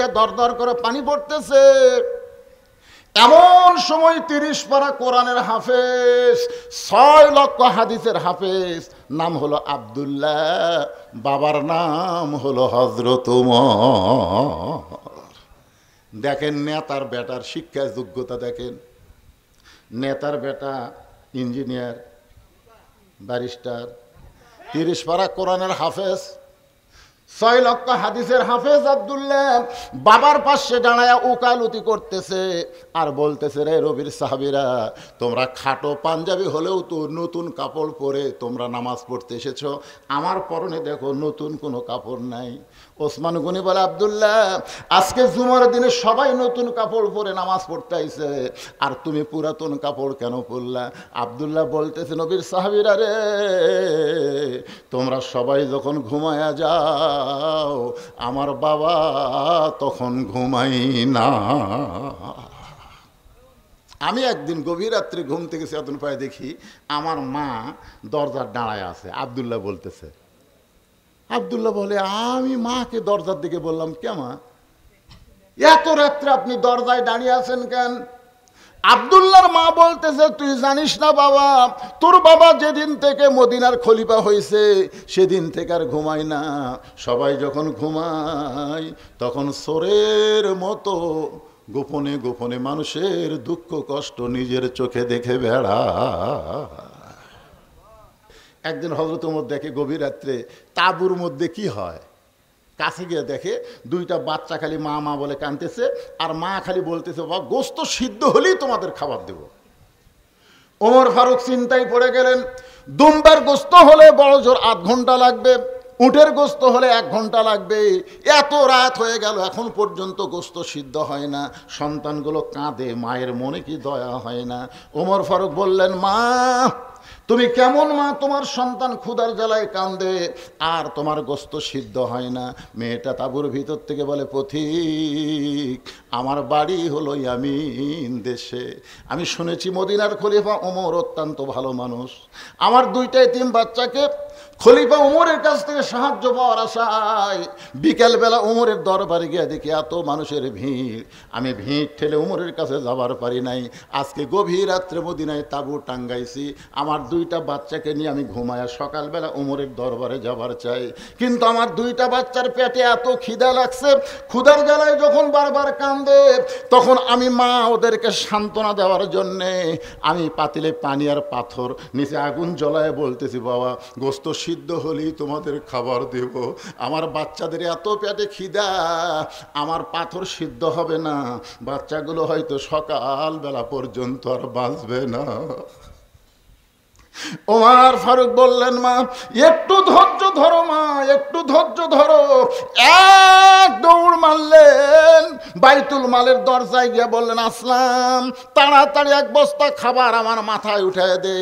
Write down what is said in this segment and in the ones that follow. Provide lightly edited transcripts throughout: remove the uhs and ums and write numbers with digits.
থেকে দরদর করে পানি পড়তেছে। এমন সময় 30 পারা কোরআনের হাফেজ, 6 লক্ষ হাদিসের হাফেজ, নাম হলো আব্দুল্লাহ, বাবার নাম হলো হযরত ওমর। দেখেন নেতার বেটার শিক্ষা যোগ্যতা, দেখেন নেতার বেটা ইঞ্জিনিয়ার, ব্যারিস্টার, 30 পারা কোরআনের হাফেজ, 6 লক্ষ হাদিসের হাফেজ আব্দুল্লাহ বাবার পাশে দাঁড়ায়া উকালতি করতেছে আর বলতেছে, রে রবির সাহাবীরা, তোমরা খাটো পাঞ্জাবি হলেও তো নতুন কাপড় পরে তোমরা নামাজ পড়তে এসেছো, আমার পরনে দেখো নতুন কোনো কাপড় নাই। ওসমান গনি বলে, আব্দুল্লাহ আজকে জুমার দিনে সবাই নতুন কাপড় পরে নামাজ পড়তে আইছে, আর তুমি পুরাতন কাপড় কেন পরলা? আব্দুল্লাহ বলতেছে, নবীর সাহাবীরা রে, তোমরা সবাই যখন ঘুমায়া যাও আমার বাবা তখন ঘুমাই না। আমি একদিন গভীর রাত্রে ঘুম থেকে চেতন পায়ে দেখি আমার মা দরজার দাঁড়ায় আছে। আব্দুল্লাহ বলতেছে, আব্দুল্লাহ বলে, আমি মাকে দরজার দিকে বললাম, কে মা এত রাত্রে আপনি দরজায় দাঁড়িয়ে আছেন কেন? আব্দুল্লাহর মা বলতেছে, তুই জানিস না বাবা, তোর বাবা যেদিন থেকে মদিনার খলিফা হয়েছে সেদিন থেকে আর ঘুমায় না। সবাই যখন ঘুমায় তখন চোরের মতো গোপনে গোপনে মানুষের দুঃখ কষ্ট নিজের চোখে দেখে বেড়া। একদিন হযরত ওমর দেখে গভীর রাত্রে তাঁবুর মধ্যে কি হয়, কাছে গিয়ে দেখে 2টা বাচ্চা খালি মা মা বলে কাঁদতেছে, আর মা খালি বলতেছে, বাবা গোস্ত সিদ্ধ হলেই তোমাদের খাবার দেব। ওমর ফারুক চিন্তায় পড়ে গেলেন, দুম্বার গোস্ত হলে বড় জোর 8 ঘন্টা লাগবে, উটের গোস্ত হলে 1 ঘন্টা লাগবে। এত রাত হয়ে গেল এখন পর্যন্ত গোস্ত সিদ্ধ হয় না, সন্তানগুলো কাঁদে, মায়ের মনে কি দয়া হয় না? ওমর ফারুক বললেন, মা তুমি কেমন মা, তোমার সন্তান ক্ষুধার জ্বালায় কান্দে আর তোমার গোস্ত সিদ্ধ হয় না? মেয়েটা তাঁবুর ভিতর থেকে বলে, পথিক আমার বাড়ি হলো ইয়ামিন দেশে, আমি শুনেছি মদিনার খলিফা ওমর অত্যন্ত ভালো মানুষ, আমার 2টা এতিম বাচ্চাকে খলিফা ওমরের কাছ থেকে সাহায্য পাওয়ার আশায় বিকেলবেলা ওমরের দরবারে গিয়ে দেখি এত মানুষের ভিড়, আমি ভিড় ঠেলে ওমরের কাছে যাবার পারি নাই। আজকে গভীর রাত্রে মদিনায় তাঁবু টাঙ্গাইছি, আমার 2টা বাচ্চাকে নিয়ে আমি ঘুমায়া সকালবেলা ওমরের দরবারে যাবার চাই, কিন্তু আমার 2টা বাচ্চার পেটে এত খিদা লাগছে, ক্ষুধার জ্বালায় যখন বারবার কান্দে তখন আমি মা ওদেরকে সান্ত্বনা দেওয়ার জন্যে আমি পাতিলে পানি আর পাথর নিচে আগুন জ্বলায় বলতেছি, বাবা গোস্ত সিদ্ধ হলেই তোমাদের খাবার দেব, আমার বাচ্চাদের এত পেটে খিদা, আমার পাথর সিদ্ধ হবে না, বাচ্চাগুলো হয়তো সকালবেলা পর্যন্ত আর বাঁচবে না। ওমর ফারুক বললেন, মা একটু ধৈর্য ধরো, মা একটু ধৈর্য ধরো। এক দৌড় মারলেন বাইতুল মালের দরজায় গিয়ে বললেন, আসলাম তাড়াতাড়ি 1 বস্তা খাবার আমার মাথায় উঠায় দে।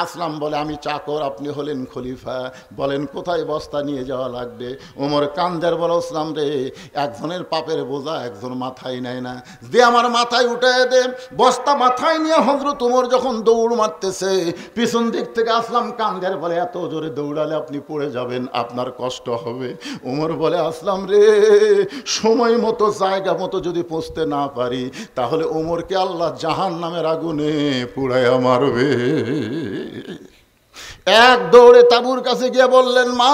আসলাম বলে, আমি চাকর, আপনি হলেন খলিফা, বলেন কোথায় বস্তা নিয়ে যাওয়া লাগবে? ওমর কান্দের বলে, আসলাম রে, একজনের পাপের বোঝা একজন মাথায় নেয় না, যে আমার মাথায় উঠায় দে। বস্তা মাথায় নিয়ে হযরত ওমর যখন দৌড় মারতেছে পিছন দিক থেকে আসলাম কান্দের বলে, এত জোরে দৌড়ালে আপনি পড়ে যাবেন, আপনার কষ্ট হবে। ওমর বলে, আসলাম রে, সময় মতো জায়গা মতো যদি পৌঁছতে না পারি তাহলে ওমরকে আল্লাহ জাহান্নামের আগুনে পুড়াইয়া মারবে। এক দৌড়ে তাঁবুর কাছে গিয়ে বললেন, মা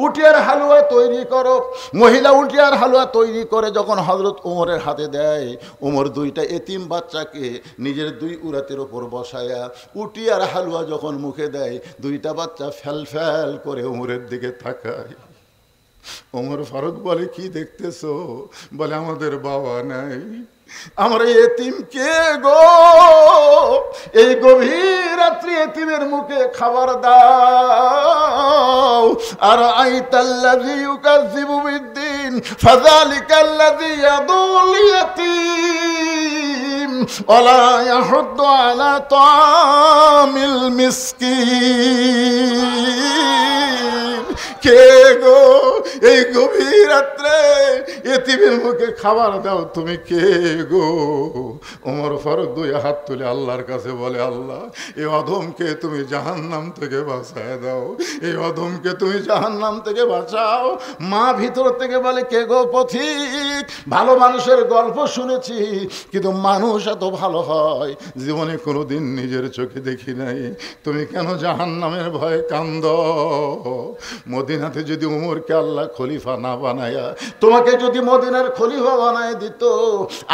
উটিয়ার হালুয়া তৈরি করো। মহিলা উটিয়ার হালুয়া তৈরি করে যখন হযরত ওমরের হাতে দেয়, ওমর 2টা এতিম বাচ্চাকে নিজের 2 উরাতের ওপর বসায়া উটিয়ার হালুয়া যখন মুখে দেয়, 2টা বাচ্চা ফ্যাল ফ্যাল করে ওমরের দিকে তাকায়। ওমর ফারুক বলে, কি দেখতেছো? বলে, আমাদের বাবা নাই, আমার এতিম কে গো? এই গভীর রাত্রি এতিমের মুখে খাবার দাও। আর আইতাল্লাযী ইউকাযযিবু বিদ্দীন ফাযালিকাল্লাযী ইয়াদুল ইয়াতীম ওয়ালা ইয়াহুদ্দু আলা তাআমিল মিসকিন। কে গো এই গভীর রাত্রে এতিমের মুখে খাবার দাও, তুমি কে গো? ওমর ফারুক দুই হাত তুলে আল্লাহর কাছে বলে, আল্লাহ এই অধমকে তুমি জাহান্নাম থেকে বাঁচায় দাও, এই অধমকে তুমি জাহান্নাম থেকে বাঁচাও। মা ভিতর থেকে বলে, কে গো পথিক, ভালো মানুষের গল্প শুনেছি, কিন্তু মানুষ এত ভালো হয় জীবনে কোনোদিন নিজের চোখে দেখি নাই, তুমি কেন জাহান্নামের ভয়ে কান্দ? মদিনাতে যদি উমরকে আল্লাহ খলিফা না বানায়া তোমাকে যদি মদিনার খলিফা বানায় দিত,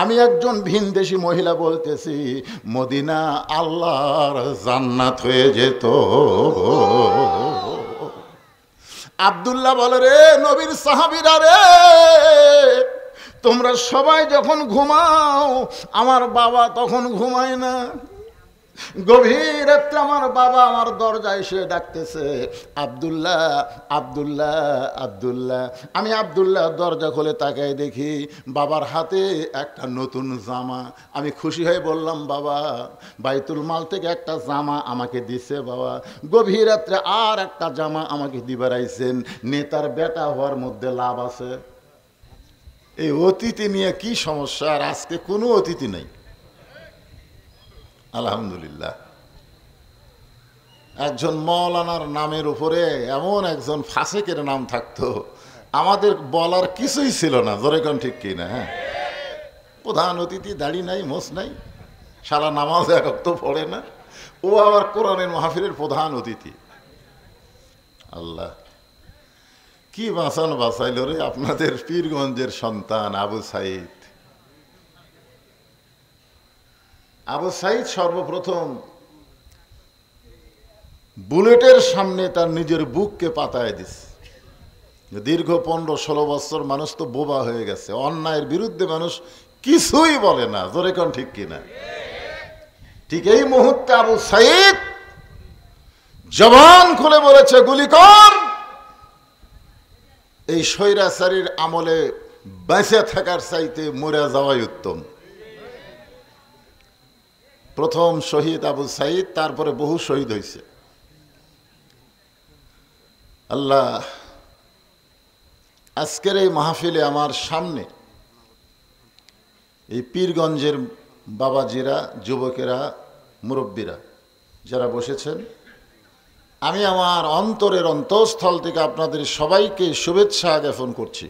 আমি একজন ভিনদেশী মহিলা বলতেছি, মদিনা আল্লাহর জান্নাত হয়ে যেত। আব্দুল্লাহ বলে, রে নবীর সাহাবীরা রে, তোমরা সবাই যখন ঘুমাও আমার বাবা তখন ঘুমায় না। গভীর রাত্রে আমার বাবা আমার দরজায় এসে ডাকতেছে, আব্দুল্লাহ আব্দুল্লাহ আব্দুল্লাহ। আমি আব্দুল্লাহ দরজা খুলে তাকাই দেখি বাবার হাতে একটা নতুন জামা। আমি খুশি হয়ে বললাম, বাবা বাইতুল মাল থেকে একটা জামা আমাকে দিছে বাবা। গভীর রাত্রে আর একটা জামা আমাকে দিবার আইছেন। নেতার বেটা হওয়ার মধ্যে লাভ আছে। এই অতিথি নিয়ে কি সমস্যা? আর আজকে কোনো অতিথি নেই, আলহামদুলিল্লাহ। একজন মৌলানার নামের উপরে এমন একজন ফাসেকের নাম থাকতো, আমাদের বলার কিছুই ছিল না। জোরে কোন ঠিক কিনা? হ্যাঁ, প্রধান অতিথি, দাড়ি নাই, মোছ নাই, সারা নামাজ এক ওয়াক্ত পড়ে না, ও আবার কোরআনের মাহফিলের প্রধান অতিথি। আল্লাহ কি বাঁচানো বাঁচাইল রে আপনাদের পীরগঞ্জের সন্তান আবু সাইদ। আবু সাইদ সর্বপ্রথম বুলেটের সামনে তার নিজের বুককে পাতায় দিছে। দীর্ঘ 15-16 বছর মানুষ তো বোবা হয়ে গেছে, অন্যায়ের বিরুদ্ধে মানুষ কিছুই বলে না। জোরে কোন ঠিক কিনা? ঠিক এই মুহূর্তে আবু সাইদ জবান খুলে বলেছে, গুলি কর। এই স্বৈরাচারীর আমলে বেঁচে থাকার চাইতে মরে যাওয়াই উত্তম। প্রথম শহীদ আবু সাইদ, তারপরে বহু শহীদ হয়েছে। আল্লাহ আজকের এই মাহফিলে আমার সামনে এই পীরগঞ্জের বাবাজিরা, যুবকেরা, মুরব্বীরা যারা বসেছেন, আমি আমার অন্তরের অন্তঃস্থল থেকে আপনাদের সবাইকে শুভেচ্ছা জ্ঞাপন করছি।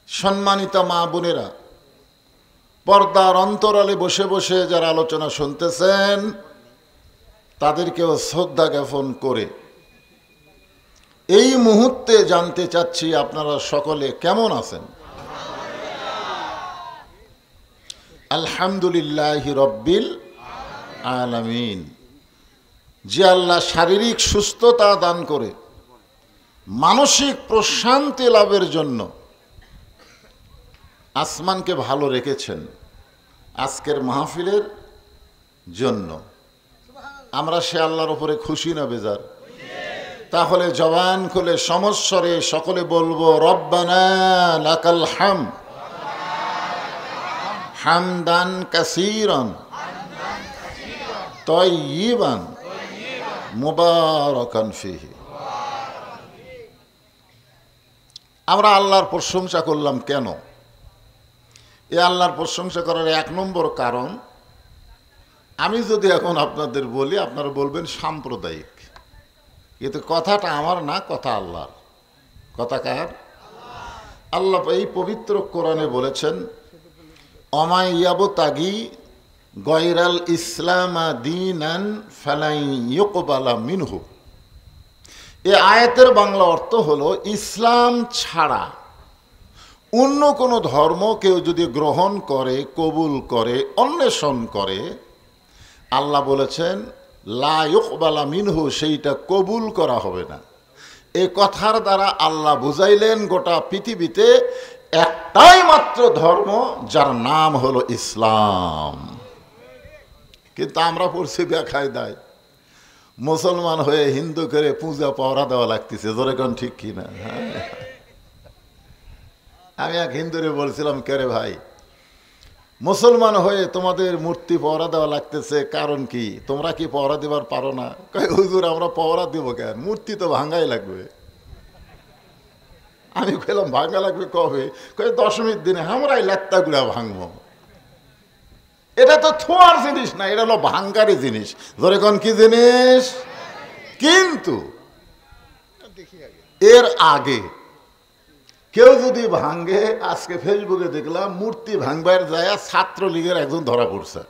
সম্মানিত মা বোনেরা, পর্দার অন্তরালে বসে বসে যারা আলোচনা শুনতেছেন, তাদেরকেও শ্রদ্ধা জ্ঞাপন করে এই মুহূর্তে জানতে চাচ্ছি আপনারা সকলে কেমন আছেন? আলহামদুলিল্লাহি রব্বিল আলামিন। যে আল্লাহ শারীরিক সুস্থতা দান করে মানসিক প্রশান্তি লাভের জন্য আসমানকে ভালো রেখেছেন আজকের মাহফিলের জন্য, আমরা সে আল্লাহর উপরে খুশি না বেজার? তাহলে জবান খুলে সমস্বরে সকলে বলবো, রব্বানা লাকাল হামদ হামদান কাসীরান তাইয়িবান মুবারাকান ফিহি। আমরা আল্লাহর প্রশংসা করলাম কেন? এ আল্লাহর প্রশংসা করার 1 নম্বর কারণ, আমি যদি এখন আপনাদের বলি আপনারা বলবেন সাম্প্রদায়িক, কিন্তু কথাটা আমার না, কথা আল্লাহর। কথা কার? আল্লাহ এই পবিত্র কোরআনে বলেছেন, অমাই ইয়াবতাগি গয়রাল ইসলামা দীনান ফালাই ইউকবালা মিনহু। এ আয়াতের বাংলা অর্থ হলো, ইসলাম ছাড়া অন্য কোনো ধর্ম কেউ যদি গ্রহণ করে, কবুল করে, অন্বেষণ করে, আল্লাহ বলেছেন লা ইউকবালা মিনহু, সেইটা কবুল করা হবে না। এই কথার দ্বারা আল্লাহ বুঝাইলেন গোটা পৃথিবীতে একটাই মাত্র ধর্ম, যার নাম হলো ইসলাম। কিন্তু আমরা পড়ছি বেকায়দায়, মুসলমান হয়ে হিন্দু করে পূজা পাওয়া দেওয়া লাগতেছে। জোরে কোন ঠিক কিনা? আমি এক হিন্দুরে বলছিলাম, কে রে ভাই, মুসলমান হয়ে তোমাদের মূর্তি পহরা দেওয়া লাগতেছে, কারণ কি? তোমরা কি পহরা দেওয়ার পারো না? কয় হুজুর আমরা পহরা দেব কেন, মূর্তি তো ভাঙ্গাই লাগবে। আমি কইলাম ভাঙ্গা লাগবে কবে? কয় দশমীর দিনে আমরাই লাত্তা গুড়া ভাঙবো। এটা তো থোয়ার জিনিস না, এটা হলো ভাঙ্গারি জিনিস। ধরে কোন কি জিনিস? কিন্তু এর আগে কেউ যদি ভাঙ্গে, আজকে ফেসবুকে দেখলাম মূর্তি ভাঙবার যায় ছাত্রলীগের একজন ধরা পড়ছে,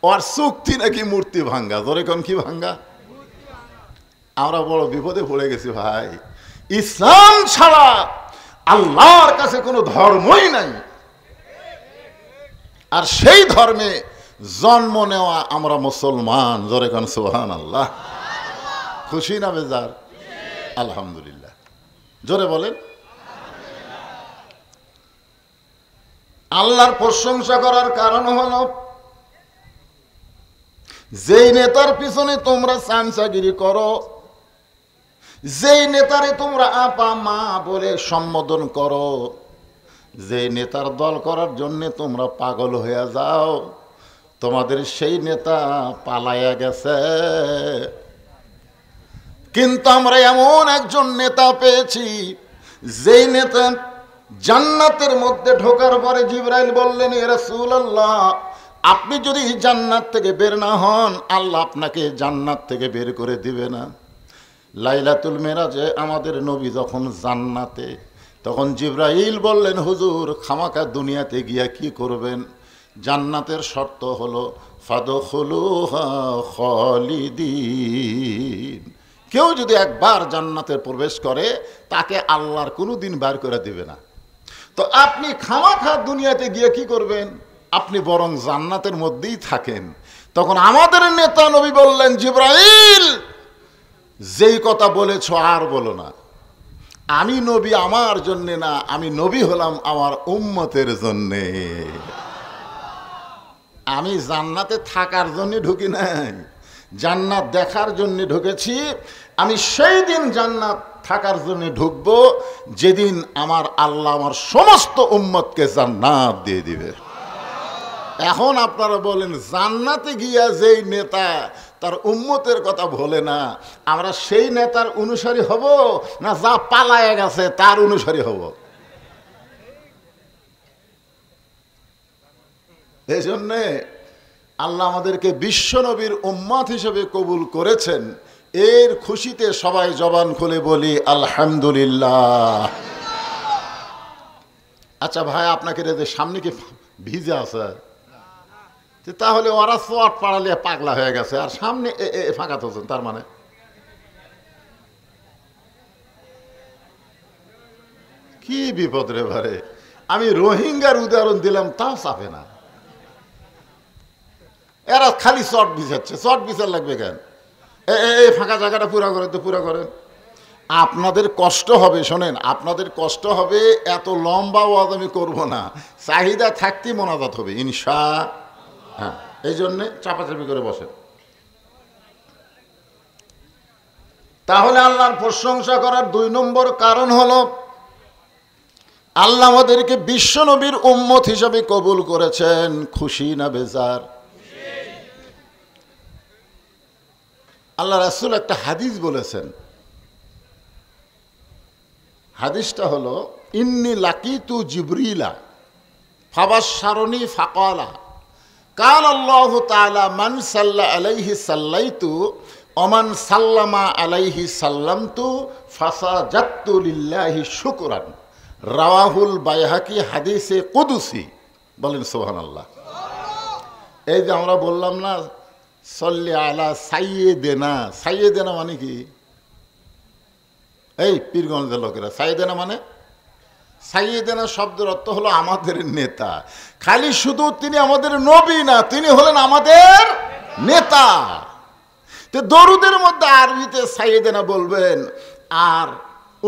ওর চুক্তি নাকি মূর্তি ভাঙ্গা। ধরে কোন কি ভাঙ্গা? আমরা বড় বিপদে পড়ে গেছি ভাই। ইসলাম ছাড়া আল্লাহর কাছে কোনো ধর্মই নাই, আর সেই ধর্মে জন্ম নেওয়া আমরা মুসলমান। জোরে কোন সুবহানাল্লাহ। খুশি না বেজার? আলহামদুলিল্লাহ। জোরে বলেন। আল্লাহর প্রশংসা করার কারণ হলো, যেই নেতার পিছনে তোমরা চামচাগিরি করো, যেই নেতারে তোমরা আপা মা বলে সম্বোধন করো, যে নেতার দল করার জন্য তোমরা পাগল হয়ে যাও, তোমাদের সেই নেতা পালায়া গেছে। কিন্তু আমরা এমন একজন নেতা পেয়েছি, যেই নেতা জান্নাতের মধ্যে ঢোকার পরে জিবরাইল বললেন, ইয়া রাসূলুল্লাহ, আপনি যদি জান্নাত থেকে বের না হন, আল্লাহ আপনাকে জান্নাত থেকে বের করে দিবে না। লাইলাতুল মেরাজে আমাদের নবী যখন জান্নাতে, তখন জিবরাইল বললেন, হুজুর খামাকা দুনিয়াতে গিয়া কি করবেন? জান্নাতের শর্ত হলো ফাদখুলুহা খালিদিন। কেউ যদি একবার জান্নাতে প্রবেশ করে, তাকে আল্লাহর কোনো দিন বার করে দিবে না। তো আপনি খামাখা দুনিয়াতে গিয়ে কি করবেন? আপনি বরং জান্নাতের মধ্যেই থাকেন। তখন আমাদের নেতা নবী বললেন, জিবরাইল যেই কথা বলেছ আর বলো না। আমি নবী আমার জন্যে না, আমি নবী হলাম আমার উম্মতের জন্যে। আমি জান্নাতে থাকার জন্য ঢুকি নাই, জান্নাত দেখার জন্য ঢুকেছি। আমি সেই দিন জান্নাত থাকার জন্য ঢুকবো, যেদিন আমার আল্লাহ আমার সমস্ত উম্মতকে জান্নাত দিয়ে দিবে। এখন আপনারা বলেন, জান্নাতে গিয়া যেই নেতা তার উম্মতের কথা বলে না, আমরা সেই নেতার অনুসারী হব না যা পালায় গেছে তার অনুসারী হব? এই জন্যে আল্লাহ আমাদেরকে বিশ্ব নবীর উম্মত হিসেবে কবুল করেছেন। এর খুশিতে সবাই জবান খুলে বলি আলহামদুলিল্লাহ। আচ্ছা ভাই, আপনাকে সামনে কি ভিজে আছে? তাহলে ওরা চট পাড়ালে পাগলা হয়ে গেছে, আর সামনে ফাঁকা থাকছেন, তার মানে কি বিপদ রে ভারে। আমি রোহিঙ্গার উদাহরণ দিলাম, তাও চাপে না। এরা খালি চট বিছাচ্ছে, চট বিছার লাগবে কেন? এই ফাঁকা জায়গাটা পুরা করেন তো পুরা করেন। আপনাদের কষ্ট হবে, শোনেন, আপনাদের কষ্ট হবে। এত লম্বা ওয়াজ আমি করবো না, চাহিদা থাকতেই মোনাজাত হবে ইনশা। হ্যাঁ, এই জন্যে চাপাচাপি করে বসেন। তাহলে আল্লাহর প্রশংসা করার 2 নম্বর কারণ হলো, আল্লাহ আমাদেরকে বিশ্ব নবীর উম্মত হিসাবে কবুল করেছেন। খুশি না বেজার? আল্লাহ রাসূল একটা হাদিস বলেছেন। হাদিসটা হলো, ইন্নী লাকিতু জিবরিলা ফাবাশশারনি ফাকালা কাল আল্লাহু তাআলা মান সাল্লা আলাইহি সাল্লাইতু ওমান সাল্লামা আলাইহি সাল্লামতু ফাসাজাতু লিল্লাহি শুকরান। রাওয়াহুল বাইহাকি, হাদিসে কুদসি। বলেন সুবহানাল্লাহ। এই যে আমরা বললাম না, সল্লি আলা সাইয়্যিদিনা। সাইয়্যিদিনা মানে কি? এই পীরগঞ্জের লোকেরা, সাইয়্যিদিনা মানে, সাইয়্যিদিনা শব্দের অর্থ হলো আমাদের নেতা। খালি শুধু তিনি আমাদের নবী না, তিনি হলেন আমাদের নেতা। তো দরুদের মধ্যে আরবিতে সাইয়্যিদিনা বলবেন, আর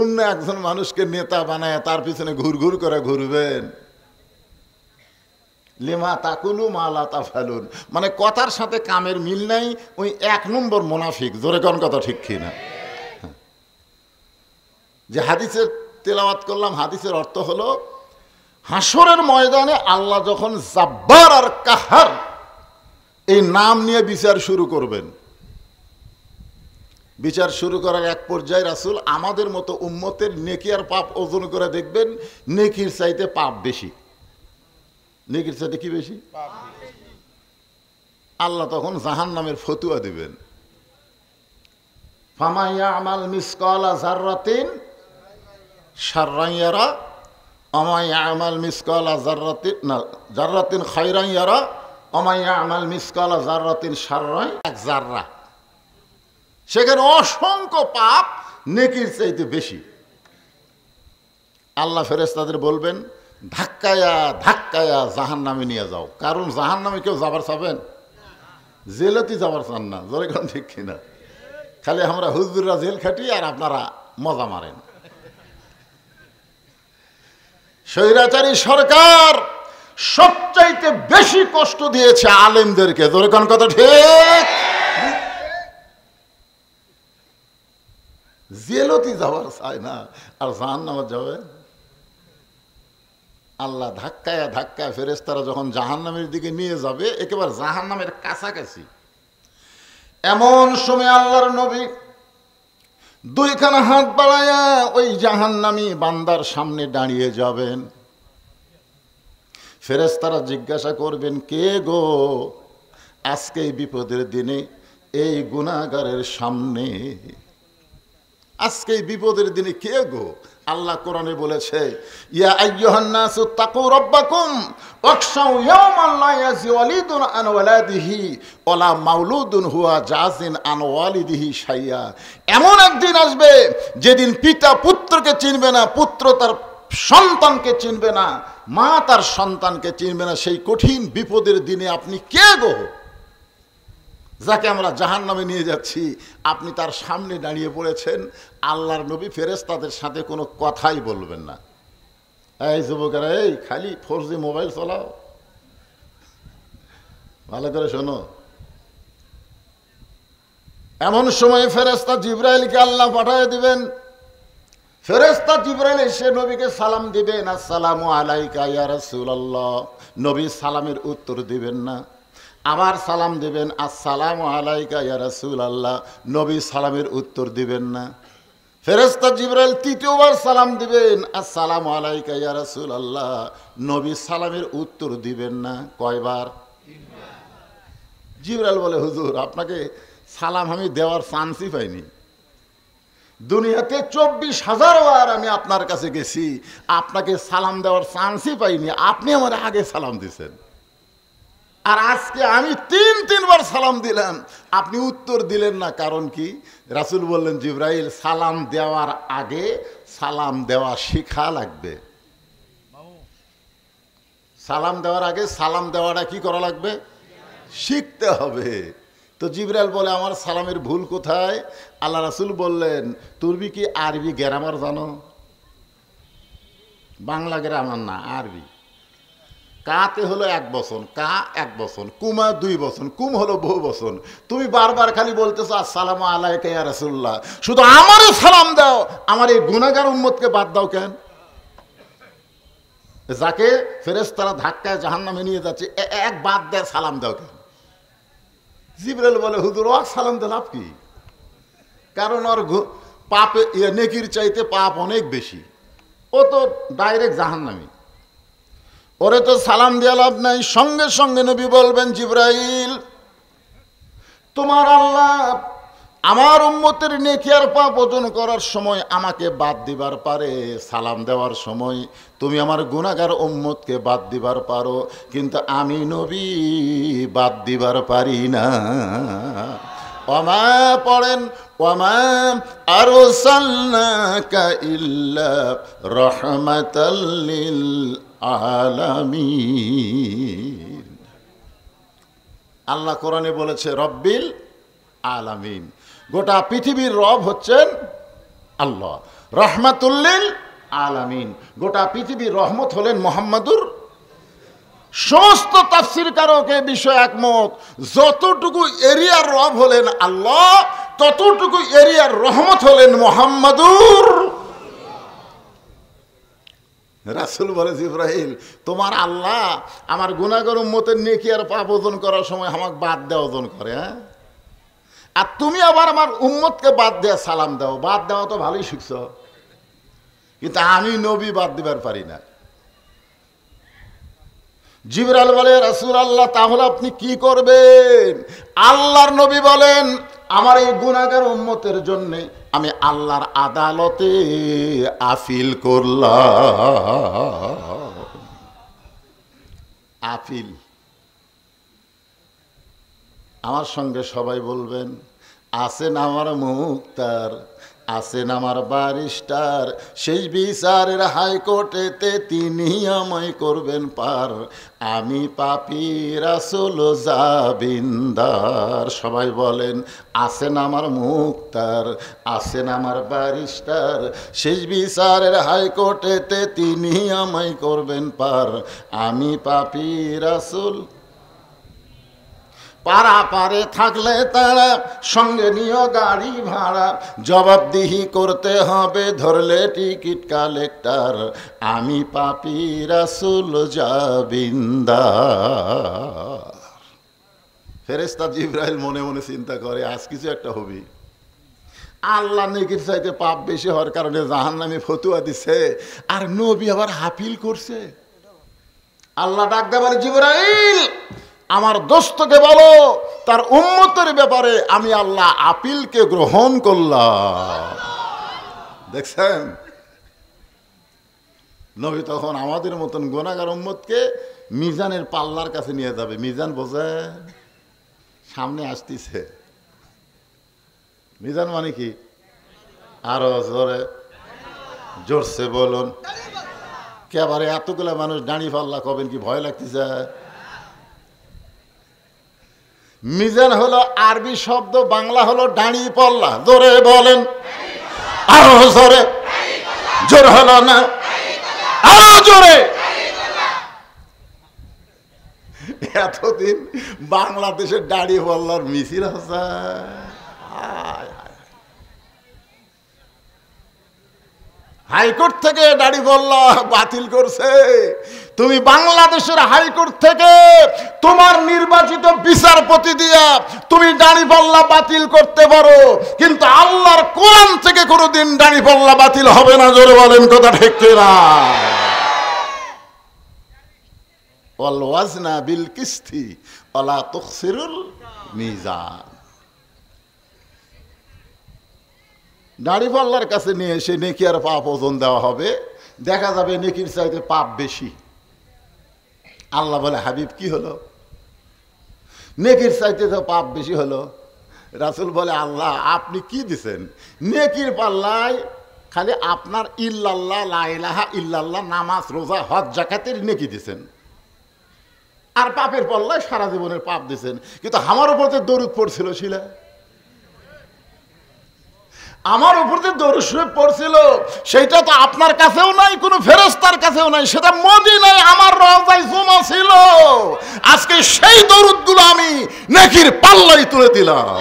অন্য একজন মানুষকে নেতা বানায় তার পিছনে ঘুরঘুর করে ঘুরবেন। লিমা তাকুলু মা লা তাফালুন, মানে কথার সাথে কামের মিল নাই। ওই 1 নম্বর মুনাফিক। জোরে কোন কথা ঠিক কি না? যে হাদিসের তেলাওয়াত করলাম, হাদিসের অর্থ হলো, হাসরের ময়দানে আল্লাহ যখন জাব্বার আর কাহার এই নাম নিয়ে বিচার শুরু করবেন, বিচার শুরু করার এক পর্যায়ে রাসূল আমাদের মতো উম্মতের নেকি আর পাপ ওজন করে দেখবেন, নেকির চাইতে পাপ বেশি। নেকির চাইতে কি বেশি? আল্লাহ তখন জাহান্নামের ফতুয়া দিবেন, ফামান ইয়ামাল মিসকালা যাররাতিন শাররান ইয়ারা ওয়া মান ইয়ামাল মিসকালা যাররাতিন খায়রান ইয়ারা ওয়া মান ইয়ামাল মিসকালা যাররাতিন শাররান, এক যাররা। সেখানে অসংখ্য পাপ নেকির চাইতে বেশি। আল্লাহ ফেরেশতাদের বলবেন, ধাক্কায়া ধাক্কায়া জাহান্নামে নিয়ে যাও। কারণ জাহান্নামে কেউ যাবার চাবেন? জেলতি যাবার চান না। জোরে কোন ঠিক কিনা? খালি আমরা হুজুররা জেল খাটি আর আপনারা মজা মারেন। স্বৈরাচারী সরকার সবচাইতে বেশি কষ্ট দিয়েছে আলেমদেরকে। জোরে কোন কথা ঠিক? জেলতি যাওয়ার চায় না, আর জাহান্নামে যাবে। আল্লাহ ধাক্কায় ধাক্কায় ফেরেশতারা যখন জাহান্নামের দিকে নিয়ে যাবে, একেবারে জাহান্নামের কাছাকাছি, এমন সময় আল্লাহর নবী দুইখানা হাত বাড়ায়া ওই জাহান্নামী বান্দার সামনে দাঁড়িয়ে যাবেন। ফেরেশতারা জিজ্ঞাসা করবেন, কে গো আজকে এই বিপদের দিনে এই গুনাহগারের সামনে, আজকে এই বিপদের দিনে কে গো? আল্লাহ কোরআনে বলেছে, ইয়া আইয়ুহান নাসু তাকু রাব্বাকুম ওয়াখশাউ ইয়াওমান লা ইয়াজি ওয়ালিদুন আন ওয়ালাদিহি ওয়ালা মাউলুদুন হুয়া জাযিন আন ওয়ালিদিহি শাইয়া। এমন একদিন আসবে যেদিন পিতা পুত্রকে চিনবে না, পুত্র তার সন্তানকে চিনবে না, মা তার সন্তানকে চিনবে না। সেই কঠিন বিপদের দিনে আপনি কে গো? যাকে আমরা জাহান্নামে নিয়ে যাচ্ছি, আপনি তার সামনে দাঁড়িয়ে পড়েছেন। আল্লাহর নবী ফেরেশতাদের সাথে কোনো কথাই বলবেন না। এই যুবকেরা, এই খালি 4G মোবাইল চালাও, ভালো করে শোনো। এমন সময় ফেরেশতা জিবরাইলকে আল্লাহ পাঠিয়ে দিবেন। ফেরেশতা জিবরাইল এসে নবীকে সালাম দিবেন, আসসালামু আলাইকা ইয়া রাসূলুল্লাহ। নবী সালামের উত্তর দিবেন না। আবার সালাম দিবেন, আসসালামু আলাইকা ইয়া রাসূলুল্লাহ। নবী সালামের উত্তর দিবেন না। ফেরেশতা জিবরাইল তৃতীয়বার সালাম দিবেন, আসসালামু আলাইকা ইয়া রাসূলুল্লাহ। নবী সালামের উত্তর দিবেন না। কয়বার? জিবরাইল বলে, হুজুর আপনাকে সালাম আমি দেওয়ার চান্সই পাইনি। দুনিয়াতে 24,000 বার আমি আপনার কাছে গেছি, আপনাকে সালাম দেওয়ার চান্সই পাইনি। আপনি আমার আগে সালাম দিয়েছেন, আর আজকে আমি 3বার সালাম দিলাম, আপনি উত্তর দিলেন না। কারণ কি? রাসূল বললেন, জিবরাইল সালাম দেওয়ার আগে সালাম দেওয়া শিখা লাগবে। সালাম দেওয়ার আগে সালাম দেওয়াটা কি করা লাগবে? শিখতে হবে। তো জিবরাইল বলে, আমার সালামের ভুল কোথায়? আল্লাহ রাসূল বললেন, তুমি কি আরবি গ্রামার জানো? বাংলা গ্রামার না, আরবি। কাতে হলো 1 বচন, কা 1 বচন, কুমা 2 বচন, কুম হলো বহু বচন। তুমি বারবার খালি বলতেছো আসসালামু আলাইকা ইয়া রাসূলুল্লাহ, শুধু আমারও সালাম দাও, আমার এই গুনাহগার উম্মতকে বাদ দাও কেন? যাকে ফেরেশতারা ধাক্কায় জাহান্নামে নিয়ে যাচ্ছে, এক বাদ দেয় সালাম দাও কেন? জিবরাইল বলে, হুজুর ওর সালাম দিলে লাভ কি? কারণ ওর পাপে নেকির চাইতে পাপ অনেক বেশি, ও তো ডাইরেক্ট জাহান্নামী, ওরে তো সালাম দেওয়া লাভ নাই। সঙ্গে সঙ্গে নবী বলবেন, জিবরাইল তোমার আল্লাহ আমার উম্মতের নেকি আর পাপ ওজন করার সময় আমাকে বাদ দিবার পারে, সালাম দেওয়ার সময় তুমি আমার গুনাহগার উম্মতকে বাদ দিবার পারো, কিন্তু আমি নবী বাদ দিবার পারি না। ওমা পড়েন, ওমা আরসালনাকা ইল্লা রাহমাতাল লিল আলামিন। আল্লাহ কোরআনে বলেছে রব্বিল আলামিন, গোটা পৃথিবীর রব হচ্ছেন আল্লাহ। রহমাতুল লিল আলামিন, গোটা পৃথিবীর রহমত হলেন মুহাম্মাদুর। সমস্ত তাফসীরকারক এই বিষয়ে একমত, যতটুকু এরিয়ার রব হলেন আল্লাহ, ততটুকু এরিয়ার রহমত হলেন মুহাম্মাদুর। রাসূল বলে, জিবরাইল তোমার আল্লাহ আমার গুনাহগার উম্মতের নেকি আর পাপ ওজন করার সময় আমাকে বাদ দেওয়া ওজন করে, হ্যাঁ? আর তুমি আবার আমার উম্মতকে বাদ দেওয়া সালাম দাও। বাদ দেওয়া তো ভালোই শিখছ, কিন্তু আমি নবী বাদ দিবার পারি না। জিবরাইল বলে, রাসূলুল্লাহ তাহলে আপনি কি করবেন? আল্লাহর নবী বলেন, আমার এই গুনাহগার উম্মতের জন্য আমি আল্লাহর আদালতে আপিল করলাম। আপিল। আমার সঙ্গে সবাই বলবেন, আছেন আমার মুক্তার, আছেন আমার ব্যারিস্টার, শেষ বিচারের হাইকোর্টেতে তিনি আমায় করবেন পার, আমি পাপী রাসূল জাবিন্দার। সবাই বলেন, আছেন আমার মুক্তার, আছেন আমার ব্যারিস্টার, শেষ বিচারের হাইকোর্টেতে তিনি আমায় করবেন পার, আমি পাপী রাসূল। পারা পারে থাকলে তারা সঙ্গে নিও গাড়ি ভাড়া, জবাবদিহি করতে হবে ধরলে টিকিট কালেক্টর, আমি পাপী রাসূল জাবিন্দার। ফেরেশতা জিবরাইল মনে মনে চিন্তা করে, আজ কিছু একটা হবে। আল্লাহ নেকির চাইতে পাপ বেশি হওয়ার কারণে জাহান্নামে ফতুয়া দিছে, আর নবী আবার আপিল করছে। আল্লাহ ডাক দিয়ে বলে, জিবরাইল আমার দোস্তকে বলো তার উম্মতের ব্যাপারে আমি আল্লাহ আপিলকে গ্রহণ করলাম। দেখছেন, নবী তখন আমাদের মতন গুনাহগার উম্মতকে মিজানের পাল্লার কাছে নিয়ে যাবে। মিজান বোঝে, সামনে আসতেছে। মিজান মানে কি? আরো জোরে জোরসে বলুন। কেবারে এতগুলা মানুষ দাঁড়ি পাল্লা কবেন, কি ভয় লাগতেছে? মিজান হলো আরবি শব্দ, বাংলা হলো দাঁড়ি পাল্লা। জোরে বলেন, আরো জোরে। জোর হলো না, আরো জোরে। এতদিন বাংলাদেশের দাঁড়ি পাল্লার মিছিল হচ্ছে। হাইকোর্ট থেকে দাড়ি পাল্লা বাতিল করছে। তুমি বাংলাদেশের হাইকোর্ট থেকে তোমার নির্বাচিত বিচারপতি দিয়া তুমি দাড়ি পাল্লা বাতিল করতে পারো, কিন্তু আল্লাহর কোরআন থেকে কোনোদিন দাড়ি পাল্লা বাতিল হবে না। জোরে বলেন, কথা ঠিক কিনা? ওয়াল ওয়াজনা বিল কিসতি ওয়ালা তুখসিরুল মিজান। দাড়ি পাল্লার কাছে নিয়ে এসে নেকি আর পাপ ওজন দেওয়া হবে, দেখা যাবে নেকির চাইতে পাপ বেশি। আল্লাহ বলে, হাবিব কি হলো? নেকির চাইতে তো পাপ বেশি হলো। রাসূল বলে, আল্লাহ আপনি কি দিছেন? নেকির পাল্লায় খালি আপনার ইল্লাল্লাহ, লা ইলাহা ইল্লাল্লাহ, নামাজ, রোজা, হজ, যাকাতের নেকি দিছেন, আর পাপের পাল্লায় সারা জীবনের পাপ দিছেন। কিন্তু আমার উপর যে দরুদ পড়ছিল, ছিল আমার উপর যে দরুদ শরীফ পড়ছিল, সেটা তো আপনার কাছেও নাই, কোনো ফেরেশতার কাছেও নাই, সেটা মদিনায় আমার রওজায় জমা ছিল। আজকে সেই দরুদগুলো আমি নেকির পাল্লায় তুলে দিলাম।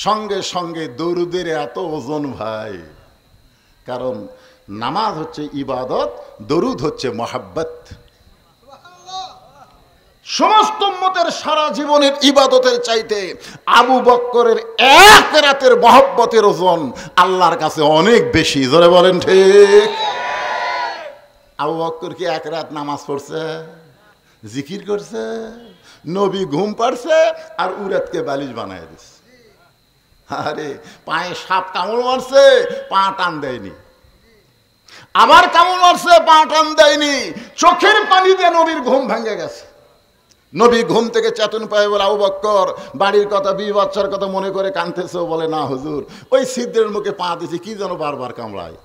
সঙ্গে সঙ্গে দরুদের এত ওজন ভাই, কারণ নামাজ হচ্ছে ইবাদত, দরুদ হচ্ছে মহাব্বত। সমস্ত উম্মতের সারা জীবনের ইবাদতের চাইতে আবু বকরের এক রাতের মহব্বতের ওজন আল্লাহর কাছে অনেক বেশি। জোরে বলেন ঠিক। আবু বকর কি এক রাত নামাজ পড়ছে, জিকির করছে? নবী ঘুম পাড়ছে আর উরাতকে বালিশ বানায় দিচ্ছে। আরে পায়ে সাপ কামড় মারছে, পা টান দেয়নি, আবার কামড় মারছে, পা টান দেয়নি, চোখের পানি দিয়ে নবীর ঘুম ভেঙে গেছে। নবী ঘুম থেকে চেতন পায় বলে, আবু বকর বাড়ির কথা, বিবি বাচ্চার কথা মনে করে কাঁদতেছে। বলে, না হুজুর, ওই ছিদ্রের মুখে পা দিছি, কি যেন বারবার কামড়ায়।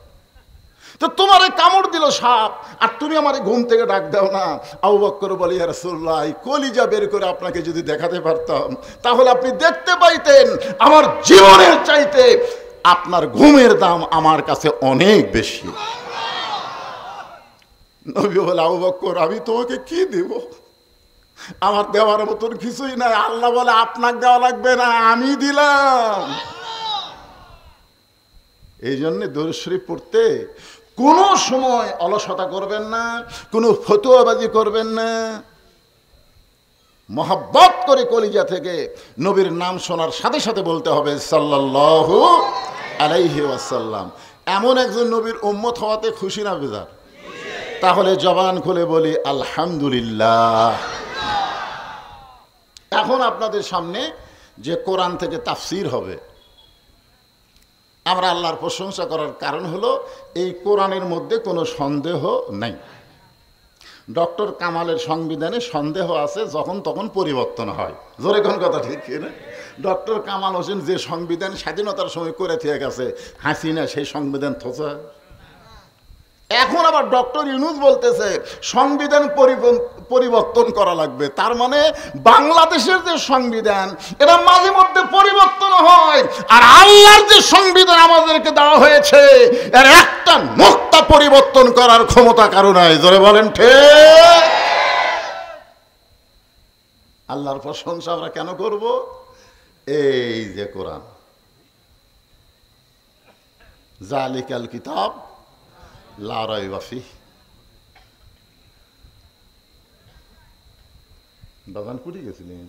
তো তোমার কামড় দিল সাপ, আর তুমি আমার ঘুম থেকে ডাক দাও না। আবু বকর বলে, ইয়া রাসূলুল্লাহ, কলিজা বের করে আপনাকে যদি দেখাতে পারতাম, তাহলে আপনি দেখতে পাইতেন আমার জীবনের চাইতে আপনার ঘুমের দাম আমার কাছে অনেক বেশি। নবী বলে, আবু বকর আমি তোমাকে কি দেব? আমার দেওয়ার মতন কিছুই নাই। আল্লাহ বলে, আপনাকে দেওয়া লাগবে না, আমি দিলাম। এই জন্যে দরুদ শরীফ পড়তে কোনো সময় অলসতা করবেন না, কোনো ফতুয়াবাজি করবেন না। মহব্বত করে কলিজা থেকে নবীর নাম শোনার সাথে সাথে বলতে হবে সাল্লাল্লাহু আলাইহি ওয়াসাল্লাম। এমন একজন নবীর উম্মত হওয়াতে খুশি না বেজার? তাহলে জবান খুলে বলি আলহামদুলিল্লাহ। এখন আপনাদের সামনে যে কোরআন থেকে তাফসীর হবে, আমরা আল্লাহর প্রশংসা করার কারণ হলো এই কোরআনের মধ্যে কোনো সন্দেহ নাই। ডক্টর কামালের সংবিধানে সন্দেহ আছে, যখন তখন পরিবর্তন হয়। জোরে কোন কথা ঠিক না? ডক্টর কামাল হোসেন যে সংবিধান স্বাধীনতার সময় করে থেকে গেছে, হাসিনা সেই সংবিধান থোসা। এখন আবার ডক্টর ইউনূস বলতেছে সংবিধান পরিবর্তন করা লাগবে। তার মানে বাংলাদেশের যে সংবিধান এটা মাঝে মধ্যে পরিবর্তন হয়, আর আল্লাহর যে সংবিধান আমাদেরকে দেওয়া হয়েছে এর একটা নোক্তা পরিবর্তন করার ক্ষমতা কারো নাই। জোরে বলেন ঠিক? আল্লাহর প্রশংসা আমরা কেন করব? এই যে কোরআন, জালিকাল কিতাব লা রাইবা ফিহি। বাগান কুড়ি গেছিলেন?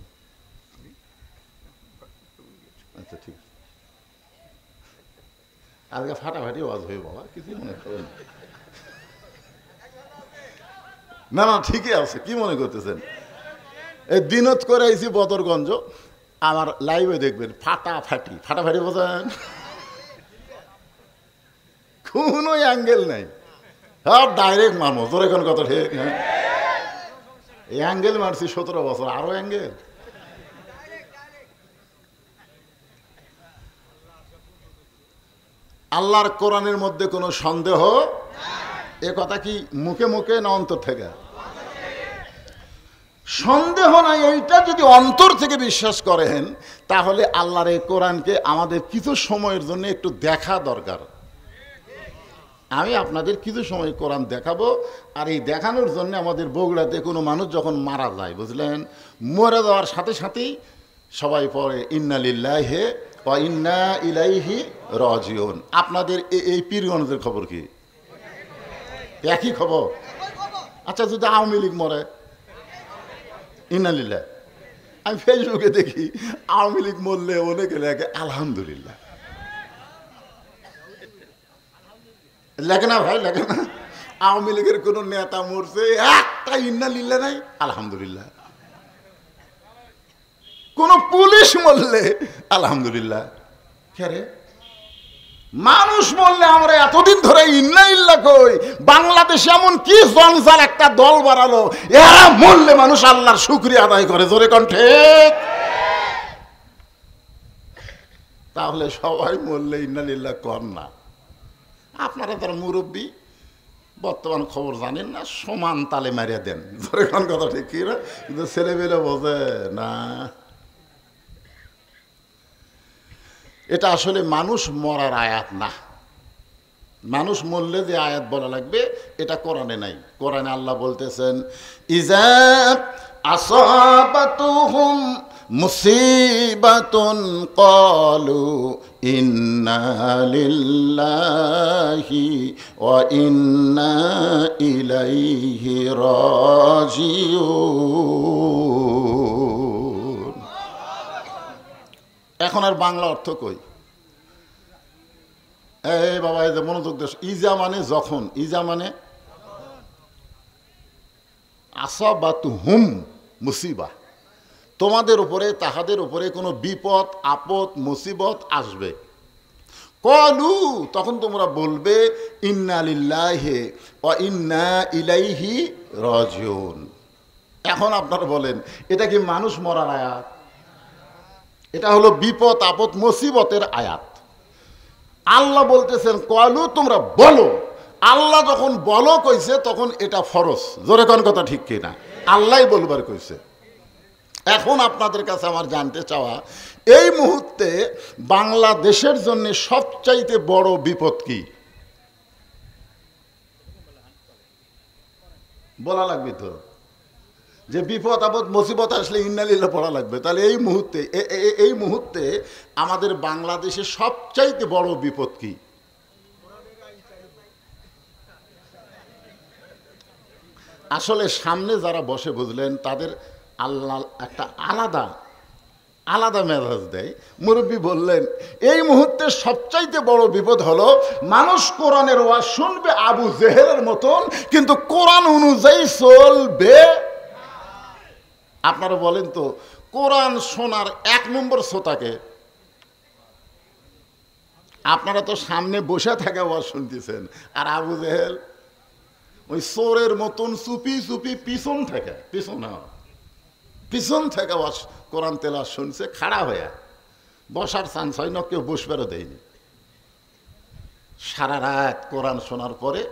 আচ্ছা ঠিক আছে, আজকে ফাটাফাটি আওয়াজ হয়ে বাবা, কিছু মনে করেন না? না ঠিকই আছে। কি মনে করতেছেন? এই দিনত করে আইছি বদরগঞ্জ, আমার লাইভে দেখবেন ফাটাফাটি বোঝেন, কোনো অ্যাঙ্গেল নাই, সব ডাইরেক্ট মারমো। তোর এখন কথা ঠিক? হ্যাঁ, এই অ্যাঙ্গেল মারছি 17 বছর, আরো অ্যাঙ্গেল। আল্লাহর কোরআনের মধ্যে কোনো সন্দেহ, এ কথা কি মুখে মুখে না অন্তর থেকে? সন্দেহ নাই। এইটা যদি অন্তর থেকে বিশ্বাস করেন তাহলে আল্লাহর এই কোরআনকে আমাদের কিছু সময়ের জন্য একটু দেখা দরকার। আমি আপনাদের কিছু সময় কোরআন দেখাবো, আর এই দেখানোর জন্য আমাদের বগুড়াতে কোনো মানুষ যখন মারা যায়, বুঝলেন, মরে যাওয়ার সাথে সাথেই সবাই পড়ে ইন্না লিল্লাহি ওয়া ইন্না ইলাইহি রাজিউন। আপনাদের এই পীরগঞ্জের খবর কি? একই খবর? আচ্ছা, যদি আওয়ামী লীগ মরে ইন্না লিল্লাহি, আমি ফেসবুকে দেখি আওয়ামী লীগ মরলে অনেকে লেখে আলহামদুলিল্লাহ। লেখে না ভাই, লেখে না? আওয়ামী লীগের কোন নেতা মরছে একটা ইন্না লিল্লাহ নাই, আলহামদুলিল্লাহ। কোন পুলিশ মরলে আলহামদুলিল্লাহ। কে মানুষ মরলে আমরা এতদিন ধরে ইন্না লিল্লাহ কই? বাংলাদেশে এমন কি জঞ্জাল একটা দল বাড়ালো, এরা মরলে মানুষ আল্লাহর শুকরিয়া আদায় করে। জোরে কোন ঠিক? তাহলে সবাই মরলে ইন্না লিল্লাহ কর না। আপনারা তার মুরব্বী, বর্তমান খবর জানেন না, সমান তালে মারিয়া দেন। ধরে কোন কথা ঠিক কি না? কিন্তু ছেলেমেয়েরা বোঝে না। এটা আসলে মানুষ মরার আয়াত না। মানুষ মরলে যে আয়াত বলা লাগবে এটা কোরআনে নাই। কোরআনে আল্লাহ বলতেছেন ইজা আসাবাতুহুম মুসিবাতুন ক্বালু ইন্না লিল্লাহি ওয়া ইন্না ইলাইহি রাজিউন। এখন আর বাংলা অর্থ কই? এই বাবা, এই যে মনোযোগ দেশ, ইজা মানে যখন, ইজা মানে আসাবাতুহুম মুসিবা, তোমাদের উপরে তাহাদের উপরে কোনো বিপদ আপদ মুসিবত আসবে। ক্বালু, তখন তোমরা বলবে ইন্না লিল্লাহি ওয়া ইন্না ইলাইহি রাজিউন। এখন আপনারা বলেন এটা কি মানুষ মরার আয়াত? এটা হলো বিপদ আপদ মুসিবতের আয়াত। আল্লাহ বলতেছেন ক্বালু, তোমরা বলো। আল্লাহ যখন বলো কইছে তখন এটা ফরজ। জোরে কোন কথা ঠিক কিনা? আল্লাহই বলবার কইছে। এখন আপনাদের কাছে আমার জানতে চাওয়া, এই মুহূর্তে বাংলাদেশের জন্য সবচাইতে বড় বিপদ কি? বলা লাগবে তো, যে বিপদ আপদ মুসিবত আসলে ইন্না লিল্লাহ পড়া লাগবে। তাহলে এই মুহূর্তে আমাদের বাংলাদেশে সবচাইতে বড় বিপদ কি? আসলে সামনে যারা বসে বুঝলেন তাদের আল্লাহ একটা আলাদা আলাদা মেজাজ দেয়। মুরব্বী বললেন এই মুহূর্তে সবচাইতে বড় বিপদ হলো মানুষ কোরআনের ওয়াজ শুনবে আবু জেহেলের মতন, কিন্তু কোরআন অনুযায়ী চলবে। আপনারা বলেন তো কোরআন শোনার 1 নম্বর শ্রোতাকে? আপনারা তো সামনে বসে থাকা ওয়াজ শুনতেছেন, আর আবু জেহেল ওই চোরের মতন চুপি চুপি পিছন থেকে ওয়াজ কোরআন তেলাওয়াত শুনছে, খাড়া হয়ে। বসার চান্স হয় না, কেউ বসবারও দেয়নি। সারা রাত কোরআন শোনার পরে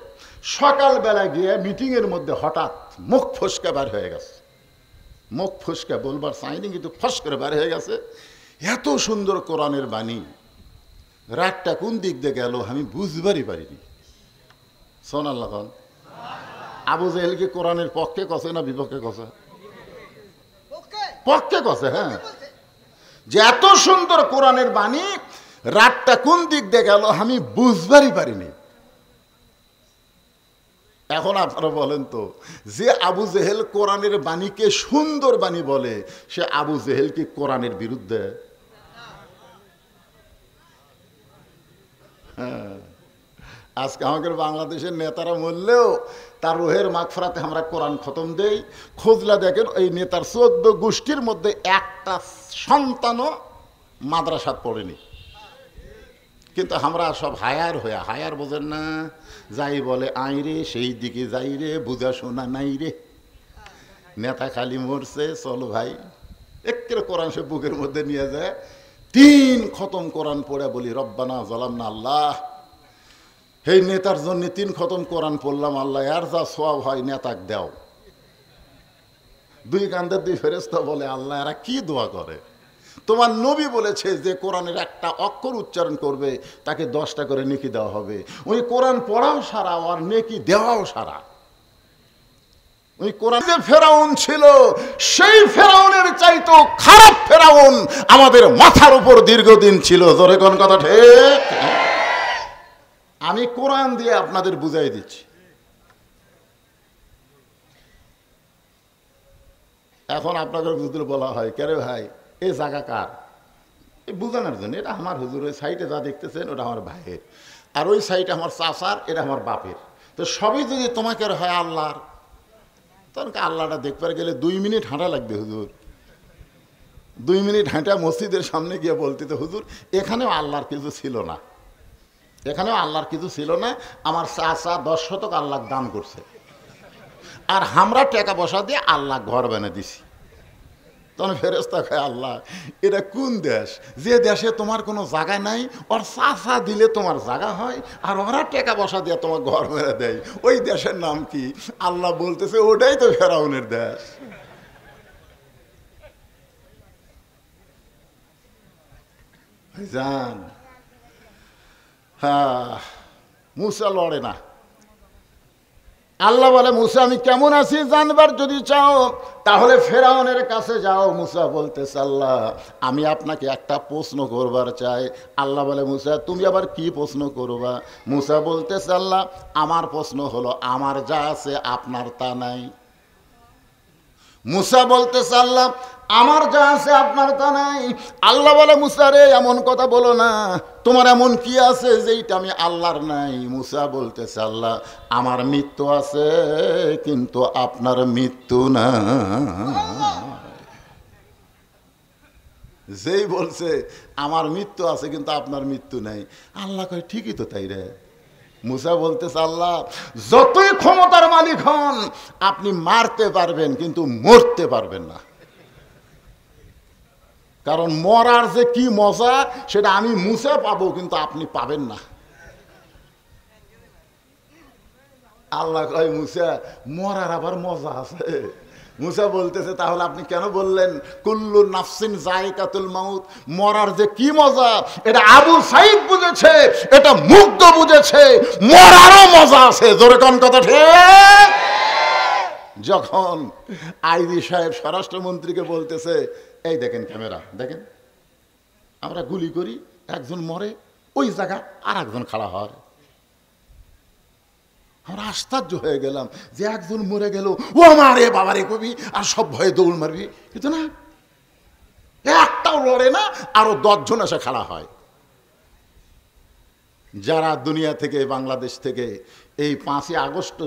সকালবেলা গিয়ে মিটিংয়ের মধ্যে হঠাৎ মুখ ফসকা বার হয়ে গেছে। মুখ ফসকা বলবার চাইনি, কিন্তু ফস করে বার হয়ে গেছে। এত সুন্দর কোরআনের বাণী, রাতটা কোন দিক দিয়ে গেল আমি বুঝবারই পারিনি। সোনাল্লাহ। আবু জেহেল কি কোরআনের পক্ষে কছে না বিপক্ষে কছে? পক্ষে কছে। হ্যাঁ, যে এত সুন্দর কোরআনের বাণী, রাতটা কোন দিক দিয়ে গেল আমি বুঝবারই পারিনি। এখন আপনারা বলেন তো, যে আবু জেহেল কোরআনের বাণীকে সুন্দর বাণী বলে, সে আবু জেহেল কি কোরআনের বিরুদ্ধে? হ্যাঁ, আজকে আমাদের বাংলাদেশের নেতারা বললেও তার রোহের মাগফিরাতে আমরা কোরআন খতম দেই। খোঁজলা দেখেন ওই নেতার 14 গোষ্ঠীর মধ্যে একটা সন্তানও মাদ্রাসাত পড়েনি। কিন্তু আমরা সব হায়ার বোঝেন না, যাই বলে আই রে সেই দিকে যাই রে, বুঝা শোনা নাই রে। নেতা খালি মরছে, চলো ভাই একেবারে কোরআন সে বুকের মধ্যে নিয়ে যায়। 3 খতম কোরআন পড়ে বলি রব্বানা জালামনা আল্লাহ। এই নেতার জন্য 3 খতম কোরআন পড়লাম, আল্লাহ আর যা সওয়াব হয় নেতাক দাও। 2 কান্দের 2 ফেরেশতা বলে আল্লাহ এরা কি দোয়া করে? তোমার নবী বলেছে যে কোরআনের একটা অক্ষর উচ্চারণ করবে তাকে 10টা করে নেকি দেওয়া হবে। ওই কোরআন পড়াও সারা, আর নেকি দেওয়াও সারা। ওই কোরআন যে ফেরাউন ছিল, সেই ফেরাউনের চাইতো খারাপ ফেরাউন আমাদের মাথার উপর দীর্ঘদিন ছিল। জোরে কোন কথা ঠিক? আমি কোরআন দিয়ে আপনাদের বুঝাই দিচ্ছি। এখন আপনাদের হুজুর বলা হয়, কে রে ভাই এই জায়গা কার? এই বুঝানোর জন্য, এটা আমার হুজুর। ওই সাইডে যা দেখতেছেন ওটা আমার ভাইয়ের, আর ওই সাইডে আমার চাচার, এটা আমার বাপের। তো সবই যদি তোমাকে হয় আল্লাহর, তখন আল্লাহটা দেখবার গেলে 2 মিনিট হাঁটা লাগবে হুজুর। 2 মিনিট হাঁটা মসজিদের সামনে গিয়ে বলতে তো হুজুর এখানেও আল্লাহর কিছু ছিল না, এখানেও আল্লাহর কিছু ছিল না। আমার চাচা 10 শতক আল্লাহ দান করছে, আর আমরা টাকা পয়সা দিয়ে আল্লাহ ঘর বানিয়ে দিছি। তখন ফেরেশতা কয় আল্লাহ এটা কোন দেশ, যে দেশে তোমার কোনো জায়গা নাই, ওর চাচা দিলে তোমার জায়গা হয়, আর ওরা টাকা পয়সা দিয়ে তোমার ঘর মেরে দেয়, ওই দেশের নাম কি? আল্লাহ বলতেছে ওটাই তো ফেরাউনের দেশ। জান হ্যাঁ, মুসা লড়ে না। আল্লাহ বলে মুসা আমি কেমন আছি জানবার যদি চাও তাহলে ফেরাউনের কাছে যাও। মুসা বলতেছে আল্লাহ আমি আপনাকে একটা প্রশ্ন করবার চাই। আল্লাহ বলে মুসা তুমি আবার কি প্রশ্ন করবা? মুসা বলতেছে আল্লাহ আমার প্রশ্ন হলো আমার যা আছে আপনার তা নাই। মুসা বলতেছে আল্লাহ আমার যা আছে আপনার তা নাই। আল্লাহ বলে মুসা রে এমন কথা বলো না, তোমার এমন কি আছে যেইটা আমি আল্লাহর নাই? মুসা বলতেছে আল্লাহ আমার মৃত্যু আছে কিন্তু আপনার মৃত্যু না। যেই বলছে আমার মৃত্যু আছে কিন্তু আপনার মৃত্যু নাই, আল্লাহ কয় ঠিকই তো তাই রে। মুসা বলতেছে আল্লাহ যতই ক্ষমতার মালিক হন আপনি মারতে পারবেন কিন্তু মরতে পারবেন না, কারণ মরার যে কি মজা সেটা আমি মুসা পাবো কিন্তু আপনি পাবেন না। আল্লাহ কয় মুসা মরার আবার মজা আছে? মুসা বলতেছে তাহলে আপনি কেন বললেন কুল্লু নাফসিন যায়কাতুল মাউত? মরার যে কি মজা এটা আবু সাইদ বুঝেছে, এটা মুগ্ধ বুঝেছে, মরারও মজা আছে। জোরে কোন কথা ঠিক? যখন আইজি সাহেব স্বরাষ্ট্রমন্ত্রীকে বলতেছে এই দেখেন ক্যামেরা দেখেন, আমরা গুলি করি একজন মরে, ওই জায়গা আর একজন খাড়া হয়। আমরা আশ্চর্য হয়ে গেলাম যে একজন মরে গেল, ও মারে বাবারে কবি, আর সব ভয়ে দৌড় মারবি, কিন্তু না, একটাও লড়ে না, আরো 10 জন এসে খাড়া হয়। যারা দুনিয়া থেকে, বাংলাদেশ থেকে এই 5ই আগস্ট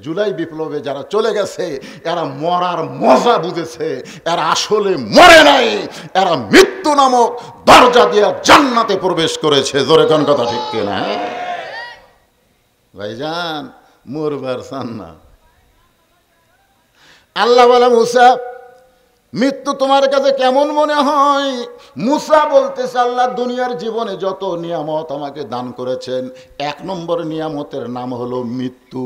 জুলাই বিপ্লবে যারা চলে গেছে, এরা মরার মজা বুঝেছে, এরা আসলে মরে নাই, এরা মৃত্যু নামক দরজা দিয়ে জান্নাতে প্রবেশ করেছে। জোরে কোন কথা ঠিক কিনা? ভাইজান মরবার চান না। আল্লাহ বলে, মুসা মৃত্যু তোমার কাছে কেমন মনে হয়? মুসা বলতেছে, আল্লাহ দুনিয়ার জীবনে যত নিয়ামত আমাকে দান করেছেন, 1 নম্বর নিয়ামতের নাম হলো মৃত্যু।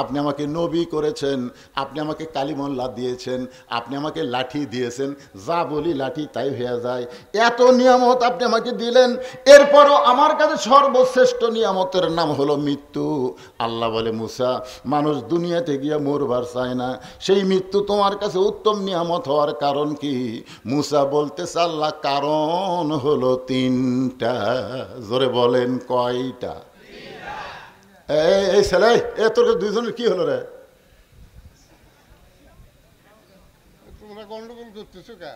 আপনি আমাকে নবী করেছেন, আপনি আমাকে কালিমুল্লাহ দিয়েছেন, আপনি আমাকে লাঠি দিয়েছেন, যা বলি লাঠি তাই হয়ে যায়, এত নিয়ামত আপনি আমাকে দিলেন, এরপরও আমার কাছে সর্বশ্রেষ্ঠ নিয়ামতের নাম হলো মৃত্যু। আল্লাহ বলে, মুসা মানুষ দুনিয়াতে গিয়ে মরবার চায় না, সেই মৃত্যু তোমার কাছে উত্তম নিয়ামত হওয়ার কারণ কি? মুসা বলতেছে, আল্লাহ কারণ হলো 3টা। জোরে বলেন, কয়টা? এই ছেলে, তোর 2 জনের কি হলো রে? তোমরা গন্ডগোল করতেছো কা?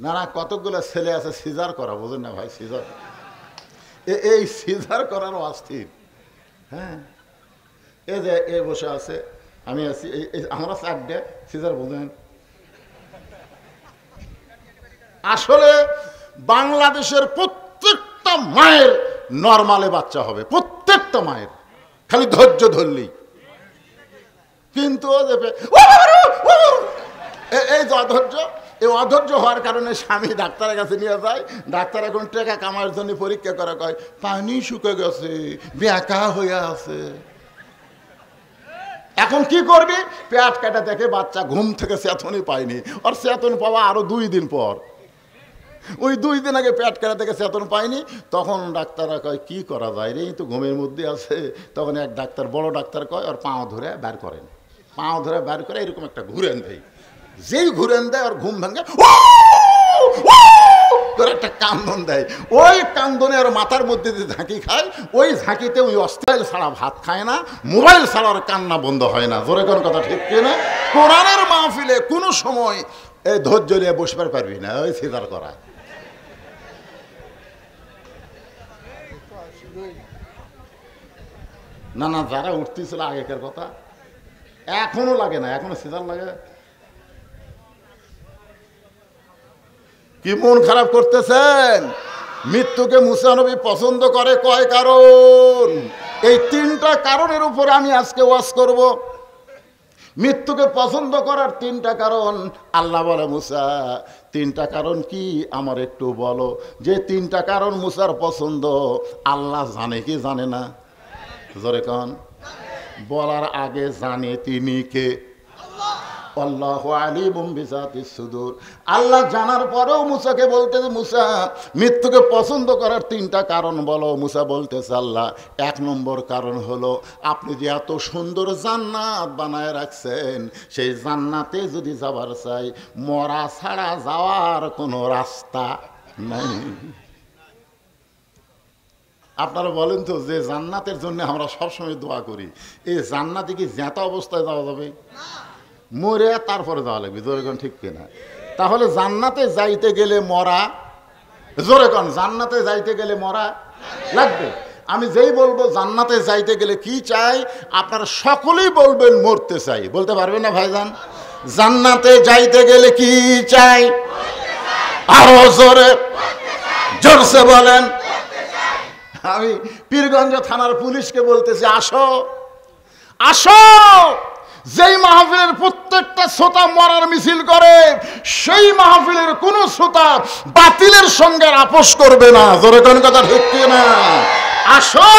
না না, কতগুলো ছেলে আছে সিজার করা, বোঝেন না ভাই? সিজার, এই সিজার করার অস্থির। হ্যাঁ, এই যে এ বসে আছে, আমি আছি, আমরা 4টে সিজার, বোঝেন? আসলে বাংলাদেশের প্রত্যেকটা মায়ের নরমালে বাচ্চা হবে, প্রত্যেকটা মায়ের, খালি ধৈর্য ধরলেই। কিন্তু এই যে অধৈর্য, এই অধৈর্য হওয়ার কারণে স্বামী ডাক্তারের কাছে নিয়ে যায়, ডাক্তার এখন টাকা কামার জন্য পরীক্ষা করা, কয় পানি শুকে গেছে, বেঁকা হয়ে আছে। এখন কি করবি? পেট কাটা দেখে বাচ্চা ঘুম থেকে চেতনই পায়নি, আর চেতন পাওয়া আরো 2 দিন পর। ওই 2 দিন আগে পেট কাটা থেকে চেতন পায়নি, তখন ডাক্তাররা কয় কি করা যায় রে, তো ঘুমের মধ্যে আছে। তখন এক ডাক্তার, বড় ডাক্তার কয়, ওর পাও ধরে বের করেন, পাও ধরে বের করে এরকম একটা ঘুরেন দেয়, যেই ঘুরেন দেয় আর ঘুম ভাঙে, একটা কান্দন দেয়, ওই কান্দনে আর মাথার মধ্যে যে ঝাঁকি খায়, ওই ঝাঁকিতে ওই অস্থায়ী ছাড়া ভাত খায় না, মোবাইল ছাড়া আর কান্না বন্ধ হয় না। জোরে কোন কথা ঠিক কিনা? কোরআনের মাহফিলে কোনো সময় এই ধৈর্য নিয়ে বসবার পারবি না, ওই সিজার করা। না না, যারা উঠতেছিল আগেকার কথা, এখনো লাগে না, এখনো সিজার লাগে। কি মন খারাপ করতেছেন? মৃত্যুকে মুসা নবী পছন্দ করে কয় কারণ? এই 3টা কারণের উপরে আমি আজকে ওয়াজ করব। মৃত্যুকে পছন্দ করার 3টা কারণ। আল্লাহ বলে, মুসা 3টা কারণ কি আমার একটু বলো। যে 3টা কারণ মুসার পছন্দ, আল্লাহ জানে কি জানে না? জোরে কন। বলার আগে জানে তিনি কে? আল্লাহু আলিমুম বিযাতিস সুদূর। আল্লাহ জানার পরেও মুসাকে বলতেছে, মুসা মৃত্যুকে পছন্দ করার 3টা কারণ বলো। মুসা বলতেছে, আল্লাহ 1 নম্বর কারণ হলো আপনি যে এত সুন্দর জান্নাত বানায় রাখছেন, সেই জান্নাতে যদি যাবার চাই, মরা ছাড়া যাওয়ার কোনো রাস্তা নাই। আপনারা বলেন তো, যে জান্নাতের জন্য আমরা সবসময় দোয়া করি, এই জান্নাতে কি জ্যাঁতা অবস্থায় যাওয়া যাবে? মরে তারপরে যাওয়া লাগবে। জোরে কোন ঠিক কিনা? তাহলে জান্নাতে যাইতে গেলে মরা, জোরে কোন, জান্নাতে যাইতে গেলে মরা লাগবে। আমি যেই বলবো জান্নাতে যাইতে গেলে কি চাই, আপনারা সকলেই বলবেন মরতে চাই। বলতে পারবেন না ভাইজান? জান্নাতে যাইতে গেলে কি চাই? আরো জোরে, জোরসে বলেন। আমি পীরগঞ্জ থানার পুলিশকে বলতেছি, আসো আসো, যেই মাহফিলের প্রত্যেকটা শ্রোতা মরার মিছিল করে, সেই মাহফিলের কোন শ্রোতা বাতিলের সঙ্গে আপোষ করবে না। জোরে কোন কথা ঠিক না? আসো,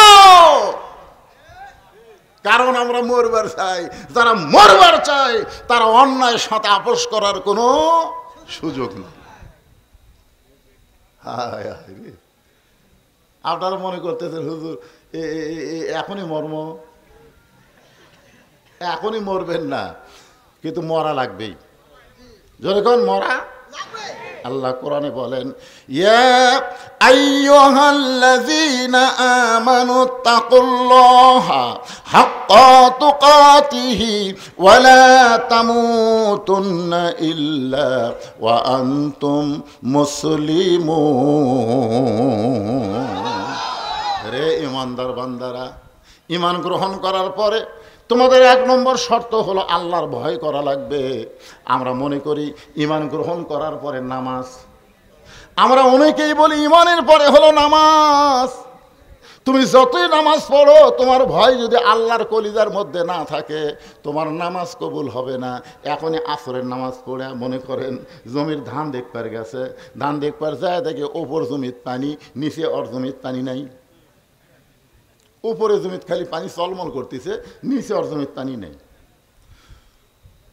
কারণ আমরা মরবার চাই। যারা মরবার চাই তারা অন্যায়ের সাথে আপোষ করার কোনো সুযোগ নেই। আপনারা মনে করতেছেন হুজুর এখনই মর্ম, এখনই মরবেন না, কিন্তু মরা লাগবেই। যখন মরা আল্লাহ কোরআনে বলেন, ইয়া আইয়ুহাল্লাযীনা আমানু তাকুল্লাহা হাক্কা তুকাতিহি ওয়া লা তামুতুন্না ইল্লা ওয়া আনতুম মুসলিমুন। রে ইমানদার বান্দারা, ঈমান গ্রহণ করার পরে তোমাদের 1 নম্বর শর্ত হলো আল্লাহর ভয় করা লাগবে। আমরা মনে করি ঈমান গ্রহণ করার পরে নামাজ, আমরা অনেকেই বলি ঈমানের পরে হলো নামাজ। তুমি যতই নামাজ পড়ো, তোমার ভয় যদি আল্লাহর কলিজার মধ্যে না থাকে, তোমার নামাজ কবুল হবে না। এখনই আসরের নামাজ পড়ে মনে করেন জমির ধান দেখবার গেছে, ধান দেখবার যায় দেখে ওপর জমির পানি, নিচে ওর জমির পানি নাই। উপরে জমিত খালি পানি চলমল করতেছে, নিচে ওর জমির পানি নেই।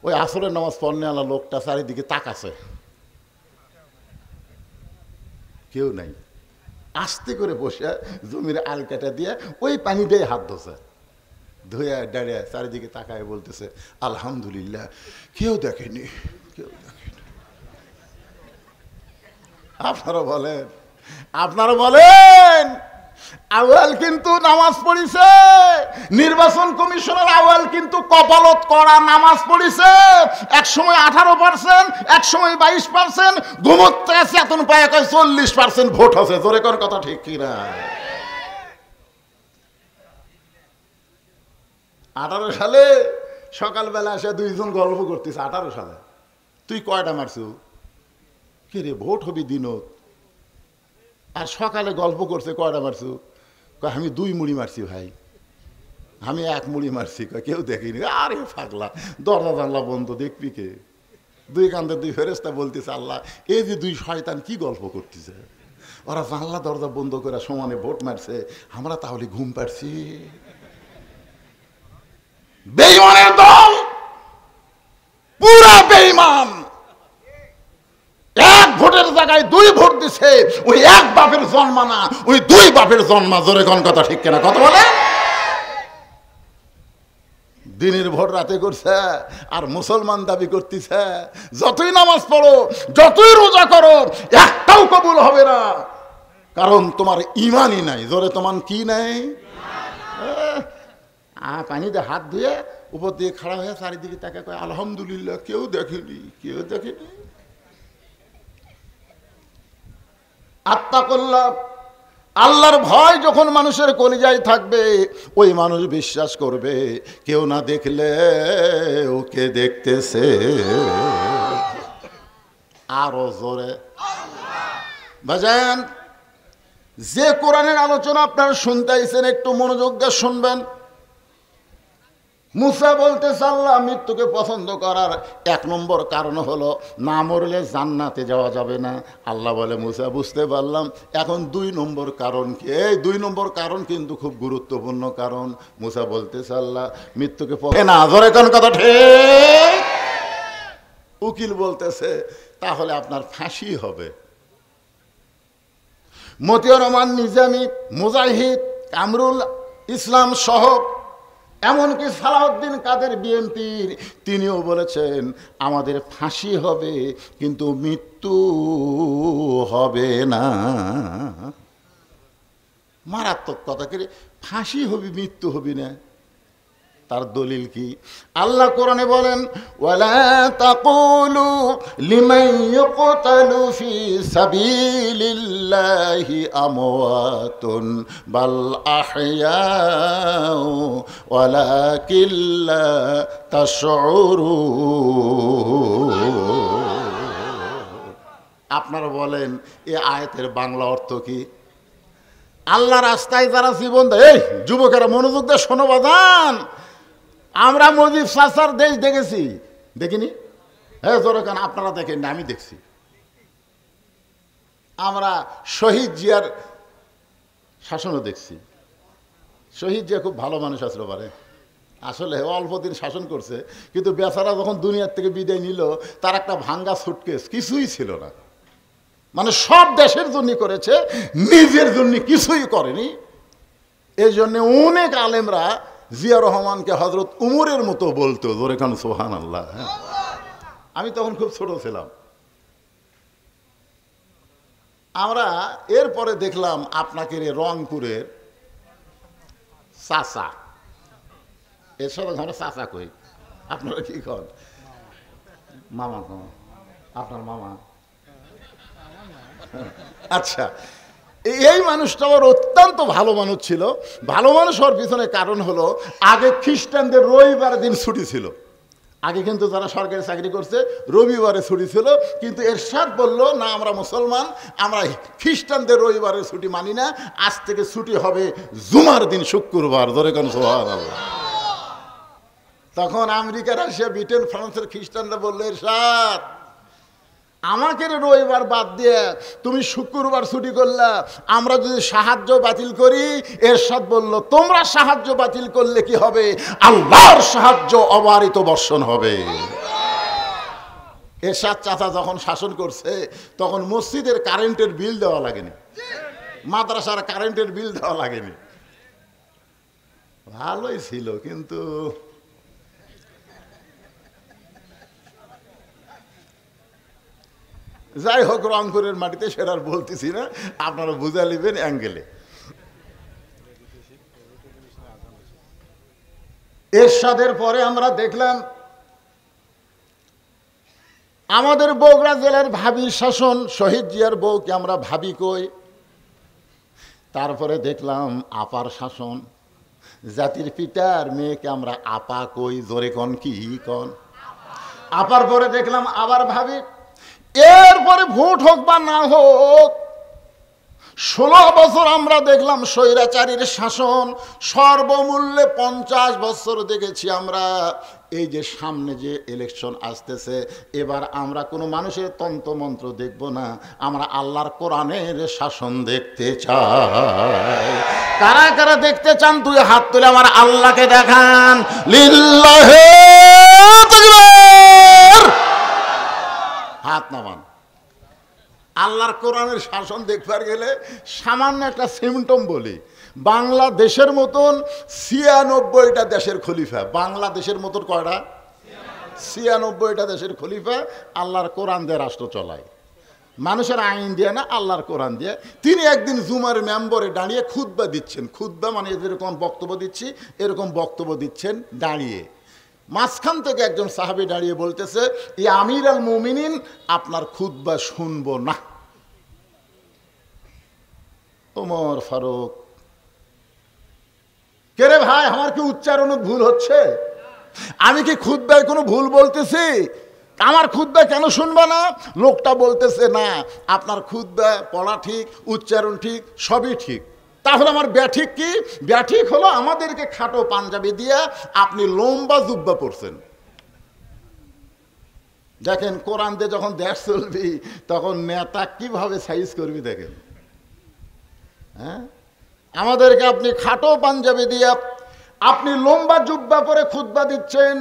ওই আসরের নামাজ পড়নে আলা লোকটা চারিদিকে তাকাছে, কেউ নাই। আস্তে করে বসে জমির আল কাটা দিয়ে ওই পানি দিয়ে হাত ধোছে, ধুয়ে দাঁড়িয়ে চারিদিকে তাকায় বলতেছে আলহামদুলিল্লাহ, কেউ দেখেনি, কেউ দেখেনি। আপনারা বলেন আউয়াল কিন্তু নামাজ পড়িছে, নির্বাচন কমিশনের আউয়াল কিন্তু কপালত করা নামাজ পড়িছে। এক সময় 18%, এক সময় 22%, ঘুমোতে চেতন পায় 40% ভোট আছে। জোরে কোন কথা ঠিক কিনা? 18 সালে সকালবেলা এসে 2 জন গল্প করতেছে। 18 সালে তুই কয়টা মারছু? কে রে, ভোট হবি দিনত। আর সকালে গল্প করছে কয়টা মারছু? আমি 2 মুড়ি মারছি ভাই, আমি 1 মুড়ি মারছি। কেউ দেখিনি। আরে পাগলা, দরজা জানলা বন্ধ, দেখবি কে? 2 কান্দে 2 ফেরেশতা বলতেছে আল্লাহ এই যে 2 শয়তান কি গল্প করতেছে, ওরা জানলা দরজা বন্ধ করে সমানে ভোট মারছে, আমরা তাহলে ঘুম পাচ্ছি। বেঈমানের দল, পুরা বেঈমান। 1 ভোটের জায়গায় 2 ভোট দিছে, ওই 1 বাপের জন্মা না, ওই 2 বাপের জন্মা। জোরে কোন কথা ঠিক কিনা? কথা বলে। দিনের ভোট রাতে করছে আর মুসলমান দাবি করতেছে যতই নামাজ পড়ো, যতই রোজা করো, একটাও কবুল হবে না, কারণ তোমার ঈমানই নাই। জোরে তোমার কি নাই? পানিতে হাত ধুয়ে উপর দিয়ে খাড়া হয়ে চারিদিকে তাকে কয় আলহামদুলিল্লাহ, কেউ দেখেনি, কেউ দেখেনি। আত্তাকুল্লাহ, আল্লাহর ভয় যখন মানুষের কলিজায় থাকবে, ওই মানুষ বিশ্বাস করবে কেউ না দেখলে ওকে দেখতেছে। আরো জোরে বাজান। যে কোরআনের আলোচনা আপনারা শুনতেছেন, একটু মনোযোগ দিয়ে শুনবেন। মুসা বলতেছে আল্লাহ মৃত্যুকে পছন্দ করার 1 নম্বর কারণ হলো না মরলে জান্নাতে যাওয়া যাবে না। আল্লাহ বলে মুসা বুঝতে পারলাম, এখন 2 নম্বর কারণ কি? এই 2 নম্বর কারণ কিন্তু খুব গুরুত্বপূর্ণ কারণ। মুসা বলতেছে আল্লাহ মৃত্যুকে না। ধরে কোন কথা ঠিক? উকিল বলতেছে তাহলে আপনার ফাঁসি হবে। মতিউর রহমান নিজামী, মুজাহিদ, কামরুল ইসলাম সহ এমনকি সালাউদ্দিন কাদের বিএনপির, তিনিও বলেছেন আমাদের ফাঁসি হবে কিন্তু মৃত্যু হবে না। মারাত্মক কথা, করে ফাঁসি হবি মৃত্যু হবি না। তার দলিল কি? আল্লাহ কোরআনে বলেন ওয়ালা তাকুলু লিমান ইউকতালু ফি সাবিলিল্লাহি আমওয়াতুন বাল আহইয়াউ ওয়ালাকিন লা তাশউরুন। আপনারা বলেন এই আয়াতের বাংলা অর্থ কি? আল্লাহ রাস্তায় যারা জীবন দেয়, এই যুবকেরা মনোযোগ দিয়ে শোনো বাজান। আমরা মুজিব চাচার দেশ দেখেছি, দেখিনি? হ্যাঁ জোরে কান, আপনারা দেখেন না, আমি দেখছি। আমরা শহীদ জিয়ার শাসনও দেখছি। শহীদ জিয়া খুব ভালো মানুষ আসলো পারে, আসলে অল্প দিন শাসন করছে, কিন্তু বেচারা যখন দুনিয়ার থেকে বিদায় নিল, তার একটা ভাঙ্গা সুটকেস, কিছুই ছিল না। মানে সব দেশের জন্য করেছে, নিজের জন্য কিছুই করেনি। এই জন্য অনেক আলেমরা জিয়া রহমানকে হযরত উমরের মতো বলতো। জোরে কান সুবহানাল্লাহ। আমি তখন খুব ছোট ছিলাম। আমরা এরপরে দেখলাম আপনাকে রংপুরের চাচা, এর সাথে আমরা চাচা কই, আপনারা কি কন? মামা কন, আপনার মামা। আচ্ছা, এই মানুষটা আমার অত্যন্ত ভালো মানুষ ছিল। ভালো মানুষ হওয়ার পিছনে কারণ হলো, আগে খ্রিস্টানদের রবিবার দিন ছুটি ছিল। আগে কিন্তু যারা সরকারি চাকরি করছে রবিবারে ছুটি ছিল, কিন্তু এরশাদ বলল না, আমরা মুসলমান, আমরা খ্রিস্টানদের রবিবারের ছুটি মানি না, আজ থেকে ছুটি হবে জুমার দিন, শুক্রবার। ধরে কেন সুবহানাল্লাহ। তখন আমেরিকা, রাশিয়া, ব্রিটেন, ফ্রান্সের খ্রিস্টানরা বললো, এরশাদ আমাকে রবিবার বাদ দিয়ে তুমি শুক্রবার ছুটি করলা, আমরা যদি সাহায্য বাতিল করি। এরশাদ বলল, তোমরা সাহায্য বাতিল করলে কি হবে? আল্লাহর সাহায্য অবারিত বর্ষণ হবে। এরশাদ চাচা যখন শাসন করছে, তখন মসজিদের কারেন্টের বিল দেওয়া লাগেনি, মাদ্রাসার কারেন্টের বিল দেওয়া লাগেনি। ভালোই ছিল, কিন্তু যাই হোক, রংপুরের মাটিতে সেটা আর বলতেছি না, আপনারা বুঝা নেবেন অ্যাঙ্গেলে। এরশাদের পরে আমরা দেখলাম আমাদের বগুড়া জেলার ভাবির শাসন, শহীদ জিয়ার বউকে আমরা ভাবি কই। তারপরে দেখলাম আপার শাসন, জাতির পিতার মেয়েকে আমরা আপা কই। জোরে কন, কি কন? আপার পরে দেখলাম আবার ভাবি। এরপরে ভোট হোক বা না হোক, 16 বছর আমরা দেখলাম স্বৈরাচারীর শাসন, সর্বমূল্যে 50 বছর দেখেছি আমরা। এই যে সামনে যে ইলেকশন আসতেছে, এবার আমরা কোনো মানুষের তন্ত্রমন্ত্র দেখব না, আমরা আল্লাহর কোরআনের শাসন দেখতে চাই। কারা কারা দেখতে চান? দুই হাত তুলে আমার আল্লাহকে দেখান। লিল্লাহি তাকবীর। হাত নামান। আল্লাহর কোরআনের শাসন দেখবার গেলে সামান্য একটা সিমটম বলি, বাংলাদেশের মতন 96টা দেশের খলিফা, বাংলাদেশের মতন কয়টা? 96টা দেশের খলিফা আল্লাহর কোরআন দিয়ে রাষ্ট্র চলায়। মানুষের আইন দিয়ে না, আল্লাহর কোরআন দিয়ে। তিনি একদিন জুমার মেম্বরে দাঁড়িয়ে খুতবা দিচ্ছেন, খুতবা মানে যেরকম বক্তব্য দিচ্ছি এরকম বক্তব্য দিচ্ছেন দাঁড়িয়ে। মাঝখান থেকে একজন সাহাবী দাঁড়িয়ে বলতেছে, ইয়া আমির আল মুমিনিন, আপনার খুতবা শুনবো না। ওমর ফারুক, কে রে ভাই, আমার কি উচ্চারণে ভুল হচ্ছে? আমি কি খুতবায় কোনো ভুল বলতেছি? আমার খুতবা কেন শুনবা না? লোকটা বলতেছে, না, আপনার খুতবা পড়া ঠিক, উচ্চারণ ঠিক, সবই ঠিক। তাহলে আমার ব্যাঠিক কি? ব্যাঠিক হলো আমাদেরকে খাটো পাঞ্জাবি দিয়ে আপনি লম্বা জুব্বা পরছেন। দেখেন, কোরআন দিয়ে যখন দেশ চলবি তখন নেতা কিভাবে সাইজ করবি দেখেন। হ্যাঁ, আমাদেরকে আপনি খাটো পাঞ্জাবি দিয়ে আপনি লম্বা জুব্বা পরে খুতবা দিচ্ছেন।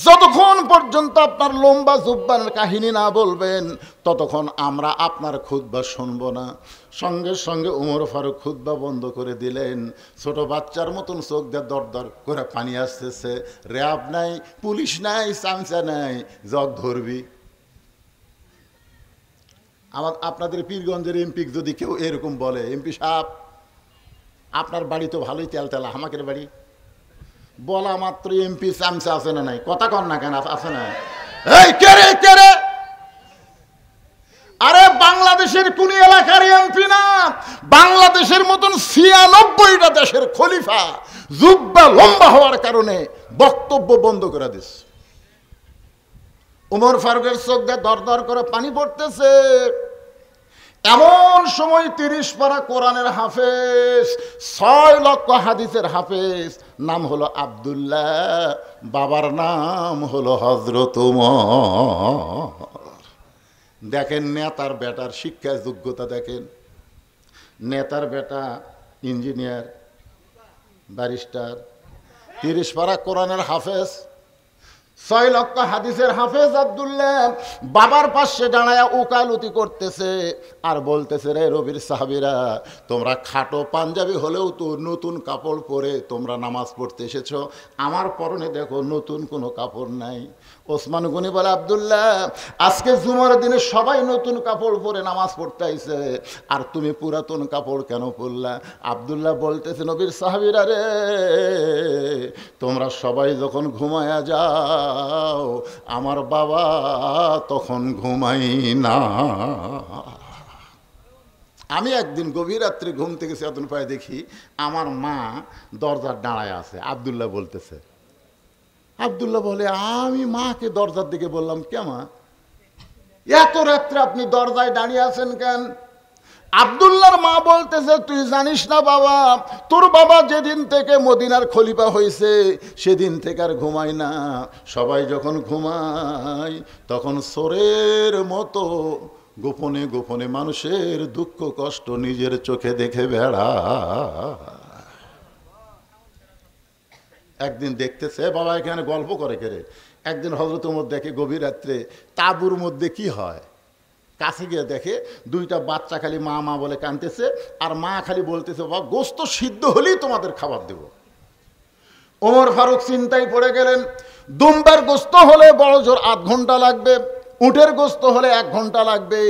যতক্ষণ পর্যন্ত আপনার লম্বা জুব্বার কাহিনী না বলবেন ততক্ষণ আমরা আপনার খুতবা শুনবো না। সঙ্গে সঙ্গে উমর ফারুক খুতবা বন্ধ করে দিলেন। ছোট বাচ্চার মতন চোখ দিয়ে দর দর করে পানি আসতেছে। র্যাব নাই, পুলিশ নাই, চামচা নাই, জগ ধরবি। আপনাদের পীরগঞ্জের এমপি যদি কেউ এরকম বলে, এমপি সাহেব আপনার বাড়ি তো ভালোই তেলতেলা, আমাকের বাড়ি, বলা মাত্র এমপি চামচা আছে না নাই? কথা কন না কেন? আছে না? এই কে রে, কে রে? আরে বাংলাদেশের কোন এলাকার এমপি না, বাংলাদেশের মতন 96টা দেশের খলিফা জুব্বা লম্বা হওয়ার কারণে বক্তব্য বন্ধ করে দিচ্ছে। উমর ফারুকের চোখ দিয়ে দর দর করে পানি পড়তেছে। এমন সময় 30 পারা কোরআনের হাফেজ, 6 লক্ষ হাদিসের হাফেজ, নাম হলো আব্দুল্লাহ, বাবার নাম হলো হযরত ওমর। দেখেন নেতার বেটার শিক্ষা যোগ্যতা, দেখেন নেতার বেটা ইঞ্জিনিয়ার, ব্যারিস্টার, 30 পারা কোরআনের হাফেজ, 6 লক্ষ হাদিসের হাফেজ আব্দুল্লাহ বাবার পাশে দাঁড়ায়া উকালতি করতেছে আর বলতেছে, রে রবির সাহাবীরা, তোমরা খাটো পাঞ্জাবি হলেও তো নতুন কাপড় পরে তোমরা নামাজ পড়তে এসেছো, আমার পরনে দেখো নতুন কোনো কাপড় নাই। ওসমান গনি বলে, আব্দুল্লাহ, আজকে জুমার দিনে সবাই নতুন কাপড় পরে নামাজ পড়তে আইছে, আর তুমি পুরাতন কাপড় কেন পরলা? আব্দুল্লাহ বলতেছে, নবীর সাহাবীরা রে, তোমরা সবাই যখন ঘুমায়া যাও, আমার বাবা তখন ঘুমাই না। আমি একদিন গভীর রাত্রে ঘুম থেকে চেতন পায়ে দেখি আমার মা দরজার দাঁড়ায় আছে। আব্দুল্লাহ বলতেছে, আব্দুল্লাহ বলে, আমি মাকে দরজার দিকে বললাম, কে মা, এত রাত্রে আপনি দরজায় দাঁড়িয়ে আছেন কেন? আব্দুল্লাহর মা বলতেছে, তুই জানিস না বাবা, তোর বাবা যেদিন থেকে মদিনার খলিফা হয়েছে সেদিন থেকে আর ঘুমায় না। সবাই যখন ঘুমায় তখন চোরের মতো গোপনে গোপনে মানুষের দুঃখ কষ্ট নিজের চোখে দেখে বেড়া। একদিন দেখতেছে বাবা এখানে গল্প করে কেড়ে, একদিন হযরত ওমর দেখে গভীর রাত্রে তাঁবুর মধ্যে কি হয়, কাছে গিয়ে দেখে 2টা বাচ্চা খালি মা মা বলে কাঁদতেছে, আর মা খালি বলতেছে, বাবা গোস্ত সিদ্ধ হলেই তোমাদের খাবার দেব। ওমর ফারুক চিন্তায় পড়ে গেলেন, দুম্বার গোস্ত হলে বড় জোর 8 ঘন্টা লাগবে, উটের গোস্ত হলে 1 ঘন্টা লাগবে,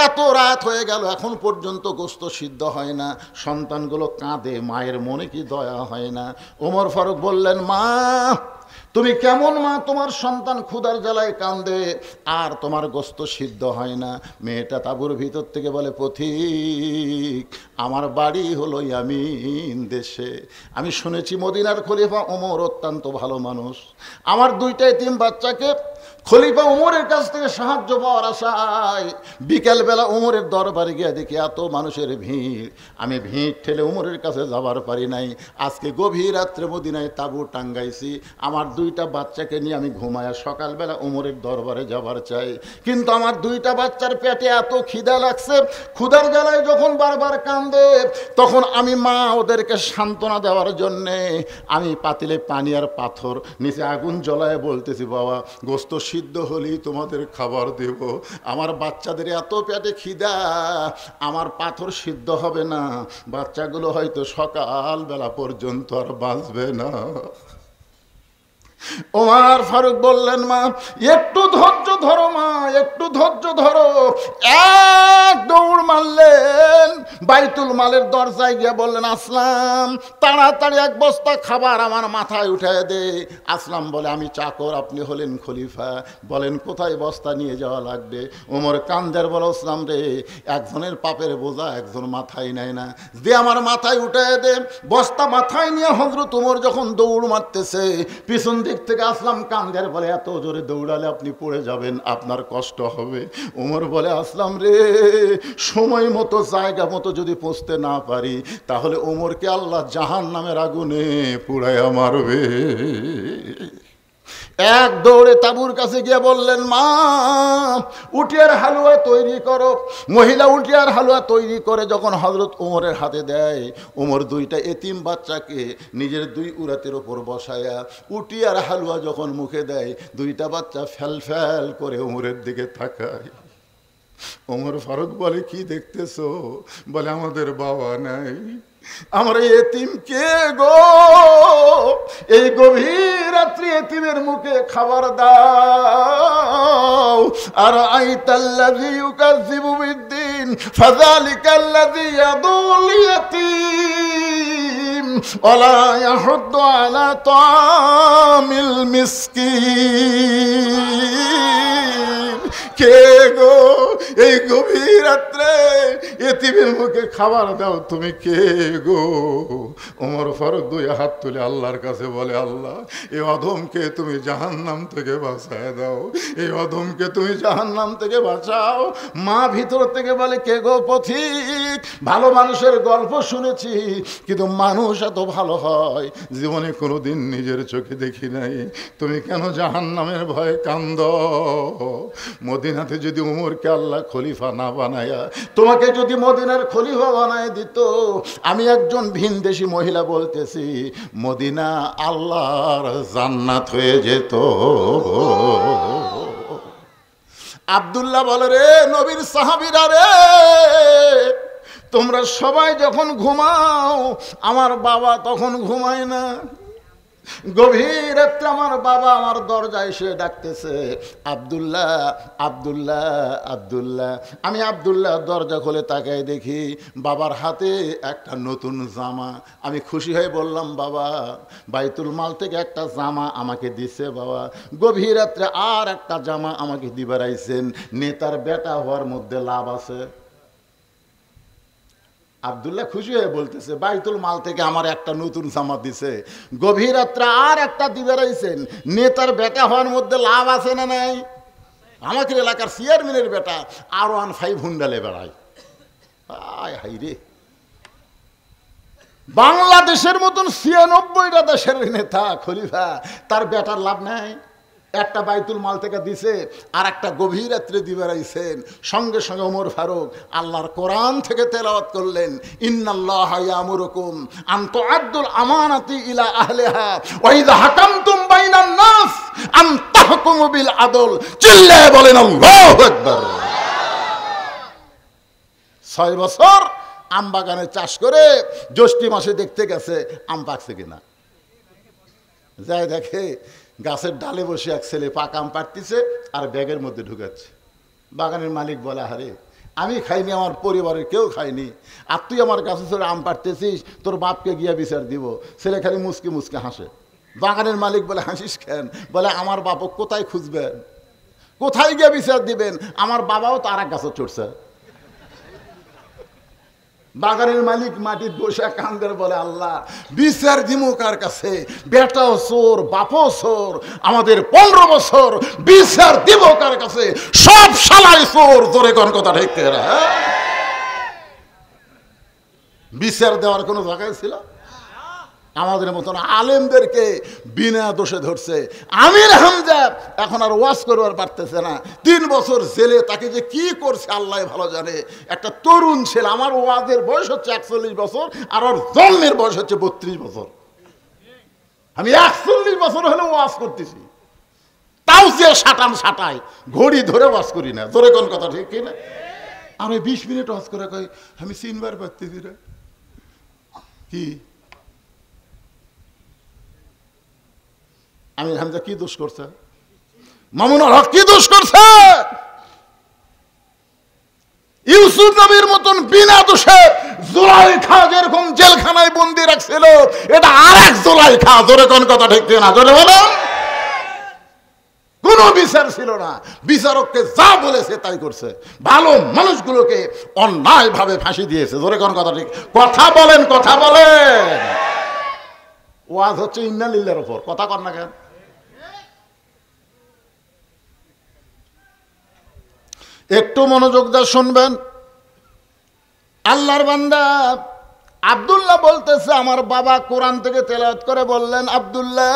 এত রাত হয়ে গেল এখন পর্যন্ত গোস্ত সিদ্ধ হয় না। সন্তানগুলো কাঁদে, মায়ের মনে কি দয়া হয় না? ওমর ফারুক বললেন, মা তুমি কেমন মা, তোমার সন্তান ক্ষুধার জ্বালায় কান্দে আর তোমার গোস্ত সিদ্ধ হয় না? মেয়েটা তাঁবুর ভিতর থেকে বলে, পথিক, আমার বাড়ি হলো ইয়ামিন দেশে, আমি শুনেছি মদিনার খলিফা ওমর অত্যন্ত ভালো মানুষ, আমার 2টা এতিম বাচ্চাকে খলিফা ওমরের কাছ থেকে সাহায্য পাওয়ার আশায় বিকেলবেলা ওমরের দরবারে গিয়ে দেখি এত মানুষের ভিড়, আমি ভিড় ঠেলে ওমরের কাছে যাবার পারি নাই। আজকে গভীর রাত্রে মদিনায় তাঁবু টাঙ্গাইছি, আমার 2টা বাচ্চাকে নিয়ে আমি ঘুমায়া সকালবেলা ওমরের দরবারে যাবার চাই, কিন্তু আমার 2টা বাচ্চার পেটে এত খিদা লাগছে, ক্ষুধার জ্বালায় যখন বারবার কান্দে তখন আমি মা ওদেরকে সান্ত্বনা দেওয়ার জন্যে আমি পাতিলে পানি আর পাথর নিচে আগুন জ্বলায় বলতেছি, বাবা গোস্ত সিদ্ধ হলেই তোমাদের খাবার দেব, আমার বাচ্চাদের এত পেটে খিদা, আমার পাথর সিদ্ধ হবে না, বাচ্চাগুলো হয়তো সকালবেলা পর্যন্ত আর বাঁচবে না। ওমর ফারুক বললেন, মা একটু ধৈর্য ধরো, মা একটু ধৈর্য ধরো। এক দৌড় মারলেন, বাইতুল মালের দরজায় গিয়ে বললেন, আসলাম তাড়াতাড়ি 1 বস্তা খাবার আমার মাথায় উঠায় দে। আসলাম বলে, আমি চাকর, আপনি হলেন খলিফা, বলেন কোথায় বস্তা নিয়ে যাওয়া লাগবে? ওমর কান্দের বলে, আসলাম রে, একজনের পাপের বোঝা একজন মাথায় নেয় না, যে আমার মাথায় উঠায় দে। বস্তা মাথায় নিয়ে হযরত ওমর যখন দৌড় মারতেছে, পিছন দিক থেকে আসলাম কান্দের বলে, এত জোরে দৌড়ালে আপনি পড়ে যাবেন, আপনার কষ্ট হবে। ওমর বলে, আসলাম রে, সময় মতো জায়গা মতো যদি পৌঁছতে না পারি তাহলে ওমরকে আল্লাহ জাহান্নামের আগুনে পুড়াইয়া মারবে। এক দৌড়ে তাঁবুর কাছে গিয়ে বললেন, মা উটিয়ার হালুয়া তৈরি করো। মহিলা উটিয়ার হালুয়া তৈরি করে যখন হযরত ওমরের হাতে দেয়, ওমর 2টা এতিম বাচ্চাকে নিজের 2 উরাতের ওপর বসায়া উটিয়ার হালুয়া যখন মুখে দেয়, 2টা বাচ্চা ফ্যাল ফ্যাল করে ওমরের দিকে তাকায়। ওমর ফারুক বলে, কি দেখতেছো? বলে, আমাদের বাবা নাই, আমার এতিম কে গো? এই গভীর রাত্রি এতিমের মুখে খাবার দাও। আর আইতাল্লাযী ইউকাযযিবু বিদ্দীন ফাযালিকাল্লাযী ইয়াদুল ইয়াতীম ওয়ালা ইয়াহুদ্দু আলা তাআমিল মিসকিন। কে গো এই গভীর রাত্রে এতিমের মুখে খাবার দাও, তুমি কে গো? ওমর ফারুক 2 হাত তুলে আল্লাহর কাছে বলে, আল্লাহ এই অধমকে তুমি জাহান্নাম থেকে বাঁচায় দাও, এই অধমকে তুমি জাহান্নাম থেকে বাঁচাও। মা ভিতর থেকে বলে, কে গো? পথিক, ভালো মানুষের গল্প শুনেছি, কিন্তু মানুষ এত ভালো হয় জীবনে কোনোদিন নিজের চোখে দেখি নাই, তুমি কেন জাহান্নামের ভয়ে কান্দ? মদিনাতে যদি উমরকে আল্লাহ খলিফা না বানায়া তোমাকে যদি মদিনার খলিফা বানায় দিত, আমি একজন ভিনদেশী মহিলা বলতেছি, মদিনা আল্লাহর জান্নাত হয়ে যেত। আব্দুল্লাহ বলে, রে নবীর সাহাবীরা রে, তোমরা সবাই যখন ঘুমাও আমার বাবা তখন ঘুমায় না। গভীর রাত্রে আমার বাবা আমার দরজায় এসে ডাকতেছে, আব্দুল্লাহ আব্দুল্লাহ আব্দুল্লাহ। আমি আব্দুল্লাহ দরজা খুলে তাকাই দেখি বাবার হাতে একটা নতুন জামা। আমি খুশি হয়ে বললাম, বাবা বাইতুল মাল থেকে একটা জামা আমাকে দিছে বাবা। গভীর রাত্রে আর একটা জামা আমাকে দিবার আইছেন। নেতার বেটা হওয়ার মধ্যে লাভ আছে। আব্দুল্লাহ খুশি হয়ে বলতেছে, বাইতুল মাল থেকে আমার একটা নতুন জামা দিছে, গভীর রাত্রে আর একটা দিবে রাইছেন, নেতার বেটা হওয়ার মধ্যে লাভ আছে না নাই? আমাদের এলাকার চেয়ারম্যানের বেটা R15 হুন্ডালে বেড়ায়। আয় হাই রে, বাংলাদেশের মতন 96টা দেশের নেতা খলিফা, তার বেটার লাভ নাই? একটা বাইতুল মাল থেকে দিছে আর একটা গভীর রাত্রে দিবে রাইছেন। সঙ্গে সঙ্গে ওমর ফারুক আল্লাহর কোরআন থেকে তেলাওয়াত করলেন, ইন্নাল্লাহা ইয়ামুরুকুম আন তুআদ্দুল আমানাতি ইলা আহলিহা ওয়া ইযা হাকামতুম বাইনান নাস আন তাহকুমু বিল আদল। চিল্লায়ে বলেন আল্লাহু আকবার। 6 বছর আম বাগানে চাষ করে জ্যৈষ্ঠ মাসে দেখতে গেছে আম পাকছে কিনা। যাই দেখে গাছের ডালে বসে এক ছেলে পাকা আম পাড়তেছে আর ব্যাগের মধ্যে ঢুকাচ্ছে। বাগানের মালিক বলে, আরে আমি খাইনি, আমার পরিবারের কেউ খায়নি, আর তুই আমার গাছে চলে আম পাড়তেছিস, তোর বাপকে গিয়া বিচার দিব। ছেলে খালি মুসকে মুসকে হাসে। বাগানের মালিক বলে, হাসিস কেন? বলে, আমার বাপক কোথায় খুঁজবেন, কোথায় গিয়ে বিচার দিবেন? আমার বাবাও তো আর এক গাছে চড়ছে। বাগানের মালিক মাটির বসে কান্দের বলে, আল্লাহ বিচার দিমু কার কাছে? বেটাও চোর, বাপও চোর, আমাদের 15 বছর বিচার দিব কার কাছে? সব শালাই চোর। জোরে কোন কথা ঠিক? বিচার দেওয়ার কোনো জায়গায় ছিল? আমাদের মতন আলেমদেরকে বিনা দোষে ধরছে। আমির হামজা এখন আর ওয়াজ করবার পারতেছে না। 3 বছর জেলে, তাকে যে কি করছে আল্লাহ ভালো জানে। একটা তরুণ ছেলে, আমার ওয়াজের বয়স হচ্ছে 41 বছর, আর ওর জন্মের বয়স হচ্ছে 32 বছর। আমি 41 বছর হলে ওয়াজ করতেছি, তাও যে সাটাই ঘড়ি ধরে ওয়াজ করি না। জোরে কোন কথা ঠিক কিনা? আমি 20 মিনিট ওয়াজ করে কই, আমি চিনবার পারতেছি না। কি আমির হামজা কি দোষ করছে? মামুনুল হক কি দোষ করছে? ইউসুফ নবীর মতন বিনা দোষে জুলাইখা যেরকম জেলখানায় বন্দি রাখছিল, এটা আরেক জুলাইখা। জোরে কোন কথা ঠিক না? জোরে বলো। কোন বিচার ছিল না, বিচারককে যা বলেছে তাই করছে। ভালো মানুষগুলোকে অন্যায় ভাবে ফাঁসি দিয়েছে। জোরে কোন কথা ঠিক? কথা বলেন, কথা বলেন। ওয়াজ হচ্ছে ইন্না লিল্লাহর উপর, কথা কর না কেন? একটু মনোযোগ দিয়ে শুনবেন। আল্লাহর বান্দা আব্দুল্লাহ বলতেছে, আমার বাবা কোরআন থেকে তেলাওয়াত করে বললেন, আব্দুল্লাহ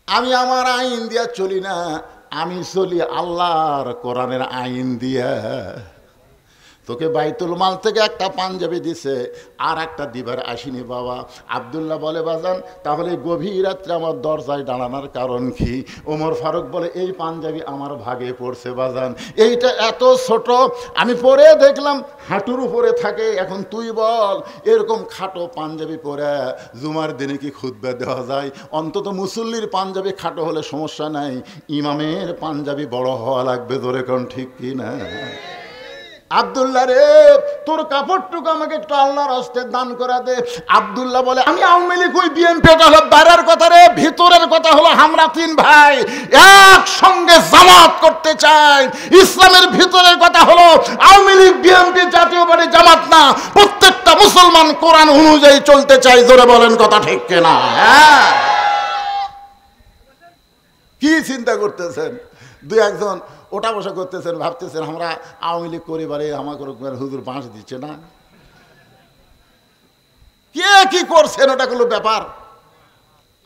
আমি আমার আইন দিয়া চলি না, আমি চলি আল্লাহর কোরআনের আইন দিয়া। তোকে বাইতুল মাল থেকে একটা পাঞ্জাবি দিছে, আর একটা দিবার আসিনি বাবা। আব্দুল্লাহ বলে, বাজান তাহলে গভীর রাত্রে আমার দরজায় দাঁড়ানোর কারণ কি? ওমর ফারুক বলে, এই পাঞ্জাবি আমার ভাগে পড়ছে বাজান, এইটা এত ছোট, আমি পরে দেখলাম হাঁটুর উপরে থাকে। এখন তুই বল, এরকম খাটো পাঞ্জাবি পরে জুমার দিনে কি খুতবা দেওয়া যায়? অন্তত মুসল্লির পাঞ্জাবি খাটো হলে সমস্যা নাই, ইমামের পাঞ্জাবি বড় হওয়া লাগবে। ধরে কোন ঠিক কি না? আব্দুল্লাহ রে, তোর কাপড়টুকু আমাকে একটু আল্লাহর হস্তে দান করা দে। আব্দুল্লাহ বলে, আমি আওয়ামী লীগ ওই বিএনপি, এটা হলো বাইরের কথা রে, ভিতরের কথা হলো আমরা 3 ভাই একসঙ্গে জামাত করতে চাই। ইসলামের ভিতরের কথা হলো আওয়ামী লীগ, বিএনপি, জাতীয় পার্টি, জামাত না, প্রত্যেকটা মুসলমান কোরআন অনুযায়ী চলতে চাই। জোরে বলেন কথা ঠিক কিনা? কি চিন্তা করতেছেন? 2-1 ওটা বসা করতেছেন, ভাবতেছেন আমরা আওয়ামী লীগ পরিবারে আমাকে হুজুর বাঁশ দিচ্ছে না। কে কি করছেন ওটা কোনো ব্যাপার?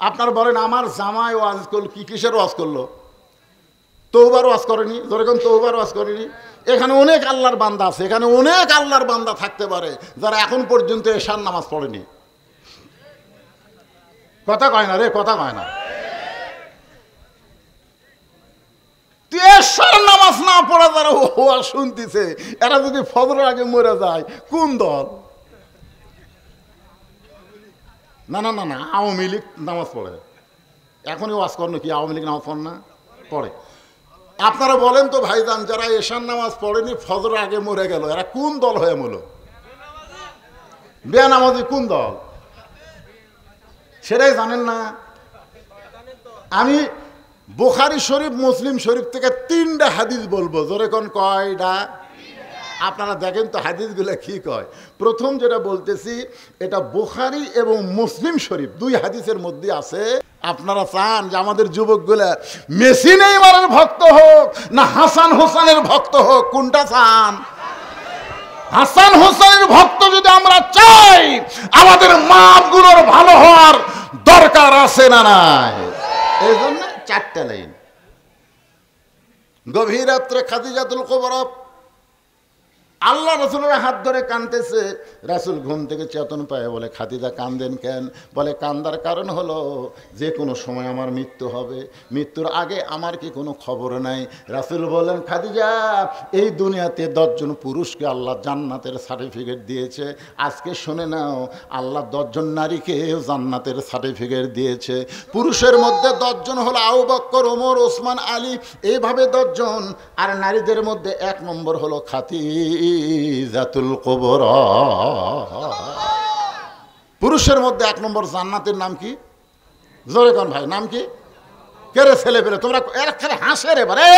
আপনার বলেন, আমার জামাই ওয়াজ করলো, কি কিসের ওয়াজ করলো? তৌবার ওয়াজ করেনি, যেরকম তৌবার ওয়াজ করেনি। এখানে অনেক আল্লাহর বান্দা আছে, এখানে অনেক আল্লাহর বান্দা থাকতে পারে যারা এখন পর্যন্ত এশার নামাজ পড়েনি। কথা কয় না রে, কথা কয় না। এশার নামাজ না পড়া যারা ওয়াজ শুনতেছে, এরা যদি ফজরের আগে মরে যায় কোন দল? না না না না, আওয়ামী লীগ নামাজ পড়ে। এখনই ওয়াজ করেন কি আওয়ামী লীগ নামাজ পড়ে না? পড়ে। আপনারা বলেন তো ভাইজান, যারা এশার নামাজ পড়েনি ফজরের আগে মরে গেল, এরা কোন দল হয়ে মূল? বেনামাজি কোন দল সেটাই জানেন না। আমি বুখারী শরীফ মুসলিম শরীফ থেকে 3টা হাদিস বলবো, জোরে কোন কয়টা? আপনারা দেখেন তো হাদিসগুলো কি কয়। প্রথম যেটা বলতেছি, এটা বুখারী এবং মুসলিম শরীফ 2 হাদিসের মধ্যে আছে। আপনারা চান যে আমাদের যুবকগুলা মেসি নেইমারের ভক্ত হোক না হাসান হোসেনের ভক্ত হোক? কোনটা চান? হাসান হোসেনের ভক্ত যদি আমরা চাই, আমাদের মাপগুলোর ভালো হওয়ার দরকার আছে না নাই? এই জন্য 4টা লাইন। গভীর রাত্রে খাদিজাতুল কুবরা আল্লাহ রাসূলের হাত ধরে কাঁদতেছে। রাসূল ঘুম থেকে চেতন পায়, বলে খাদিজা কাঁদেন কেন? বলে কান্দার কারণ হলো যে কোনো সময় আমার মৃত্যু হবে, মৃত্যুর আগে আমার কি কোনো খবর নাই? রাসূল বলেন, খাদিজা এই দুনিয়াতে 10 জন পুরুষকে আল্লাহ জান্নাতের সার্টিফিকেট দিয়েছে। আজকে শুনে নাও, আল্লাহ 10 জন নারীকেও জান্নাতের সার্টিফিকেট দিয়েছে। পুরুষের মধ্যে 10 জন হলো আবু বকর, ওমর, ওসমান, আলী, এইভাবে 10 জন। আর নারীদের মধ্যে 1 নম্বর হলো খাদিজাতুল কুবরা। পুরুষের মধ্যে 1 নম্বর জান্নাতের নাম কি? জোরে কোন ভাই, নাম কি? কে রে ছেলে পেলে তোমরা খালি হাসে রে বারে,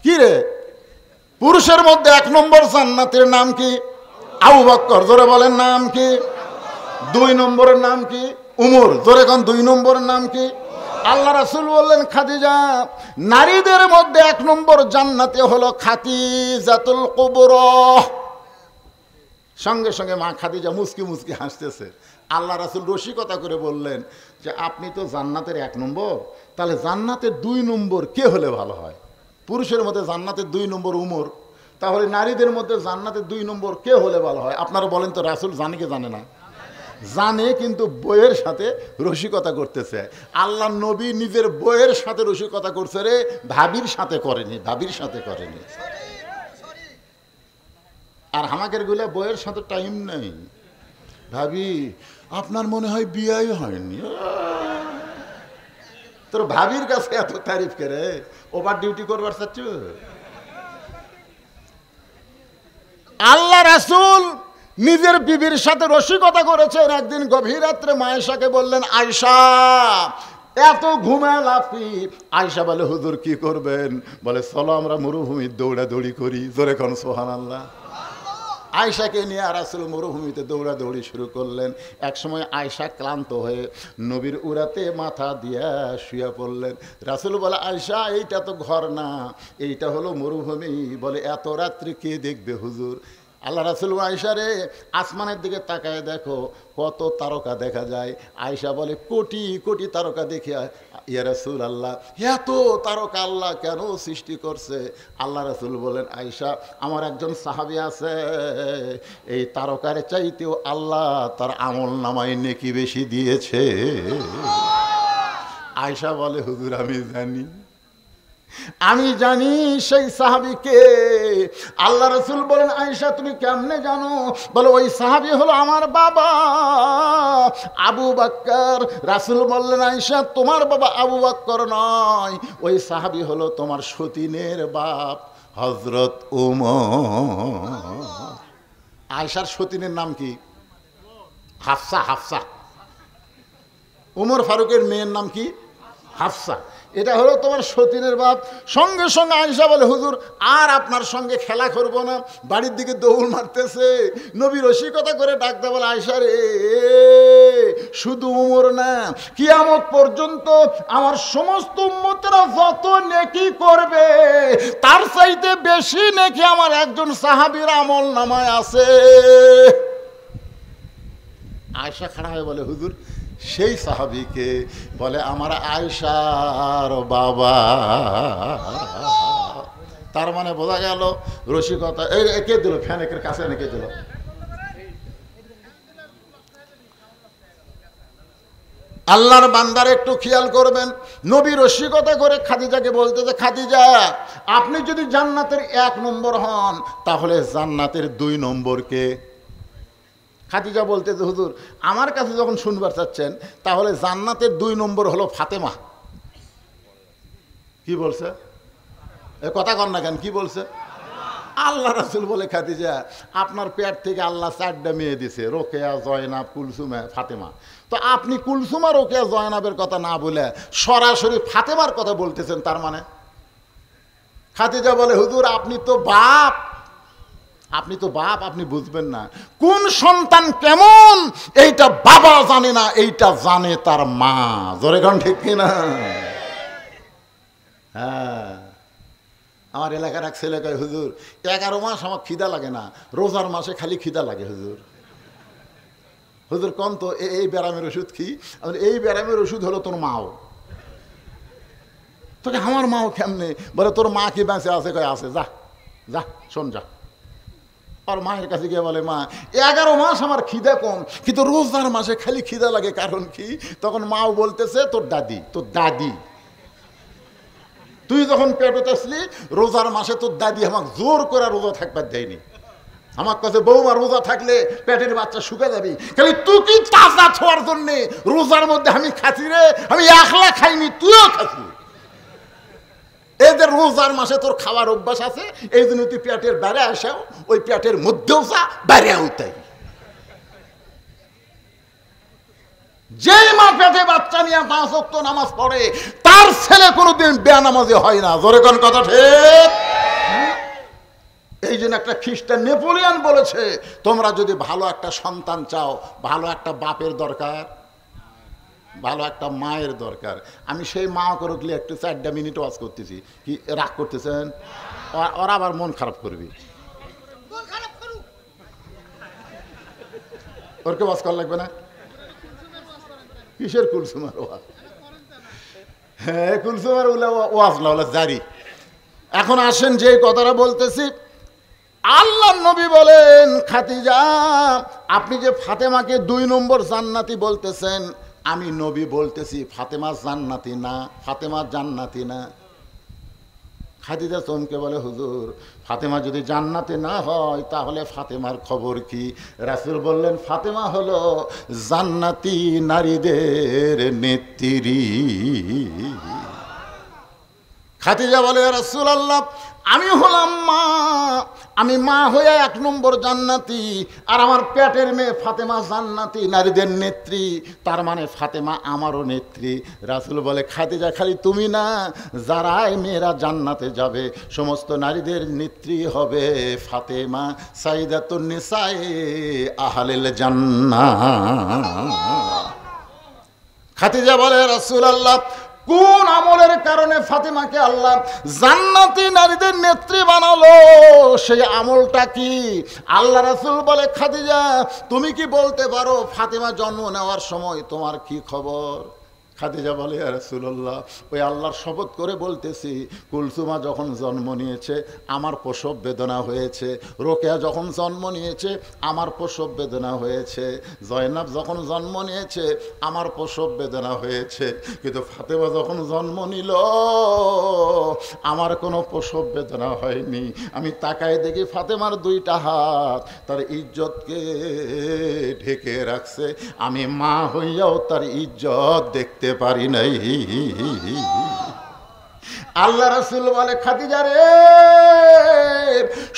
কি রে? পুরুষের মধ্যে 1 নম্বর জান্নাতের নাম কি? আবু বকর। জোরে বলেন নাম কি? 2 নম্বরের নাম কি? উমর। জোরে কোন 2 নম্বরের নাম কি? আল্লাহ রাসূল বললেন, খাদিজা নারীদের মধ্যে 1 নম্বর জান্নাতে হলো খাদিজাতুল কুবরা। সঙ্গে সঙ্গে মা খাদিজা মুস্কি মুস্কি হাসতেছে। আল্লাহ রাসূল রসিকতা করে বললেন যে আপনি তো জান্নাতের 1 নম্বর, তাহলে জান্নাতের 2 নম্বর কে হলে ভালো হয়? পুরুষের মধ্যে জান্নাতের 2 নম্বর উমর, তাহলে নারীদের মধ্যে জান্নাতের 2 নম্বর কে হলে ভালো হয়? আপনারা বলেন তো, রাসূল জানে কি জানে না? জানে, কিন্তু বইয়ের সাথে রসিকতা করতেছে। আল্লাহ নবী নিজের বইয়ের সাথে রসিকতা করছে রে, ভাবির সাথে করেনি, ভাবির সাথে করেনি। আর আমাদের গুলা বইয়ের সাথে টাইম নেই। ভাবি আপনার মনে হয় বিয়াই হয়নি, তোর ভাবির কাছে এত তারিফ করে ওভার ডিউটি করবার চাচ্ছ? আল্লাহ রাসূল নিজের বিবির সাথে রসিকতা করেছেন। একদিন গভীর রাত্রে আয়েশাকে বললেন, আয়েশা এত ঘুমাল আপনি? আয়েশা বলে, হুজুর কি করবেন? বলে চলো আমরা মরুভূমির দৌড়াদৌড়ি করি। জোরে কোন সুবহানাল্লাহ। আয়েশাকে নিয়ে রাসূল মরুভূমিতে দৌড়াদৌড়ি শুরু করলেন। একসময় আয়েশা ক্লান্ত হয়ে নবীর উরাতে মাথা দিয়া শুয়ে পড়লেন। রাসূল বলে, আয়েশা এইটা তো ঘর না, এইটা হলো মরুভূমি। বলে, এত রাত্রি কে দেখবে হুজুর? আল্লাহ রাসূল, আয়েশা রে আসমানের দিকে তাকায় দেখো কত তারকা দেখা যায়। আয়েশা বলে, কোটি কোটি তারকা দেখে। ইয়া রাসূলুল্লাহ, এত তারকা আল্লাহ কেন সৃষ্টি করছে? আল্লাহ রাসূল বলেন, আয়েশা আমার একজন সাহাবী আছে, এই তারকার চাইতেও আল্লাহ তার আমল নামায় নেকি বেশি দিয়েছে। আয়েশা বলে, হুজুর আমি জানি, আমি জানি সেই সাহাবীকে। আল্লাহ রাসূল বলেন, আয়েশা তুমি কেমনে জানো? বলে, ওই সাহাবী হলো আমার বাবা আবু বকর। রাসূল বললেন, আয়েশা তোমার বাবা আবু বকর নয়, ওই সাহাবী হলো তোমার সতীনের বাপ হযরত ওমর। আয়েশার সতীনের নাম কি? হাফসা। হাফসা। ওমর ফারুকের মেয়ের নাম কি? হাফসা। এটা হলো তোমার সতীনের বাপ। সঙ্গে সঙ্গে আয়েশা বলে, হুজুর আর আপনার সঙ্গে খেলা করব না। বাড়ির দিকে দৌড় মারতেছে। নবী রসিকতা করে ডাকতে বলে, আয়েশা রে শুধু ওমর না, কিয়ামত পর্যন্ত আমার সমস্ত উম্মতেরা যত নেকি করবে তার চাইতে বেশি নেকি আমার একজন সাহাবীর আমল নামায় আছে। আয়েশা খাড়া হয়ে বলে, হুজুর সেই সাহাবীকে বলে আমার আয়েশার বাবা। তার মানে বোঝা গেল রসিকতা। কে দিল ফ্যান? একের কাছে এনে কে দিল? আল্লাহর বান্দার একটু খেয়াল করবেন, নবী রসিকতা করে খাদিজাকে বলতেছে, খাদিজা আপনি যদি জান্নাতের 1 নম্বর হন তাহলে জান্নাতের 2 নম্বর কে? খাদিজা বলতেছে, হুজুর আমার কাছে যখন শুনবার চাচ্ছেন তাহলে জান্নাতের 2 নম্বর হলো ফাতেমা। কি বলছে? এ কথা কর না কেন, কি বলছে? আল্লাহ রাসূল বলে, খাদিজা আপনার পেট থেকে আল্লাহ 4টা মেয়ে দিছে, রোকেয়া, জয়নাব, কুলসুম, ফাতেমা। তো আপনি কুলসুমা, রোকেয়া, জয়নাবের কথা না বলে সরাসরি ফাতেমার কথা বলতেছেন, তার মানে? খাদিজা বলে, হুজুর আপনি তো বাপ, আপনি বুঝবেন না। কোন সন্তান কেমন এইটা বাবা জানে না, এইটা জানে তার মা। জোরে গান ঠিক কিনা? হ্যাঁ, আমার এলাকার এক ছেলে কয়, হুজুর 11 মাস আমার খিদা লাগে না, রোজার মাসে খালি খিদা লাগে হুজুর। হুজুর কোন তো এই ব্যারামের ওষুধ কি? এই ব্যারামের ওষুধ হলো তোর মাও। তোকে আমার মাও কেমনে? বলে তোর মা কি বেঁচে আছে? কয় আছে। যা যা শোন যা। আর মায়ের কাছে গিয়ে বলে, মা 11 মাস আমার খিদা কম, কিন্তু রোজার মাসে খালি খিদা লাগে, কারণ কি? তখন মাও বলতেছে, তোর দাদি তুই যখন পেটে আসলি রোজার মাসে তোর দাদি আমাকে জোর করে রোজা থাকবার দেয়নি। আমার কাছে বৌমা রোজা থাকলে পেটের বাচ্চা শুকে যাবি, খালি তুই কি তাজা ছোঁয়ার জন্যে রোজার মধ্যে আমি খাচ্ছি রে, আমি একলা খাইনি, তুইও খাচ্ছি। এই যে রোজার মাসে তোর খাওয়ার অভ্যাস আছে, এই জন্য তুই পেটের বাইরে আসাও, ওই পেটের মধ্যেও যা, বাইরেও তাই। যে মা পেটে বাচ্চা নিয়ে 5 ওয়াক্ত নামাজ পড়ে তার ছেলে কোনোদিন বেনামাজি হয় না। জোরে কোন কথা ঠিক? এই জন্য একটা খ্রিস্টান নেপোলিয়ন বলেছে, তোমরা যদি ভালো একটা সন্তান চাও, ভালো একটা বাপের দরকার, ভালো একটা মায়ের দরকার। আমি সেই মা করলে একটু 4টা মিনিট ওয়াজ করতেছি, কি রাগ করতেছেন? ওরা আবার মন খারাপ করবি, ওরকে ওয়াজ করা লাগবে না? কিসের কুলসুমার ওয়াজ? হ্যাঁ, কুলসুমার ওয়াজ না, ওলা জারি। এখন আসেন যে কথাটা বলতেছি, আল্লাহর নবী বলেন, খাদিজা আপনি যে ফাতেমাকে 2 নম্বর জান্নাতি বলতেছেন, আমি নবী বলতেছি ফাতেমা জান্নাতি না, ফাতেমা জান্নাতি না। খাদিজা চমকে বলে, হুজুর ফাতেমা যদি জান্নাতে না হয় তাহলে ফাতেমার খবর কি? রাসূল বললেন, ফাতেমা হলো জান্নাতি নারীদের নেত্রী। খাদিজা বলে, রাসূলুল্লাহ আমি হলাম মা, আমি মা হয়ে 1 নম্বর জান্নাতি, আর আমার পেটের মেয়ে ফাতেমা জান্নাতি, নারীদের নেত্রী, তার মানে ফাতেমা আমারও নেত্রী। রাসূল বলে, খাদিজা খালি তুমি না, যারাই মেয়েরা জান্নাতে যাবে সমস্ত নারীদের নেত্রী হবে ফাতেমা, সাইয়্যিদাতুন নিসায়ে আহলিল জান্নাহ। খাদিজা বলে, রাসূলুল্লাহ কোন আমলের কারণে ফাতেমাকে আল্লাহ জান্নাতি নারীদের নেত্রী বানালো, সেই আমলটা কি? আল্লাহ রাসূল বলে, খাদিজা তুমি কি বলতে পারো ফাতেমা জন্ম নেওয়ার সময় তোমার কি খবর? খাদিজা বলে, ইয়া রাসূলুল্লাহ ওই আল্লাহর শপথ করে বলতেছি, কুলসুমা যখন জন্ম নিয়েছে আমার প্রসব বেদনা হয়েছে, রোকেয়া যখন জন্ম নিয়েছে আমার প্রসব বেদনা হয়েছে, জয়নাব যখন জন্ম নিয়েছে আমার প্রসব বেদনা হয়েছে, কিন্তু ফাতেমা যখন জন্ম নিল আমার কোনো প্রসব বেদনা হয়নি। আমি তাকায় দেখি ফাতেমার 2টা হাত তার ইজ্জতকে ঢেকে রাখছে, আমি মা হইয়াও তার ইজ্জত দেখতে পারি নাই। আল্লাহ রাসূল বলে, খাদিজা রে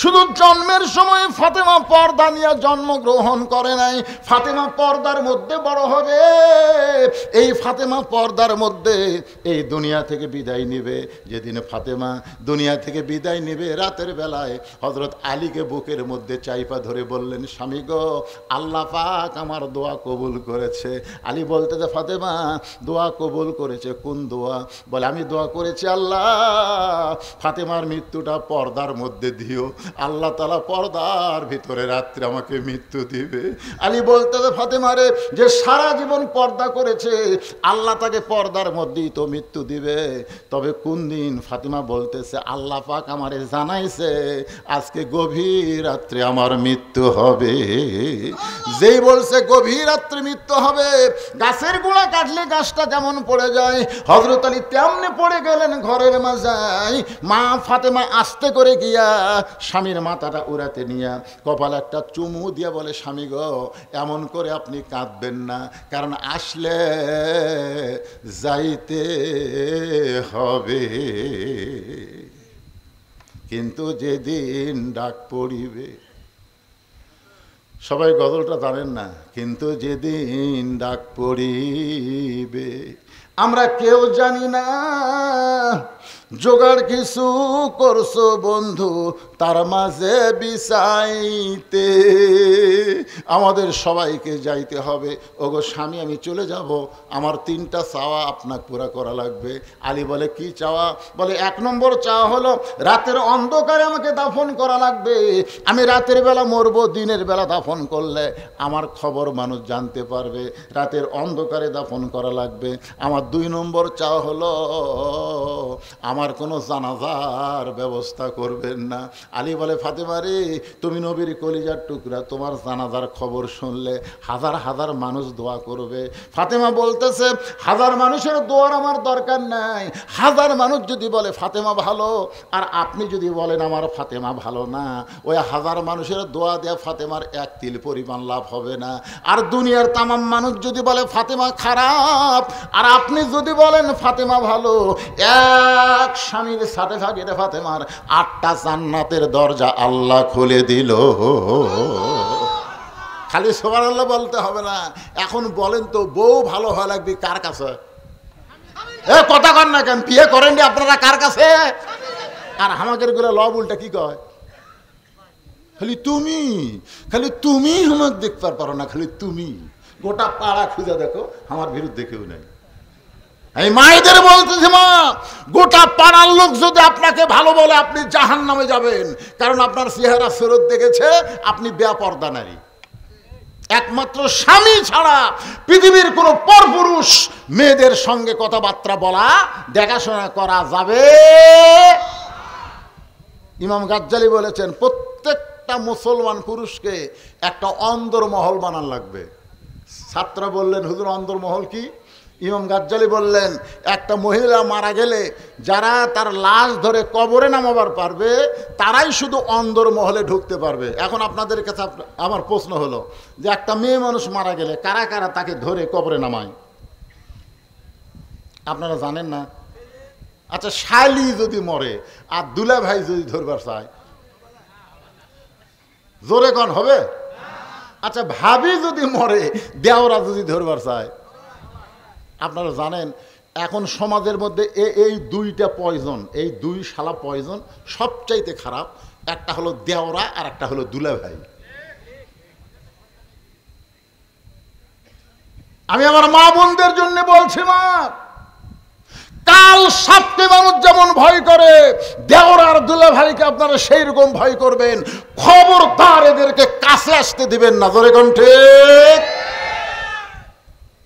শুধু জন্মের সময় ফাতেমা পর্দা নিয়ে জন্মগ্রহণ করে নাই, ফাতেমা পর্দার মধ্যে বড় হবে, এই ফাতেমা পর্দার মধ্যে এই দুনিয়া থেকে বিদায় নেবে। যেদিন ফাতেমা দুনিয়া থেকে বিদায় নেবে রাতের বেলায় হযরত আলীকে বুকের মধ্যে চাইপা ধরে বললেন, স্বামী গো আল্লাহ পাক আমার দোয়া কবুল করেছে। আলী বলতে যে, ফাতেমা দোয়া কবুল করেছে? কোন দোয়া? বলে, আমি দোয়া করেছি আল্লাহ ফাতেমার মৃত্যুটা পর্দার মধ্যে দিও, আল্লাহ তাআলা পর্দার ভিতরে রাত্রে আমাকে মৃত্যু দিবে। আলী বলতেছে ফাতেমারে যে সারা জীবন পর্দা করেছে, আল্লাহ তাকে পর্দার মধ্যেই তো মৃত্যু দিবে, তবে কোন দিন? ফাতেমা বলতেছে আল্লাহ পাক আমারে জানাইছে আজকে গভীর রাত্রে আমার মৃত্যু হবে। যেই বলছে গভীর রাত্রে মৃত্যু হবে, গাছের গোড়া কাটলে গাছটা যেমন পড়ে যায়, হযরত আলী তেমনি পড়ে গেলেন ঘরের মাঝায়। মা ফাতেমা আস্তে করে গিয়া স্বামীর মাথাটা উড়াতে নিয়া কপালে একটা চুমু দিয়া বলে, স্বামী গো, এমন করে আপনি কাঁদবেন না, কারণ আসলে যাইতে হবে, কিন্তু যেদিন ডাক পড়িবে। সবাই গজলটা জানেন না? কিন্তু যেদিন ডাক পড়িবে আমরা কেউ জানি না, জোগাড় কিছু করছো বন্ধু তার মাঝে বিছাইতে। আমাদের সবাইকে যাইতে হবে। ওগো স্বামী, আমি চলে যাব, আমার 3টা চাওয়া আপনাকে পুরা করা লাগবে। আলী বলে কি চাওয়া? বলে 1 নম্বর চাওয়া হলো রাতের অন্ধকারে আমাকে দাফন করা লাগবে। আমি রাতের বেলা মরবো, দিনের বেলা দাফন করলে আমার খবর মানুষ জানতে পারবে, রাতের অন্ধকারে দাফন করা লাগবে। আমার 2 নম্বর চাওয়া হলো আমার কোনো জানাজার ব্যবস্থা করবেন না। আলী বলে ফাতেমা রে, তুমি নবীর কলিজার টুকরা, তোমার জানাজার খবর শুনলে হাজার হাজার মানুষ দোয়া করবে। ফাতেমা বলতেছে 1000 মানুষের দোয়ার আমার দরকার নাই। 1000 মানুষ যদি বলে ফাতেমা ভালো, আর আপনি যদি বলেন আমার ফাতেমা ভালো না, ওই 1000 মানুষের দোয়া দেয়া ফাতেমার 1 তিল পরিমাণ লাভ হবে না। আর দুনিয়ার তামাম মানুষ যদি বলে ফাতেমা খারাপ, আর আপনি যদি বলেন ফাতেমা ভালো, এক স্বামীর সার্টিফিকেট ফাতেমার 8টা জান্নাতের দরজা আল্লাহ খুলে দিল। খালি সুবহানাল্লাহ বলতে হবে না। এখন বলেন তো, বউ ভালো হওয়া লাগবে কার কাছে? কথা কন না কেন? বিয়ে করেন আপনারা কার কাছে? আর আমাদের গুলো লব উল্টা কি কয়? খালি তুমি আমাকে দেখতে পারো না, খালি তুমি। গোটা পাড়া খুঁজে দেখো, আমার বিরুদ্ধে কেউ নেই। এই মায়েদের বলতেছে, মা, গোটা পাড়ার লোক যদি আপনাকে ভালো বলে আপনি জাহান্নামে যাবেন, কারণ আপনার চেহারা সুরত দেখেছে আপনি বেপরদা নারী। একমাত্র স্বামী ছাড়া পৃথিবীর কোন পরপুরুষ মেয়েদের সঙ্গে কথাবার্তা বলা, দেখাশোনা করা যাবে। ইমাম গাজ্জালি বলেছেন প্রত্যেকটা মুসলমান পুরুষকে একটা অন্দরমহল বানান লাগবে। ছাত্র বললেন হুজুর অন্দরমহল কি? ইমাম গাজ্জালি বললেন একটা মহিলা মারা গেলে যারা তার লাশ ধরে কবরে নামাবার পারবে তারাই শুধু অন্দরমহলে ঢুকতে পারবে। এখন আপনাদের কাছে আমার প্রশ্ন হলো যে একটা মেয়ে মানুষ মারা গেলে কারা কারা তাকে ধরে কবরে নামায়? আপনারা জানেন না? আচ্ছা, শালি যদি মরে আর দুলা ভাই যদি ধরবার চায়, জোরে কন হবে? আচ্ছা, ভাবি যদি মরে, দেওরা যদি ধরবার চায়, আপনারা জানেন এখন সমাজের মধ্যে এই 2টা পয়জন, এই 2 শালা পয়জন সবচাইতে খারাপ। একটা হলো দেওরা আর একটা হলো দুলা ভাই। আমি আমার মা বোনদের জন্য বলছি, মা, কাল সাপকে মানুষ যেমন ভয় করে, দেওরা আর দুলা ভাইকে আপনারা সেই রকম ভয় করবেন। খবরদার এদেরকে কাছে আসতে দিবেন না। জোরে কোন ঠিক?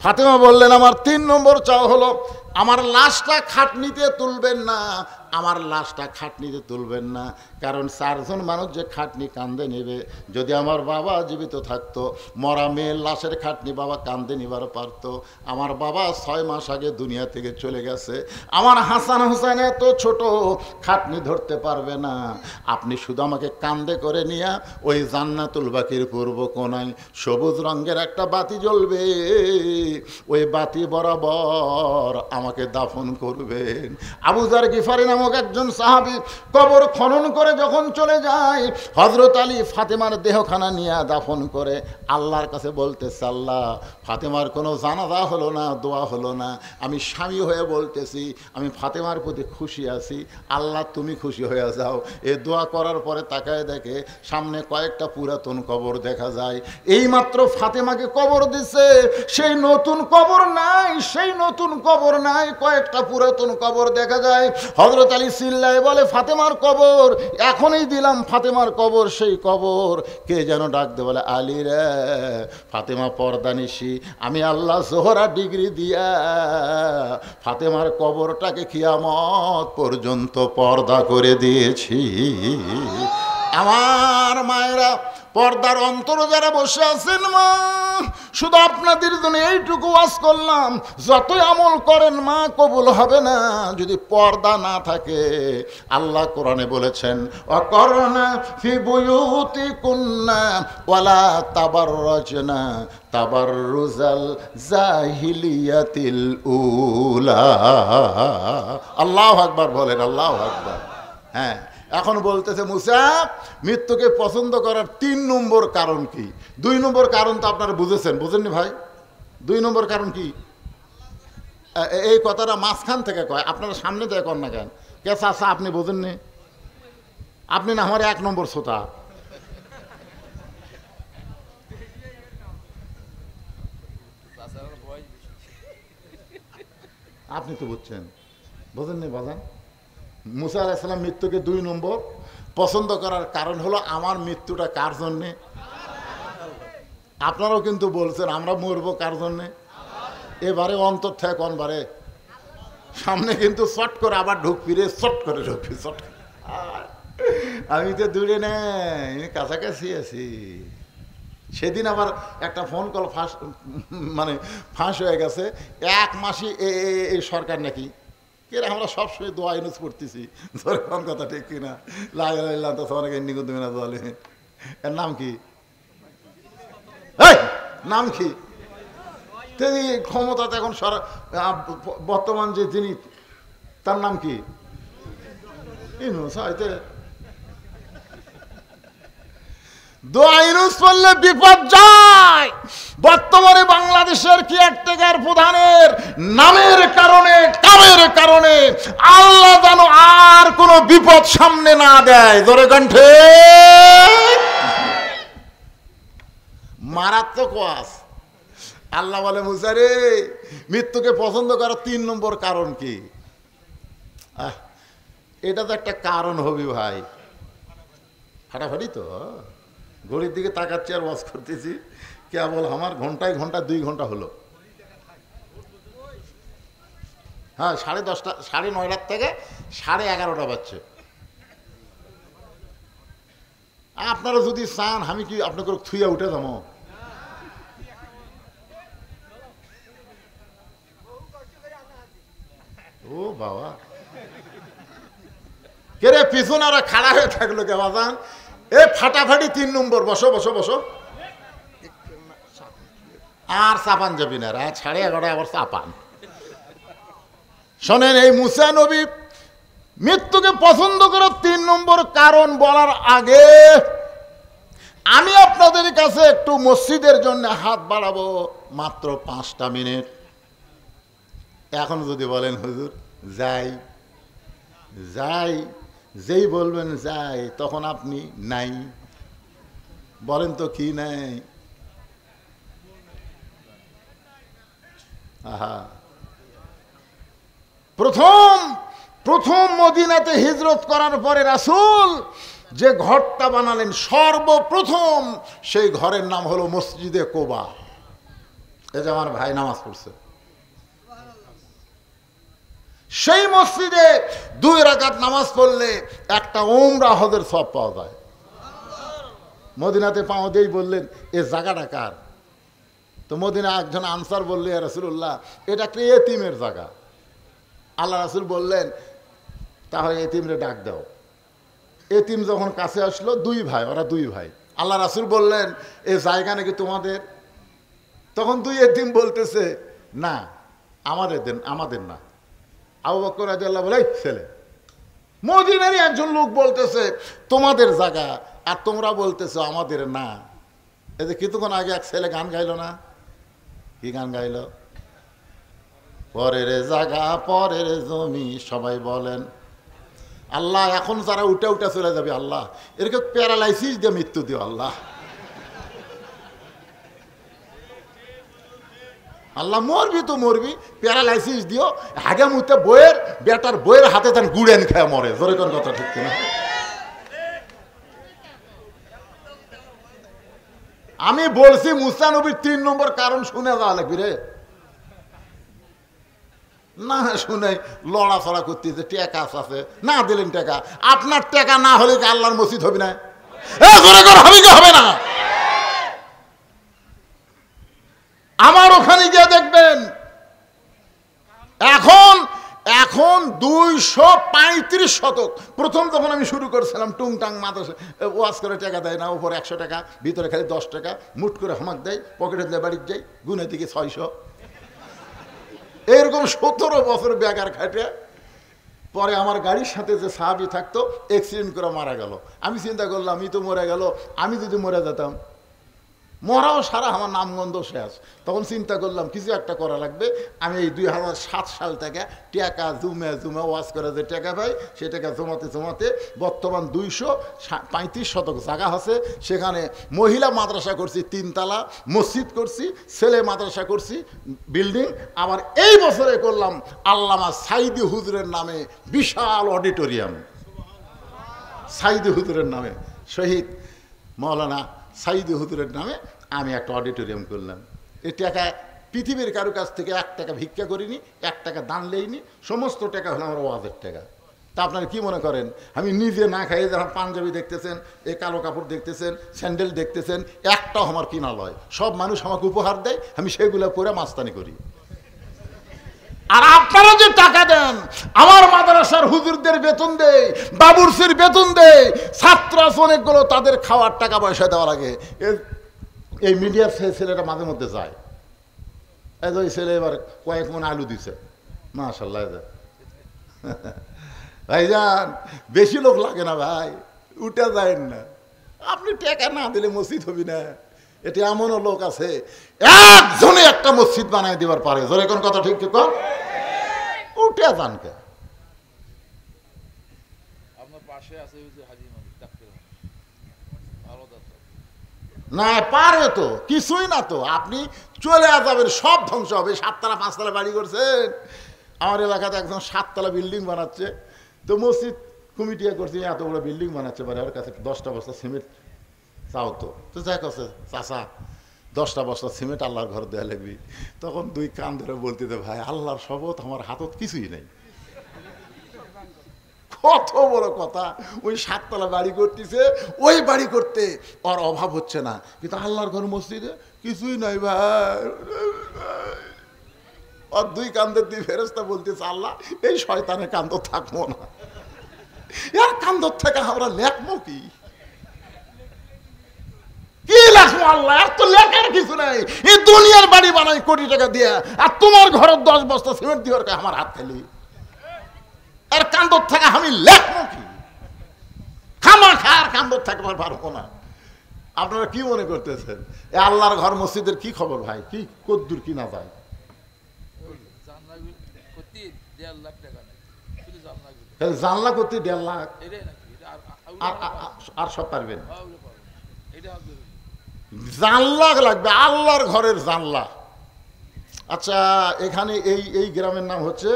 ফাতেমা বললেন আমার 3 নম্বর চাওয়া হলো আমার লাশটা খাটনিতে তুলবেন না, আমার লাশটা খাটনিতে তুলবেন না। কারণ 4 জন মানুষ যে খাটনি কান্দে নেবে, যদি আমার বাবা জীবিত থাকতো, মরা মেয়ের লাশের খাটনি বাবা কান্দে নিবার পারত। আমার বাবা 6 মাস আগে দুনিয়া থেকে চলে গেছে। আমার হাসান হুসাইন এত ছোট, খাটনি ধরতে পারবে না। আপনি শুধু আমাকে কান্দে করে নিয়ে ওই জান্নাতুল বাকির পূর্ব কোণায় সবুজ রঙের একটা বাতি জ্বলবে, ওই বাতি বরাবর আমাকে দাফন করবেন। আবু যার গিফারি নামক একজন সাহাবী কবর খনন করে যখন চলে যায়, হযরত আলী ফাতেমার দেহখানা নিয়ে দাফন করে আল্লাহর কাছে বলতেছে, আল্লাহ, ফাতেমার কোনো জানাজা হলো না, দোয়া হলো না। আমি স্বামী হয়ে বলতেছি আমি ফাতেমার প্রতি খুশি আছি, আল্লাহ তুমি খুশি হয়ে যাও। এ দোয়া করার পরে তাকায় দেখে সামনে কয়েকটা পুরাতন কবর দেখা যায়। এইমাত্র ফাতেমাকে কবর দিছে, সেই নতুন কবর নাই, সেই নতুন কবর নাই, কয়েকটা পুরাতন কবর দেখা যায়। হযরত হযরত আলী চিল্লায় বলে ফাতেমার কবর, এখনই দিলাম ফাতেমার কবর। সেই কবর কে যেন ডাক দে বলে আলী রে, ফাতেমা পর্দানিশি, আমি আল্লাহ জোহরা ডিগ্রি দিয়া ফাতেমার কবরটাকে কিয়ামত পর্যন্ত পর্দা করে দিয়েছি। আমার মায়েরা, পর্দার অন্তরে যারা বসে আছেন মা, শুধু আপনাদের জন্য এইটুকু ওয়াজ করলাম, যতই আমল করেন মা কবুল হবে না যদি পর্দা না থাকে। আল্লাহ কোরআনে বলেছেন অকরনা ফি বুয়ুতিকুন্না ওয়ালা তাবাররাজনা তাবাররুজাল জাহিলিয়াতিল উলা। আল্লাহু আকবার বলেন, আল্লাহু আকবার। হ্যাঁ, এখন বলতেছে মুসা মৃত্যুকে পছন্দ করার 3 নম্বর কারণ কি? 2 নম্বর কারণ তো আপনারা বুঝেছেন, বুঝেননি ভাই? 2 নম্বর কারণ কি? এই কথাটা মাঝখান থেকে কয়, আপনারা সামনে থেকে কর না কেন? কে চাচা আপনি বোঝেননি? আপনি না আমার 1 নম্বর শ্রোতা। আপনি তো বুঝছেন, বোঝেননি বাজান? মুসা আলাইহিস সালাম মৃত্যুকে 2 নম্বর পছন্দ করার কারণ হলো আমার মৃত্যুটা কার জন্যে? আপনারাও কিন্তু বলছেন আমরা মরবো কার জন্যে? এবারে অন্তর থেকে কোনবারে সামনে কিন্তু চট করে আবার ঢুক ফিরে চট করে ঢুকবি, চট। আমি তো দূরে নেই, কাছাকাছি আছি। সেদিন আবার একটা ফোন কল ফাঁস হয়ে গেছে। 1 মাসই এই সরকার নাকি কে, আমরা সবসময় দোয়া ইউজ করতেছি, ধরে কোন কথা ঠিক কিনা? লাগাইলাম তো অনেক নিকুন্দমিনা দলে। এর নাম কি? নাম কি? ক্ষমতাতে এখন বর্তমান যে যিনি, তার নাম কি? দোয়া ইউজ করলে বিপদ যায়। বর্তমানে বাংলাদেশের কেয়ারটেকার প্রধানের নামের কারণে, কামের কারণে আল্লাহ যেন আর কোন বিপদ সামনে না দেয়। ধরে কণ্ঠে মারাত্মক ওয়াজ। আল্লাহ বলে মুসা রে, মৃত্যুকে পছন্দ করার 3 নম্বর কারণ কি? এটা তো একটা কারণ হবি ভাই। ফাটাফাটি তো ঘড়ির দিকে তাকাচ্ছি আর ওয়াজ করতেছি, কেবল আমার ঘন্টায় ঘন্টা 2 ঘন্টা হলো। হ্যাঁ, 10:30, 9:30 থেকে 11:30 বাজছে। আপনারা যদি চান আমি কি আপনাকে থুইয়া উঠে যাবো? ও বাবা, কে রে পিছনে ওরা খাড়া হয়ে থাকলো কে বাজান? এ ফাটাফাটি 3 নম্বর। বসো বসো বসো, আর চাপান যাবি না, 11:30 আবার চাপান। শোনেন, এই মুসা নবী মৃত্যুকে পছন্দ করার 3 নম্বর কারণ বলার আগে আমি আপনাদের কাছে একটু মসজিদের জন্য হাত বাড়াবো, মাত্র 5টা মিনিট। এখন যদি বলেন হুজুর যাই যাই, যেই বলবেন যাই তখন আপনি নাই। বলেন তো কি নাই? আহা, প্রথম মদিনাতে হিজরত করার পরে রাসূল যে ঘরটা বানালেন সর্বপ্রথম, সেই ঘরের নাম হলো মসজিদে কোবা। এই যে আমার ভাই নামাজ পড়ছে, সেই মসজিদে 2 রাকাত নামাজ পড়লে একটা উমরা হজের সওয়াব পাওয়া যায়। মদিনাতে পাওয়া দিয়েই বললেন এ জায়গাটা কার? তো মদিনা একজন আনসার বললে ইয়া রাসূলুল্লাহ, এটা একটা এতিমের জায়গা। আল্লাহ রাসূল বললেন তাহলে এতিমরে ডাক দাও। এতিম যখন কাছে আসলো, 2 ভাই, ওরা 2 ভাই। আল্লাহ রাসূল বললেন এই জায়গা নাকি তোমাদের? তখন 2 এতিম বলতেছে না, আমাদের দেন, আমাদের না। আবু বকর রাদিয়াল্লাহু বলে ছেলে, মদিনারই একজন লোক বলতেছে তোমাদের জায়গা, আর তোমরা বলতেছো আমাদের না। এই যে কিছুক্ষণ আগে এক ছেলে গান গাইলো না, কি গান গাইলো? পরের জায়গা পরের জমি, সবাই বলেন আল্লাহ। এখন যারা উঠে উঠে চলে যাবে আল্লাহ, এরকম প্যারালাইসিস দিয়ে মৃত্যু দিও আল্লাহ। আল্লাহ মরবি তো মরবি, প্যারালাইসিস দিও, হাগে মুতে বইয়ের বেটার বইয়ের হাতে তার গুড়েন খেয়ে মরে। জোরে কোন কথা ঠিক কিনা? আমি বলছি মুসা নবীর 3 নম্বর কারণ শুনে যাওয়া লাগবে রে, না শুনে লড়াচড়া করতেছে, টাকা আছে না দিলেন টাকা, আপনার টাকা না হলে কি আল্লাহর মসজিদ হবে না? হবে কি হবে না? আমার ওখানে গিয়ে দেখবেন এখন 235 শতক। প্রথম যখন আমি শুরু করেছিলাম টুংটাং মাদ্রাসা ওয়াজ করে টাকা দেয় না, উপর 100 টাকা, ভিতরে খালি 10 টাকা, মুট করে হামাক দেয়, পকেটে দিয়ে বাড়ির যাই, গুনে দিকে 600। এরকম 17 বছর বেকার খাটে পরে আমার গাড়ির সাথে যে সাহাবী থাকতো অ্যাক্সিডেন্ট করে মারা গেল। আমি চিন্তা করলাম আমি তো মরে গেল, আমি যদি মরে যেতাম, মরাও সারা, আমার নামগন্ধ শেষ। তখন চিন্তা করলাম কিছু একটা করা লাগবে। আমি এই 2007 সাল থেকে টাকা জুমে ওয়াজ করে যে টাকা পাই, সে টাকা জমাতে বর্তমান 235 শতক জায়গা আছে। সেখানে মহিলা মাদ্রাসা করছি 3 তলা, মসজিদ করছি, ছেলে মাদ্রাসা করছি বিল্ডিং। আবার এই বছরে করলাম আল্লামা সাইদি হুজুরের নামে বিশাল অডিটোরিয়াম। সাইদি হুজুরের নামে, শহীদ মাওলানা সাইদি হুজুরের নামে আমি একটা অডিটোরিয়াম করলাম। এই টাকা পৃথিবীর কারো কাছ থেকে 1 টাকা ভিক্ষা করিনি, 1 টাকা দান লেইনি, সমস্ত টাকা হলো আমার ওয়াজের টাকা। তা আপনারা কি মনে করেন আমি নিজে না খাইয়ে যখন পাঞ্জাবি দেখতেছেন, এই কালো কাপড় দেখতেছেন, স্যান্ডেল দেখতেছেন, একটাও আমার কিনা লয়, সব মানুষ আমাকে উপহার দেয়, আমি সেগুলো পরে মাস্তানি করি। আর আপনারা যে টাকা দেন, আমার মাদ্রাসার হুজুরদের বেতন দেয়, বাবুরসির বেতন দেয়, ছাত্র আছে অনেকগুলো, তাদের খাওয়ার টাকা পয়সা দেওয়া লাগে। এই মিডিয়ার ছেলেটা মাঝে মধ্যে যায়, এই যে ছেলে এবার কয়েক মন আলু দিছে, মাশাআল্লাহ। ভাইজান বেশি লোক লাগে না ভাই, উঠে যায় না। আপনি টাকা না দিলে মসজিদ হবি না। এটা এমনও লোক আছে একজনে একটা মসজিদ বানায় দিবার পারে। জোরে কোন কথা ঠিক ঠিক কর, উঠে যান কে? না পারে তো, কিছুই না তো, আপনি চলে যাবেন, সব ধ্বংস হবে। 7 তলা 5 তলা বাড়ি করছেন, আমার এলাকাতে একজন 7 তলা বিল্ডিং বানাচ্ছে, তো মসজিদ কমিটিয়া করছে, এত বড় বিল্ডিং বানাচ্ছে, পারে ওর কাছে 10টা বস্তা সিমেন্ট চাও, তো যাই কাছে চাষা 10টা বস্তা সিমেন্ট আল্লাহর ঘর দেওয়া লাগবি। তখন 2 কান ধরে বলতে দে, ভাই আল্লাহর শপথ আমার হাতত কিছুই নেই। কত বড় কথা, ওই 7 তলা বাড়ি করতেছে, ওই বাড়ি করতে ওর অভাব হচ্ছে না, কিন্তু আল্লাহর ঘর মসজিদে কিছুই নাই ভাই। ওর 2 কান্দের দিয়ে ফেরেশতা বলতেছে, আল্লাহ এই শয়তানের কান্দ থাকবো না, এর কান্দর থেকে আমরা লেখবো কি? কি লেখবো আল্লাহ, আর তো লেখার কিছু নাই। এই দুনিয়ার বাড়ি বানাই কোটি টাকা দিয়ে, আর তোমার ঘরের 10 বস্তা সিমেন্ট দিয়ে আমার হাত খালি, আর কান্দর থেকে আমি লেখবো কি? খামা খার কান্দর থাকবার পারবো না। আপনারা কি মনে করতেছেন এ আল্লাহর ঘর মসজিদের কি খবর ভাই? কি কদ্দুর কি না যায়? জানলা করতে 1.5 লাখ, আর সব পারবেন? জানলা লাগবে, আল্লাহর ঘরের জানলা। আচ্ছা এখানে এই গ্রামের নাম হচ্ছে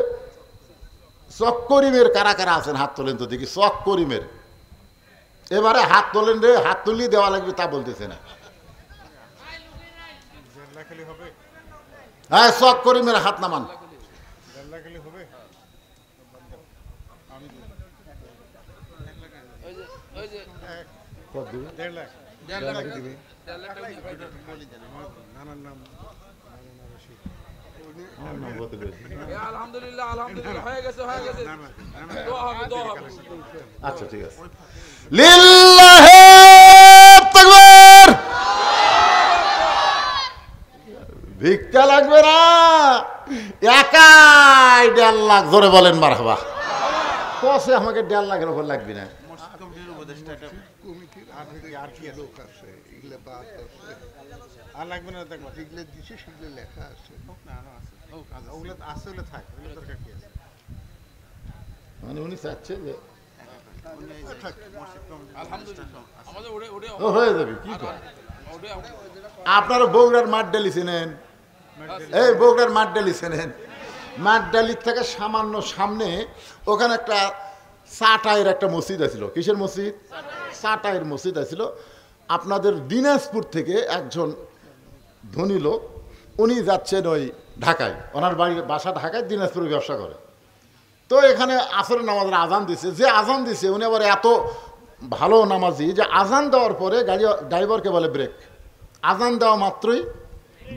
চক্করিমের। কারা কারা আছেন হাত তোলেন তো দেখি। চক্করিমের এবারে হাত তোলেন রে, হাত তুলি দেওয়া লাগবে তা বলতেছে না। হ্যাঁ চক্করিমের হাত নামান। আচ্ছা ঠিক আছে। লিল্লাহি তাকবীর। ভিক্ষা লাগবে না, একাই 1.5 লাখ। জোরে বলেন মারহাবা। কসে আমাকে 1.5 লাখের উপর লাগবে না। মানে উনি চাচ্ছে যে হয়ে যাবে। কি আপনারা বগুড়ার মাঠ ডালি চিনেন? এই বগুড়ার মাঠডালি চেনেন? মাঠডালির থেকে সামান্য সামনে ওখানে একটা চাটাইয়ের একটা মসজিদ আছিল। কিসের মসজিদ? চাটাইয়ের মসজিদ আছিল। আপনাদের দিনাজপুর থেকে একজন ধনী লোক, উনি যাচ্ছেন ওই ঢাকায়, ওনার বাসা ঢাকায়, দিনাজপুরে ব্যবসা করে। তো এখানে আসরের নামাজের আজান দিছে, যে আজান দিছে উনি আবার এত ভালো নামাজি যে আজান দেওয়ার পরে গাড়ি ড্রাইভারকে বলে ব্রেক, আজান দেওয়া মাত্রই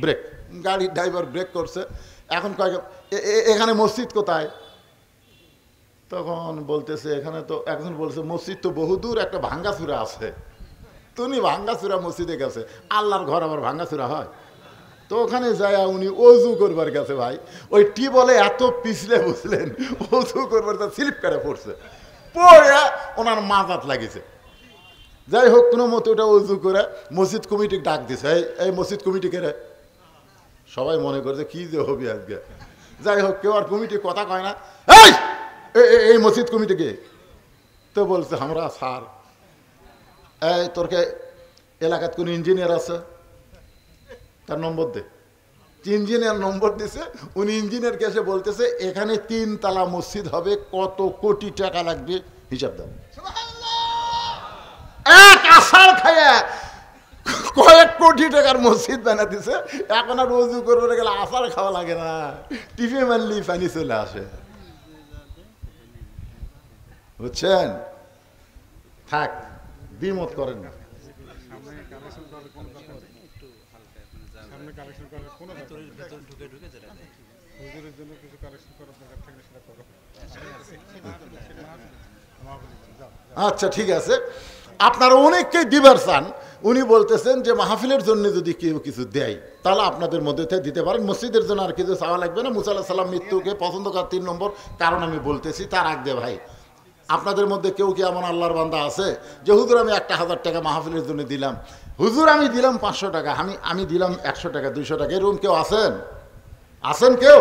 ব্রেক, গাড়ির ড্রাইভার ব্রেক করছে। এখন কয়েক এখানে মসজিদ কোথায়? তখন বলতেছে এখানে তো, একজন বলছে মসজিদ তো বহুদূর, একটা ভাঙ্গাচুরা আছে। তুমি ভাঙ্গাচুরা মসজিদে গেছে, আল্লাহর ঘর আবার ভাঙ্গাচুরা হয়? তো ওখানে যায় উনি অজু করবার গেছে। ভাই ওই টিবলে এত পিছলে বুঝলেন, অজু করবার তা স্লিপ করে পড়ছে, পড়ে ওনার মাজাত লাগিছে। যাই হোক কোনো মতো ওটা অজু করে মসজিদ কমিটি ডাক দিছে, এই মসজিদ কমিটিকে রে। সবাই মনে করছে কি যে হবি আজকে। যাই হোক কেউ আর কমিটি কথা কয় না, এই মসজিদ কমিটিকে। তো বলছে আমরা স্যার, এই তোরকে এলাকাত কোন ইঞ্জিনিয়ার আছে? তার নম্বর দে। ইঞ্জিনিয়ার নম্বর দিছে। উনি ইঞ্জিনিয়ারকে এসে বলতেছে এখানে 3 তলা মসজিদ হবে, কত কোটি টাকা লাগবে হিসাব দাও। এক আষাঢ় খাইয়া কয়েক কোটি টাকার মসজিদ বানা দিছে। এখন আর রোজু করবে গেলে আষাঢ় খাওয়া লাগে না, টিফে মারলি পানি চলে আসে। বুঝছেন? থাক, দ্বিমত করেন না। আচ্ছা ঠিক আছে, আপনারা অনেককেই দিবার চান। উনি বলতেছেন যে মাহফিলের জন্য যদি কেউ কিছু দেয় তাহলে আপনাদের মধ্যে থেকে দিতে পারেন, মসজিদের জন্য আর কিছু চাওয়া লাগবে না। মুসা আলাইহিস সালাম মৃত্যুকে পছন্দ করার 3 নম্বর কারণ আমি বলতেছি। তার আগে ভাই আপনাদের মধ্যে কেউ কি এমন আল্লাহর বান্দা আছে যে হুজুর আমি 1000 টাকা মাহফিলের জন্য দিলাম, হুজুর আমি দিলাম 500 টাকা, আমি দিলাম 100 টাকা 200 টাকা, এরকম কেউ আছেন? আছেন কেউ?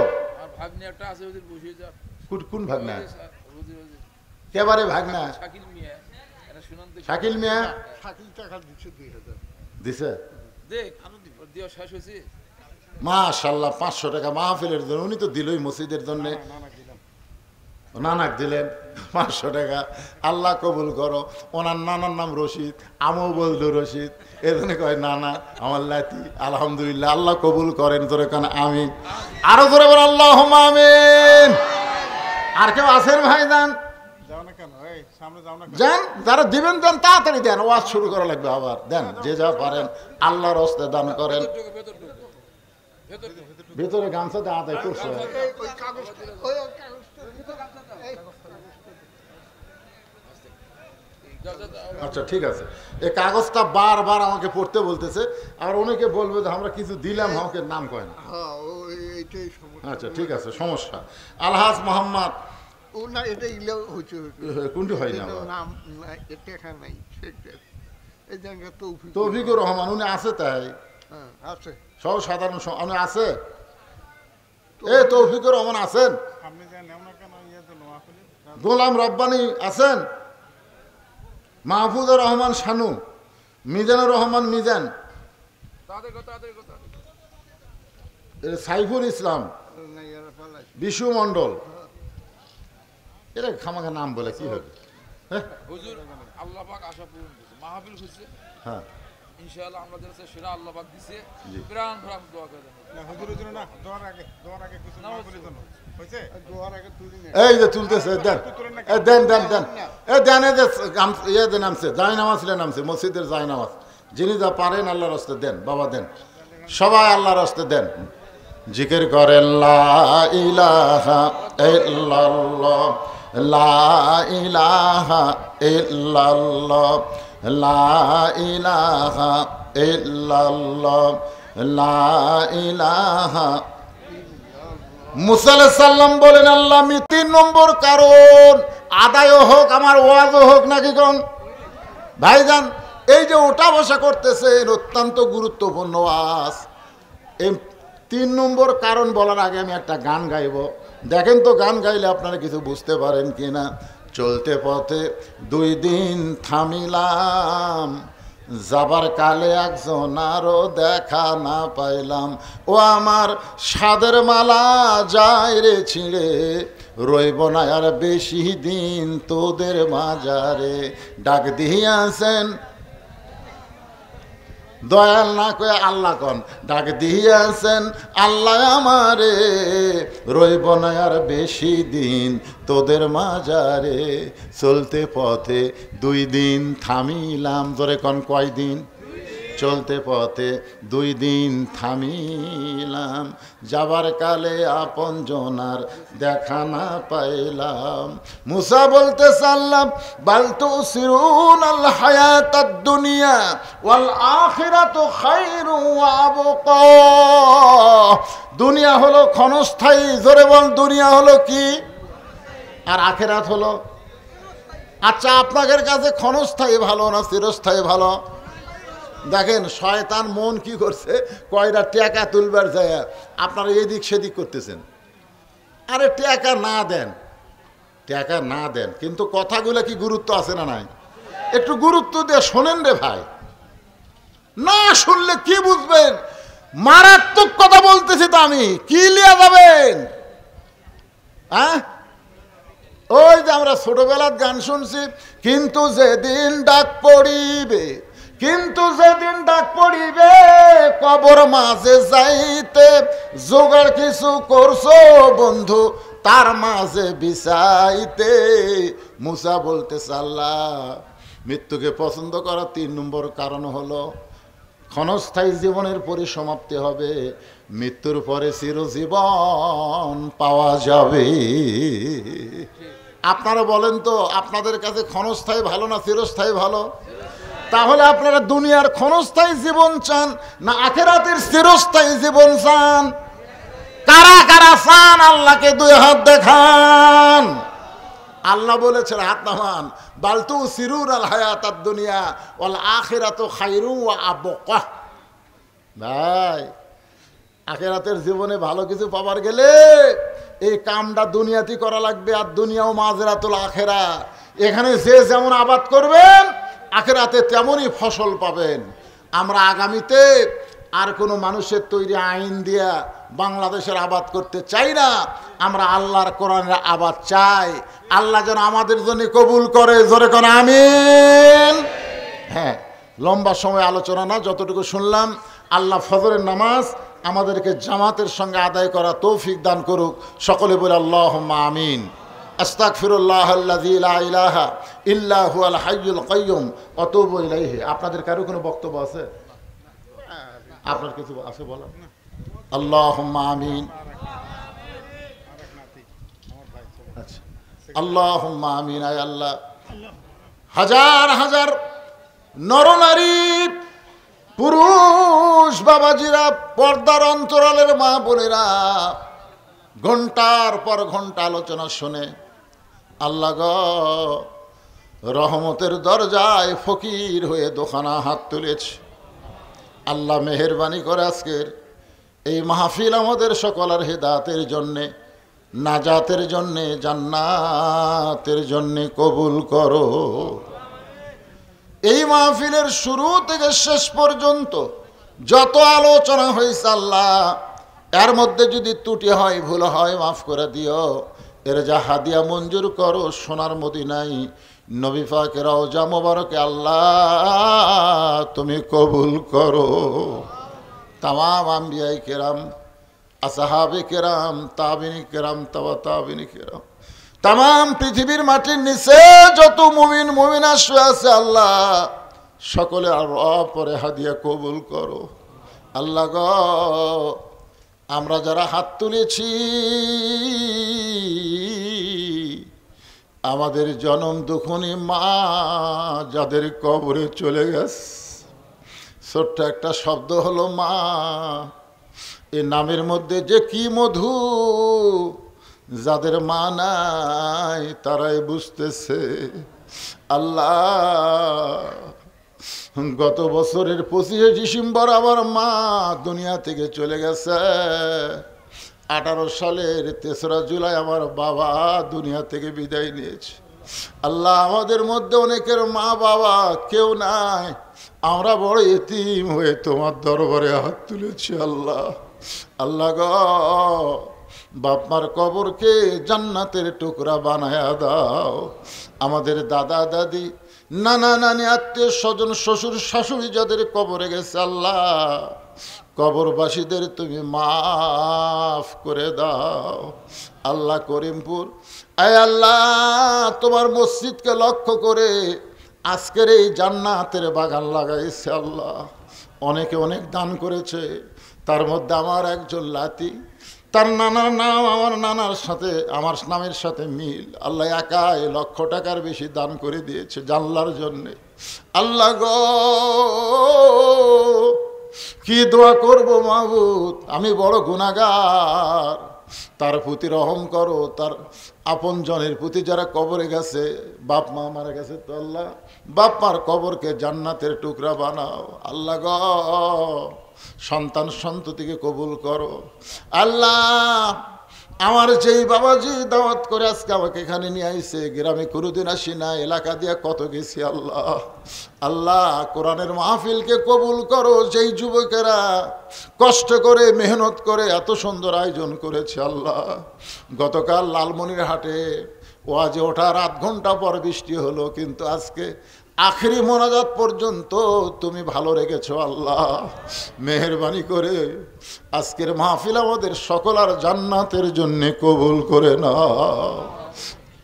কোন ভাগনা? কেবারে ভাগনা? শাকিল মিয়া দিছে মাশাআল্লাহ 500 টাকা মাহফিলের জন্য। উনি তো দিলই মসজিদের জন্য। নানাক দিলেন 500 টাকা, আল্লাহ কবুল করো। ওনার নানার নাম রশিদ, আমও বলতো রশিদ, এজন্য কয় নানা আমার লাতি। আলহামদুলিল্লাহ, আল্লাহ কবুল করেন। তোরে কান আমিন, আরো ধরে বল আল্লাহুম্মা আমিন। আর কেউ আছেন ভাই? যান, যারা দিবেন দেন, তাড়াতাড়ি দেন, ওয়াজ শুরু করা লাগবে আবার। দেন যে যা পারেন, আল্লাহর হস্তে দান করেন। ভেতরে গামছা দিয়ে আদায় করছে। আচ্ছা ঠিক আছে, এই কাগজটা বারবার আমাকে পড়তে বলতেছে। আর অনেকে বলবে যে আমরা কিছু দিলাম, আমাকে নাম কয় না। আচ্ছা ঠিক আছে, সমস্যা। আলহাজ মোহাম্মদ কোনটি হয় না, তৌফিকুর রহমান উনি আছে? তাই সব সাধারণ উনি আছে? এ তৌফিকুর রহমান আছেন? গোলাম রব্বানি আছেন? মাহফুজুর রহমান শানু, মিজানুর রহমান মিজান, সাইফুল ইসলাম, বিশু মন্ডল, এরা খামাখা নাম বলে কি হবে? হ্যাঁ ইনশাআল্লাহ আমাদের কাছে সেরা আল্লাহ পাক দিয়েছে। প্রাণ প্রাণ দোয়া করেন না হুজুরের জন্য, না দোয়ার আগে কিছু না বলে জন্য হইছে। দোয়ার আগে তুলি না, এই যে তুলতেছে, দেন দেন দেন দেন, এই দেন, এই যে ইয়ে দেন, নামছে জায়নামাজ, নামছে মসজিদের জায়নামাজ। যিনি যা পারেন আল্লাহর রাস্তায় দেন, বাবা দেন, সবাই আল্লাহর রাস্তায় দেন। জিকির করেন লা ইলাহা ইল্লাল্লাহ, লা ইলাহা ইল্লাল্লাহ, লা ইলাহা ইল্লাল্লাহ, লা ইলাহা। মুসা আলাইহিস সালাম বলেন আল্লাহ আমি 3 নম্বর কারণ আদায় হোক, আমার ওয়াজও হোক নাকি কোন ভাইজান। এই যে ওঠা বসা করতেছেন অত্যন্ত গুরুত্বপূর্ণ ওয়াজ। এই 3 নম্বর কারণ বলার আগে আমি একটা গান গাইব। দেখেন তো গান গাইলে আপনারা কিছু বুঝতে পারেন কিনা। চলতে পথে 2 দিন থামিলাম, যাবার কালে একজন আরো দেখা না পাইলাম, ও আমার সাদের মালা যায় রে ছিঁড়ে, রইব না আর বেশি দিন তোদের মাজারে। ডাক দিয়াছেন দয়াল না কয়ে আল্লাহ কন, ডাক দিয়াছেন আল্লাহ আমারে, রইব না আর বেশি দিন তোদের মাজারে। চলতে পথে 2 দিন থামিলাম, জোরে কন কয়দিন? চলতে পথে 2 দিন থামিলাম, যাবার কালে আপন জনার দেখা না পাইলাম। মুসা বলতে চাল্লাম বাল তুসিরুন আল হায়াতাদ দুনিয়া ওয়াল আখিরাতু খায়রু ওয়া আবকা। দুনিয়া হলো ক্ষণস্থায়ী, জোরে বল দুনিয়া হলো কি, আর আখিরাত হলো। আচ্ছা, আপনাদের কাছে ক্ষণস্থায়ী ভালো না চিরস্থায়ী ভালো? দেখেন শয়তান মন কি করছে, কয়টা টাকা তুলবার যায় আপনারা এদিক সেদিক করতেছেন। আরে টাকা না দেন, টাকা না দেন, কিন্তু কথাগুলো কি গুরুত্ব আছে না নাই? একটু গুরুত্ব দিয়ে শোনেন রে ভাই, না শুনলে কি বুঝবেন? মারাত্মক কথা বলতেছি তো আমি, কি লিয়া যাবেন? হ্যাঁ, ওই যে আমরা ছোটবেলার গান শুনছি, কিন্তু যেদিন ডাক পড়িবে, কিন্তু যেদিন ডাক পড়িবে কবর মাঝে যাইতে, জোগাড় কিছু করছো বন্ধু তার মাঝে বিছাইতে। মুসা বলতে আল্লাহ মৃত্যুকে পছন্দ করা 3 নম্বর কারণ হলো ক্ষণস্থায়ী জীবনের পরিসমাপ্তি হবে, মৃত্যুর পরে চিরজীবন পাওয়া যাবে। আপনারা বলেন তো, আপনাদের কাছে ক্ষণস্থায়ী ভালো না চিরস্থায়ী ভালো? তাহলে আপনারা দুনিয়ার ক্ষণস্থায়ী জীবন চান না আখিরাতের চিরস্থায়ী জীবন চান? কারা কারা চান? আল্লাহকে 2 হাত দেখান। আল্লাহ বলেছেন হাত নামান, বাল তুসিরুন আল হায়াতাদ দুনিয়া ওয়াল আখিরাতু খায়রু ওয়া আবকা। ভাই, আখিরাতের জীবনে ভালো কিছু পাবার গেলে এই কামটা দুনিয়াতেই করা লাগবে, আর দুনিয়াও মাজরাতুল আখিরা। এখানে যে যেমন আবাদ করবেন আখিরাতে তেমনই ফসল পাবেন। আমরা আগামীতে আর কোনো মানুষের তৈরি আইন দিয়া বাংলাদেশের আবাদ করতে চাই না, আমরা আল্লাহর কোরআনের আবাদ চাই। আল্লাহ যেন আমাদের জন্য কবুল করে, জোরে কোন আমিন। হ্যাঁ, লম্বা সময় আলোচনা না, যতটুকু শুনলাম। আল্লাহ ফজরের নামাজ আমাদেরকে জামাতের সঙ্গে আদায় করা তৌফিক দান করুক। সকলে বলে আল্লাহুম্মা আমিন। আস্তাগফিরুল্লাহাল্লাযী লা ইলাহা ইল্লা হুয়াল হাইয়ুল কাইয়্যুম ওয়া আতুবু ইলাইহি। আপনাদের কারো কোনো বক্তব্য আছে? আপনার কিছু আছে বলা? আল্লাহুম্মা আমিন। আচ্ছা, আল্লাহুম্মা আমিন। আয় আল্লাহ, হাজার হাজার নরনারী পুরুষ বাবাজিরা, পর্দার অন্তরালের মা বোনেরা ঘন্টার পর ঘন্টা আলোচনা শুনে আল্লাহ গো রহমতের দরজায় ফকির হয়ে দোকানা হাত তুলেছে। আল্লাহ মেহেরবানি করে আজকের এই মাহফিল আমাদের সকলের হেদায়েতের জন্যে, নাজাতের জন্যে, জান্নাতের জন্যে কবুল করো। এই মাহফিলের শুরু থেকে শেষ পর্যন্ত যত আলোচনা হয়েছে আল্লাহ, এর মধ্যে যদি ত্রুটি হয়, ভুল হয়, মাফ করে দিও। এর যা হাদিয়া মঞ্জুর করো সোনার মদিনায় নবী পাকের রওজা মোবারকে আল্লাহ তুমি কবুল করো। তামাম আম্বিয়ায়ে কেরাম, আসহাবে কেরাম, তাবিনী কেরাম, তাবা তাবিনী কেরাম, তামাম পৃথিবীর মাটির নিচে যত মুমিন মুমিনা শুয়ে আছে আল্লাহ, সকলে আর পরে হাদিয়া কবুল করো। আল্লাহ গো, আমরা যারা হাত তুলেছি আমাদের জনম দুখনি মা যাদের কবরে চলে গেছে, ছোট্ট একটা শব্দ হলো মা। এ নামের মধ্যে যে কি মধু, যাদের মা নাই তারাই বুঝতেছে। আল্লাহ, গত বছরের 25শে ডিসেম্বর আমার মা দুনিয়া থেকে চলে গেছে। 18 সালের 3রা জুলাই আমার বাবা দুনিয়া থেকে বিদায় নিয়েছে। আল্লাহ, আমাদের মধ্যে অনেকের মা বাবা কেউ নাই। আমরা বড় এতিম হয়ে তোমার দরবারে হাত তুলেছি আল্লাহ। আল্লাহ গো, বাপ মার কবরকে জান্নাতের টুকরা বানায়া দাও। আমাদের দাদা দাদি, নানা নানি, আত্মীয় স্বজন, শ্বশুর শাশুড়ি যাদের কবরে গেছে আল্লাহ, কবরবাসীদের তুমি মাফ করে দাও। আল্লাহ করিমপুর, আয় আল্লাহ, তোমার মসজিদকে লক্ষ্য করে আজকের এই জান্নাতের বাগান লাগাইছে আল্লাহ। অনেকে অনেক দান করেছে, তার মধ্যে আমার একজন লাতি, তার নানার নাম আমার নানার সাথে, আমার নামের সাথে মিল। আল্লাহ একাই লক্ষ টাকার বেশি দান করে দিয়েছে জানলার জন্যে। আল্লাহ গো, কি দোয়া করব মাবুদ, আমি বড় গুনাহগার। তার প্রতি রহম করো, তার আপন জনের প্রতি যারা কবরে গেছে, বাপ মা মারা গেছে তো আল্লাহ, বাপ মার কবরকে জান্নাতের টুকরা বানাও। আল্লাহ গো, সন্তান সন্ততিকে কবুল করো আল্লাহ। আমার যেই বাবাজি দাওয়াত করে আজকে আমাকে এখানে নিয়ে আইছে, গ্রামে কোনোদিন আসি না, এলাকা দিয়ে কত গেছি আল্লাহ। আল্লাহ, কোরআনের মাহফিলকে কবুল করো। যেই যুবকেরা কষ্ট করে মেহনত করে এত সুন্দর আয়োজন করেছে আল্লাহ। গতকাল লালমনিরহাটে ওয়াজে ওঠার আধ ঘন্টা পর বৃষ্টি হলো, কিন্তু আজকে আখেরি মোনাজাত পর্যন্ত তুমি ভালো রেখেছো আল্লাহ। মেহেরবানি করে আজকের মাহফিল আমাদের সকল আর জান্নাতের জন্যে কবুল করে নাও।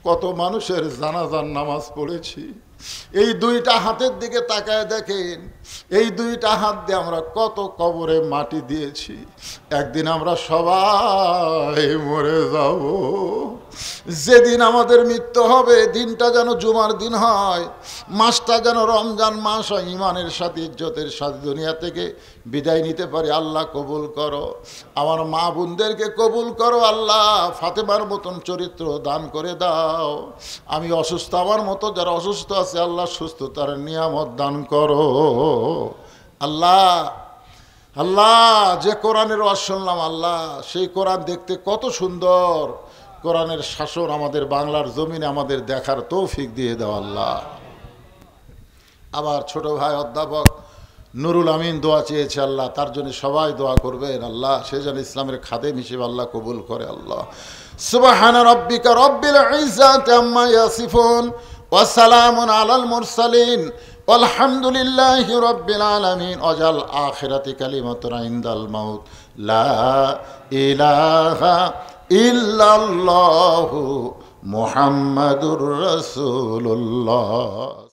কত মানুষের জানাজার নামাজ পড়েছি, এই দুইটা হাতের দিকে তাকায় দেখেন, এই দুইটা হাত দিয়ে আমরা কত কবরে মাটি দিয়েছি। একদিন আমরা সবাই মরে যাব। যেদিন আমাদের মৃত্যু হবে, দিনটা যেন জুমার দিন হয়, মাসটা যেন রমজান মাস হয়, ইমানের সাথে ইজ্জতের সাথে দুনিয়া থেকে বিদায় নিতে পারি। আল্লাহ কবুল করো, আমার মা বোনদেরকে কবুল করো আল্লাহ। ফাতেমার মতন চরিত্র দান করে দাও। আমি অসুস্থ, আমার মতো যারা অসুস্থ আছে আল্লাহ সুস্থতার নিয়ামত দান করো আল্লাহ। আল্লাহ, যে কোরআনের ওয়াজ শুনলাম আল্লাহ, সেই কোরআন দেখতে কত সুন্দর। কোরআনের শাসন আমাদের বাংলার জমিনে আমাদের দেখার তৌফিক দিয়ে দাও আল্লাহ। আবার ছোট ভাই অধ্যাপক নুরুল আমিন দোয়া চেয়েছে আল্লাহ, তার জন্য সবাই দোয়া করবেন আল্লাহ। সে যেন ইসলামের খাদেম হিসেবে আল্লাহ কবুল করে আল্লাহ। সুবহানা রাব্বিকা রাব্বিল ইজ্জাতি আম্মা ইয়াসিফুন ওয়া সালামুন আলাল মুরসালিন আলহামদুলিল্লাহি রাব্বিল আলামিন। ওয়াজাল আখিরাতি কালিমাতুন ইনদাল মাউত লা ইলাহা ইল্লাল্লাহু মুহাম্মাদুর রাসূলুল্লাহ।